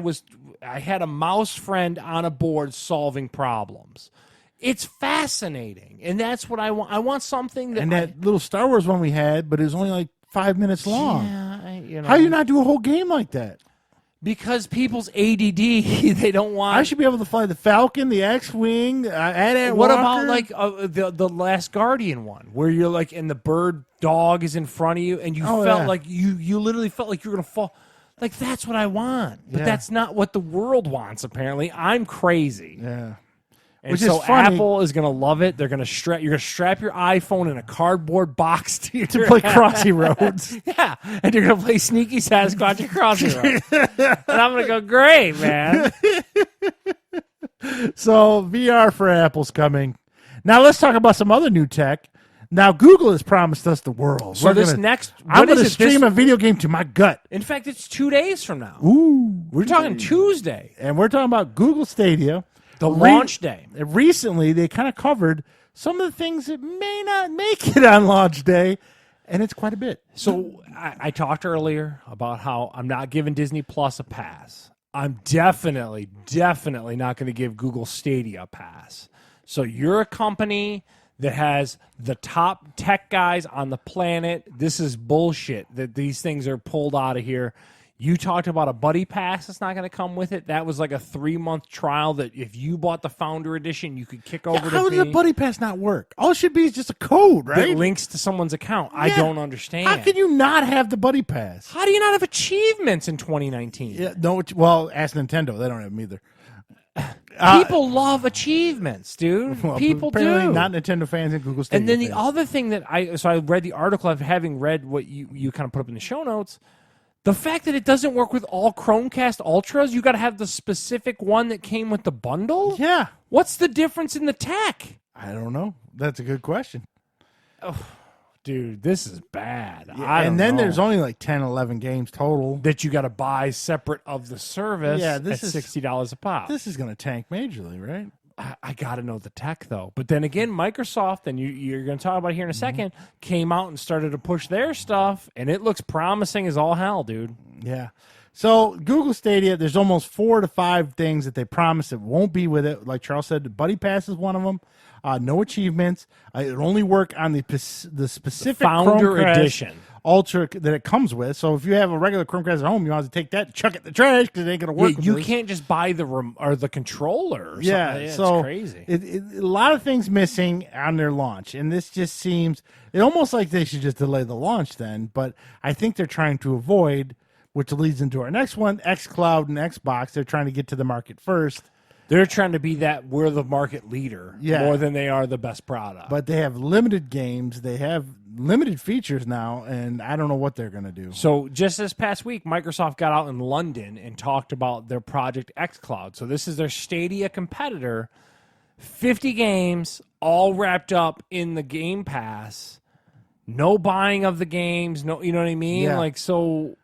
had a mouse friend on a board solving problems. It's fascinating, and that's what I want. I want something that. And that little Star Wars one we had, but it was only like 5 minutes long. Yeah, How do you not do a whole game like that? Because people's ADD, they don't want. I should be able to fly the Falcon, the X-wing, AT-AT What walker. about like the Last Guardian one, where you're like, and the bird dog is in front of you, and you felt like you literally felt like you were gonna fall. Like that's what I want, but that's not what the world wants. Apparently, I'm crazy. Yeah. And Which so is funny. Apple is gonna love it. They're gonna you're gonna strap your iPhone in a cardboard box to your To play Crossy Roads. Yeah, and you're gonna play Sneaky Sasquatch and Crossy Roads. And I'm gonna go, great, man. So VR for Apple's coming. Now let's talk about some other new tech. Now Google has promised us the world. So I'm this going to stream a video game to my gut. In fact, it's 2 days from now. Ooh. We're talking Tuesday, And we're talking about Google Stadia. the launch day. Recently, they kind of covered some of the things that may not make it on launch day, and it's quite a bit. So I talked earlier about how I'm not giving Disney Plus a pass. I'm definitely not going to give Google Stadia a pass. So you're a company that has the top tech guys on the planet. This is bullshit that these things are pulled out of here. You talked about a buddy pass that's not going to come with it. That was like a 3-month trial that if you bought the Founder Edition, you could kick over to How me. does the Buddy Pass not work? All it should be is just a code, that right? links to someone's account. I Yeah. don't understand. How can you not have the Buddy Pass? How do you not have achievements in 2019? Yeah, no. Well, ask Nintendo. They don't have them either. People love achievements, dude. Well, People apparently do. not Nintendo fans and Google Stadia And then the fans. other thing that I read the article of having read what you kind of put up in the show notes. The fact that it doesn't work with all Chromecast Ultras, you got to have the specific one that came with the bundle. Yeah, What's the difference in the tech? I don't know. That's a good question. Dude, this is bad. And then there's only like 10, 11 games total. that you got to buy separate of the service. Yeah, this at is- $60 a pop. This is going to tank majorly, right? I got to know the tech though. But then again, Microsoft, and you're going to talk about it here in a second, came out and started to push their stuff, and it looks promising as all hell, dude. Yeah. So Google Stadia, there's almost 4 to 5 things that they promise that won't be with it. Like Charles said, the Buddy Pass is one of them. No achievements. It'll only work on the specific Founder Chromecast Edition. Ultra that it comes with. So if you have a regular Chromecast at home, you want to take that and chuck it in the trash because it ain't going to work. with You this. can't just buy the controller. Or Yeah, something. so it's crazy. A lot of things missing on their launch, and this just seems almost like they should just delay the launch then. But I think they're trying to avoid, which leads into our next one, xCloud and Xbox. They're trying to get to the market first, They're trying to be we're the market leader Yeah. more than they are the best product. but they have limited games. They have limited features now, and I don't know what they're going to do. So just this past week, Microsoft got out in London and talked about their Project xCloud. So this is their Stadia competitor. 50 games, all wrapped up in the Game Pass. No buying of the games. No, you know what I mean? Yeah. Like, so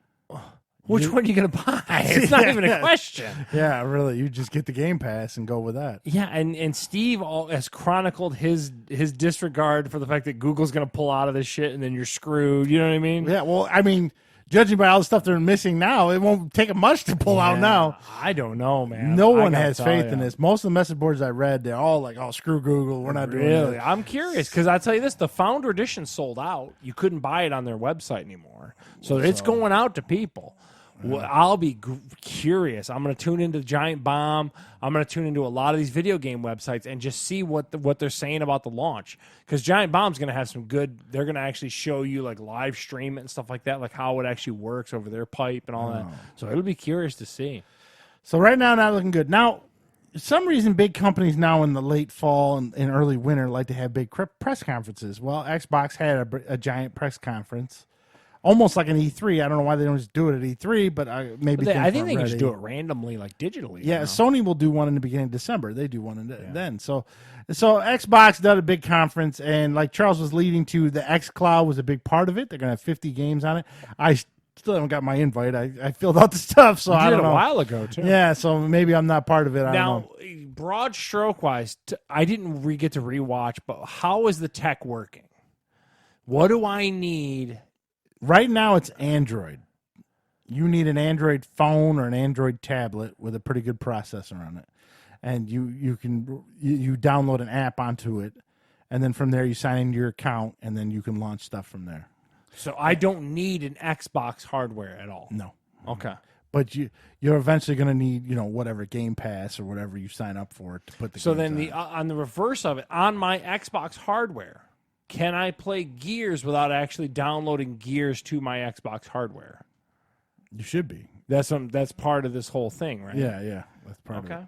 which one are you going to buy? It's not even a question. Yeah, really, you just get the Game Pass and go with that. Yeah, and Steve has chronicled his disregard for the fact that Google's going to pull out of this shit and then you're screwed. You know what I mean? Yeah, well, I mean, judging by all the stuff they're missing now, it won't take them much to pull out Yeah, now. I don't know, man. No I one gotta has tell faith ya. in this. Most of the message boards I read, they're all like, "Oh, screw Google, we're not doing Really? this." I'm curious because I tell you this: the Founder Edition sold out. You couldn't buy it on their website anymore, so it's going out to people. Well, I'll be curious. I'm going to tune into Giant Bomb. I'm going to tune into a lot of these video game websites and just see what they're saying about the launch. Because Giant Bomb's going to have some good. They're going to actually show you like live stream it and stuff like that, like how it actually works over their pipe and all that. So it'll be curious to see. So right now, not looking good. Now, for some reason, big companies now in the late fall and early winter like to have big press conferences. Well, Xbox had a giant press conference. Almost like an E3. I don't know why they don't just do it at E3, but maybe I think they can just do it randomly, like digitally. Yeah, Sony will do one in the beginning of December. They do one then. So Xbox did a big conference, and like Charles was leading to, the xCloud was a big part of it. They're going to have 50 games on it. I still haven't got my invite. I filled out the stuff, so I don't know. A while ago, too. Yeah, so maybe I'm not part of it. I don't know. Broad stroke-wise, I didn't get to rewatch, but how is the tech working? What do I need? Right now, it's Android. You need an Android phone or an Android tablet with a pretty good processor on it, and you can download an app onto it, and then from there you sign into your account, and then you can launch stuff from there. So I don't need an Xbox hardware at all. No. Okay. But you're eventually going to need whatever Game Pass or whatever you sign up for to put the. So games then on. On the reverse of it, on my Xbox hardware, can I play Gears without actually downloading Gears to my Xbox hardware? You should be. That's part of this whole thing, right? Yeah, that's part of it. Okay.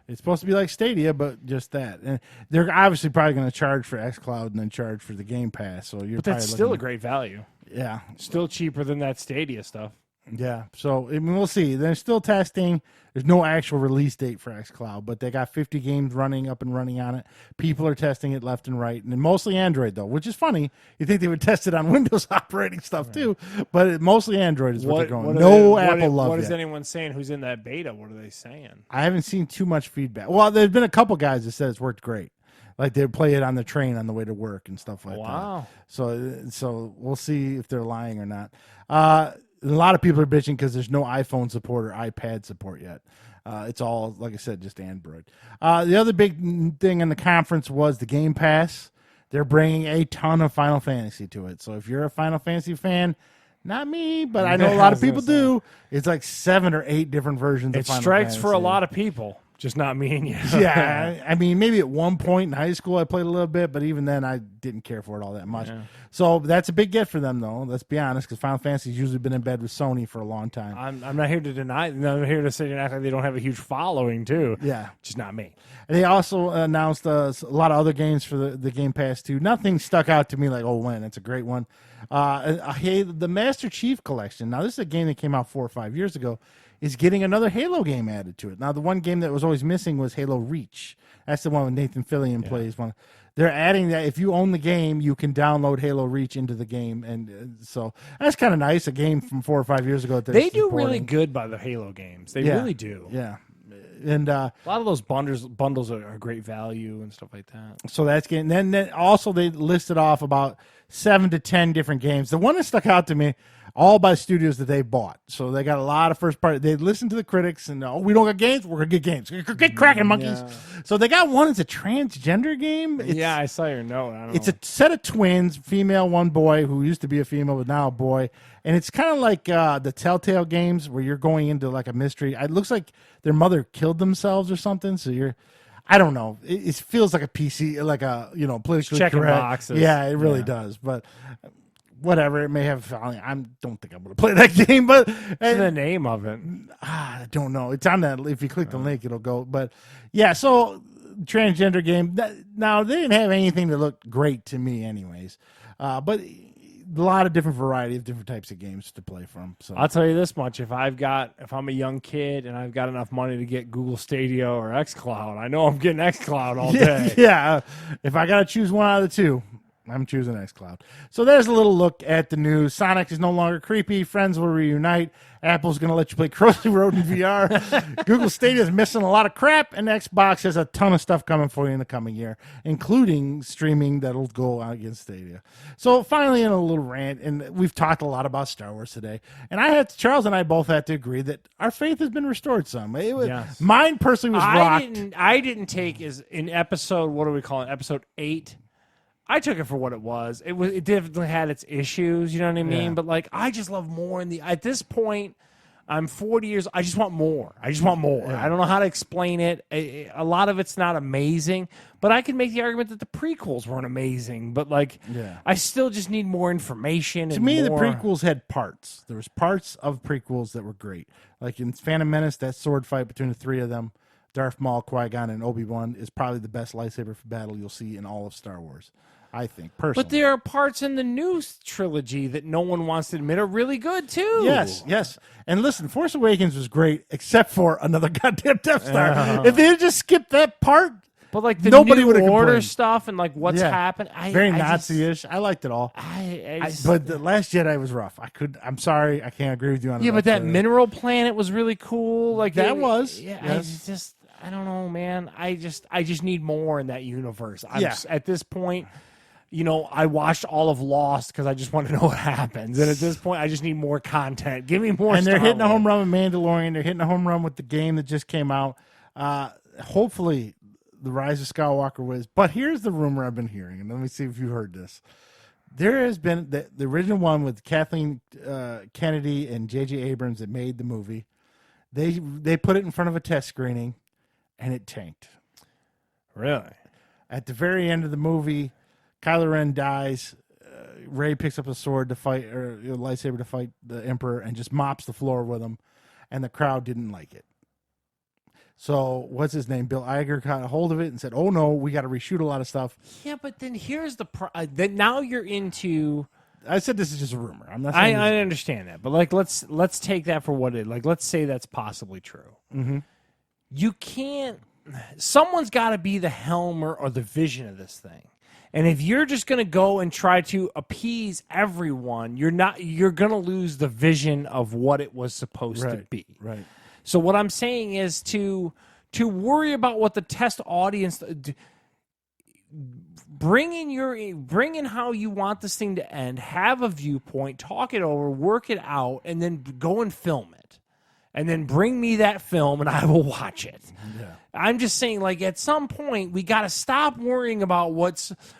It's supposed to be like Stadia, but just that. And they're obviously probably going to charge for xCloud and then charge for the Game Pass. So but that's still a great value. Yeah, still cheaper than that Stadia stuff. Yeah, so I mean, we'll see. They're still testing. There's no actual release date for xCloud, but they got 50 games up and running on it. People are testing it left and right, and mostly Android, though, which is funny. You think they would test it on Windows operating stuff, too, but mostly Android is what they're going. No Apple love What is yet. anyone saying who's in that beta? What are they saying? I haven't seen too much feedback. Well, there's been a couple guys that said it's worked great. Like they play it on the train on the way to work and stuff like Wow. that. So we'll see if they're lying or not. A lot of people are bitching because there's no iPhone support or iPad support yet. It's all, like I said, just Android. The other big thing in the conference was the Game Pass. They're bringing a ton of Final Fantasy to it. So if you're a Final Fantasy fan, not me, but I know a lot of people do. It's like 7 or 8 different versions of Final Fantasy. It strikes for a lot of people. Just not me and you. Yeah, I mean, maybe at one point in high school I played a little bit, but even then I didn't care for it all that much. Yeah. So that's a big get for them, though. Let's be honest, because Final Fantasy's usually been in bed with Sony for a long time. I'm not here to deny. I'm here to say that they don't have a huge following too. Yeah, just not me. And they also announced a lot of other games for the Game Pass too. Nothing stuck out to me like, oh, man, that's a great one. Hey, the Master Chief Collection. Now this is a game that came out 4 or 5 years ago. Is getting another Halo game added to it. Now, the one game that was always missing was Halo Reach. That's the one with Nathan Fillion plays one. They're adding that. If you own the game, you can download Halo Reach into the game, and so that's kind of nice. A game from 4 or 5 years ago. They do really good by the Halo games. They really do. Yeah, and a lot of those bundles are great value and stuff like that. So that's getting. Then also they listed off about 7 to 10 different games. The one that stuck out to me, all by studios that they bought. So they got a lot of first party. They listened to the critics and, we don't got games. We're going to get games. Get cracking, monkeys. Yeah. So they got one. It's a transgender game. I saw your note. It's a set of twins, female, one boy, who used to be a female but now a boy. And it's kind of like the Telltale games where you're going into like a mystery. It looks like their mother killed themselves or something. So I don't know. It feels like a PC, like a, politically checking correct. Boxes. Yeah, it really does. But whatever, it may have. I don't think I'm going to play that game, but what's the name of it? I don't know. It's on that. If you click the link, it'll go. But yeah, so transgender game. Now they didn't have anything that looked great to me, anyways. But a lot of different variety of different types of games to play from. So I'll tell you this much: if I'm a young kid and I've got enough money to get Google Stadia or xCloud, I know I'm getting xCloud all day. Yeah, if I got to choose one out of the two, I'm choosing xCloud. So there's a little look at the news. Sonic is no longer creepy. Friends will reunite. Apple's going to let you play Crossy Road in VR. Google Stadia is missing a lot of crap, and Xbox has a ton of stuff coming for you in the coming year, including streaming that'll go out against Stadia. So finally, in a little rant, and we've talked a lot about Star Wars today, and Charles and I both had to agree that our faith has been restored some. Mine personally was rocked. I didn't take as in episode, what do we call it, episode 8. I took it for what it was. It definitely had its issues, you know what I mean? Yeah. But I just love more at this point, I'm 40 years. I just want more. I just want more. I don't know how to explain it. A lot of it's not amazing, but I can make the argument that the prequels weren't amazing. But like, I still just need more information. To and me, the more... prequels had parts. There was parts of prequels that were great. Like in Phantom Menace, that sword fight between the three of them, Darth Maul, Qui-Gon, and Obi-Wan, is probably the best lightsaber battle you'll see in all of Star Wars. I think, personally. But there are parts in the new trilogy that no one wants to admit are really good, too. Yes. And listen, Force Awakens was great, except for another goddamn Death Star. If they had just skipped that part, but like the nobody New would have Order complained. stuff and like what's happened. Very Nazi-ish. I liked it all. But the Last Jedi was rough. I'm sorry, I can't agree with you on that. Yeah, but that mineral planet was really cool. Like that was. Yes. I don't know, man. I just need more in that universe. At this point, I watched all of Lost because I just want to know what happens. And at this point, I just need more content. Give me more. And they're hitting a home run with Mandalorian. They're hitting a home run with the game that just came out. Hopefully, the Rise of Skywalker was. But here's the rumor I've been hearing, and let me see if you heard this. There has been the original one with Kathleen Kennedy and J.J. Abrams that made the movie. They put it in front of a test screening, and it tanked. Really? At the very end of the movie, Kylo Ren dies. Rey picks up a sword to fight, or a lightsaber to fight the Emperor, and just mops the floor with him. And the crowd didn't like it. So what's his name? Bill Iger got a hold of it and said, "Oh no, we got to reshoot a lot of stuff." Yeah, but then here's the then now you're into. I said this is just a rumor. I'm not. Saying I understand that, but like let's take that for what it is. Like let's say that's possibly true. Mm-hmm. You can't. Someone's got to be the helm or the vision of this thing. And if you're just going to go and try to appease everyone, you're going to lose the vision of what it was supposed to be. Right. So what I'm saying is to worry about what the test audience bring in how you want this thing to end, have a viewpoint, talk it over, work it out, and then go and film it. And then bring me that film and I will watch it. Yeah. I'm just saying, like, at some point, we got to stop worrying about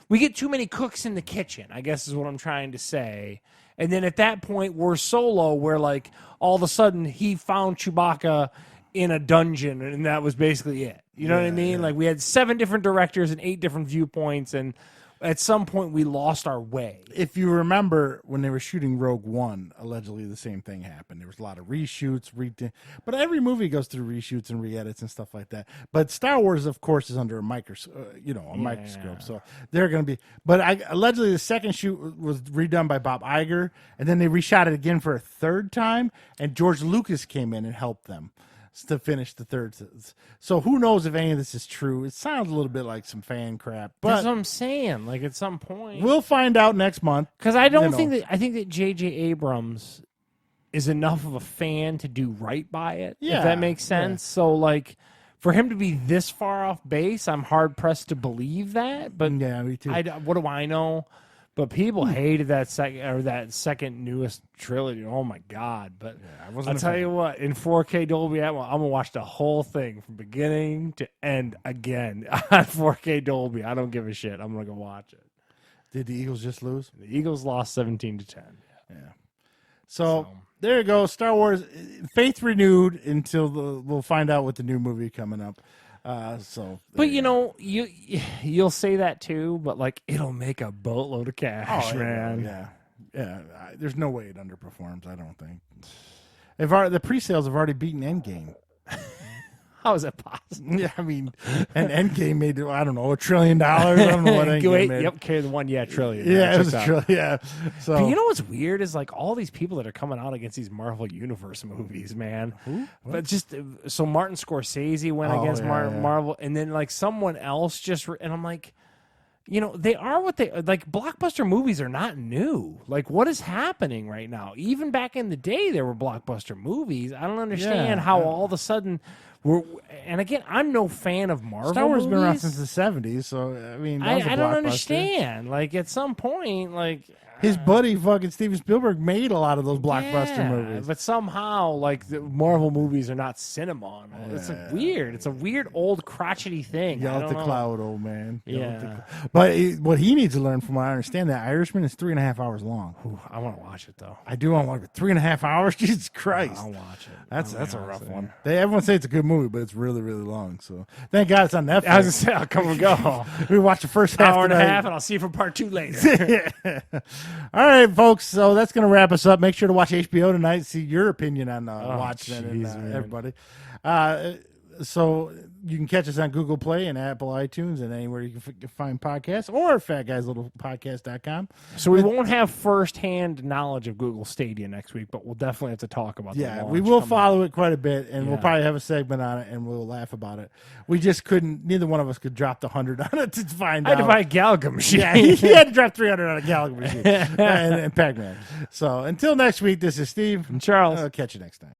we get too many cooks in the kitchen, I guess is what I'm trying to say. And then at that point, we're Solo, where, like, all of a sudden he found Chewbacca in a dungeon, and that was basically it. You know what I mean? Yeah. Like, we had 7 different directors and 8 different viewpoints, and at some point, we lost our way. If you remember when they were shooting Rogue One, allegedly the same thing happened. There was a lot of reshoots, but every movie goes through reshoots and re-edits and stuff like that. But Star Wars, of course, is under a microscope. Microscope. So they're going to be. But allegedly, the second shoot was redone by Bob Iger, and then they reshot it again for a third time, and George Lucas came in and helped them to finish the third. So who knows if any of this is true? It sounds a little bit like some fan crap, but that's what I'm saying. Like, at some point, we'll find out next month. Because I think that J.J. Abrams is enough of a fan to do right by it. Yeah, if that makes sense. Yeah. So, like, for him to be this far off base, I'm hard pressed to believe that. But yeah, me too. What do I know? But people hated that second newest trilogy. Oh my god! But I'll tell you what, in 4K Dolby Atmos, I'm gonna watch the whole thing from beginning to end again on 4K Dolby. I don't give a shit. I'm gonna go watch it. Did the Eagles just lose? The Eagles lost 17-10. Yeah. So there you go. Star Wars, faith renewed until we'll find out with the new movie coming up. But you'll say that too, but like it'll make a boatload of cash, man. Yeah. There's no way it underperforms. I don't think. The pre-sales have already beaten Endgame. How is that possible? Yeah, I mean, and Endgame made $1 trillion. I don't know what Endgame made. Yep, carry the one. Yeah, trillion. Yeah, it was a trillion. Yeah. So, but you know what's weird is like all these people that are coming out against these Marvel Universe movies, man. Who? But so Martin Scorsese went against Marvel, and then like someone else and I'm like, they are what they like. Blockbuster movies are not new. Like, what is happening right now? Even back in the day, there were blockbuster movies. I don't understand how all of a sudden. And again, I'm no fan of Marvel. Star Wars has been around movies. since the 70s, so I mean, I don't understand. Like, at some point, like his buddy fucking Steven Spielberg made a lot of those blockbuster Yeah, movies. but somehow, like the Marvel movies are not cinema. It's like weird. It's a weird old crotchety thing. Yell I at don't the know. cloud, old man. Yell at the Yeah. But what he needs to learn, from what I understand, that Irishman is 3.5 hours long. Ooh, I want to watch it though. I do want to watch it. 3.5 hours? Jesus Christ. I'll watch it. That's a rough one. Everyone say it's a good movie, but it's really, really long. So thank God it's on Netflix. I was gonna say I'll come and go. We watched the first half Hour and a tonight. half, and I'll see you for part 2 later. All right, folks. So that's going to wrap us up. Make sure to watch HBO tonight. See your opinion on Watchmen and jeez, man. everybody. So you can catch us on Google Play and Apple iTunes and anywhere you can find podcasts, or fatguyslittlepodcast.com. So we won't have firsthand knowledge of Google Stadia next week, but we'll definitely have to talk about. Yeah, the we launch will coming follow it quite a bit, and we'll Yeah. probably have a segment on it, and we'll laugh about it. We just couldn't. Neither one of us could drop the 100 on it to find I had out. to buy a Galaga machine. Yeah, he had to drop 300 on a Galaga machine and Pac-Man. So until next week, this is Steve. And Charles. Catch you next time.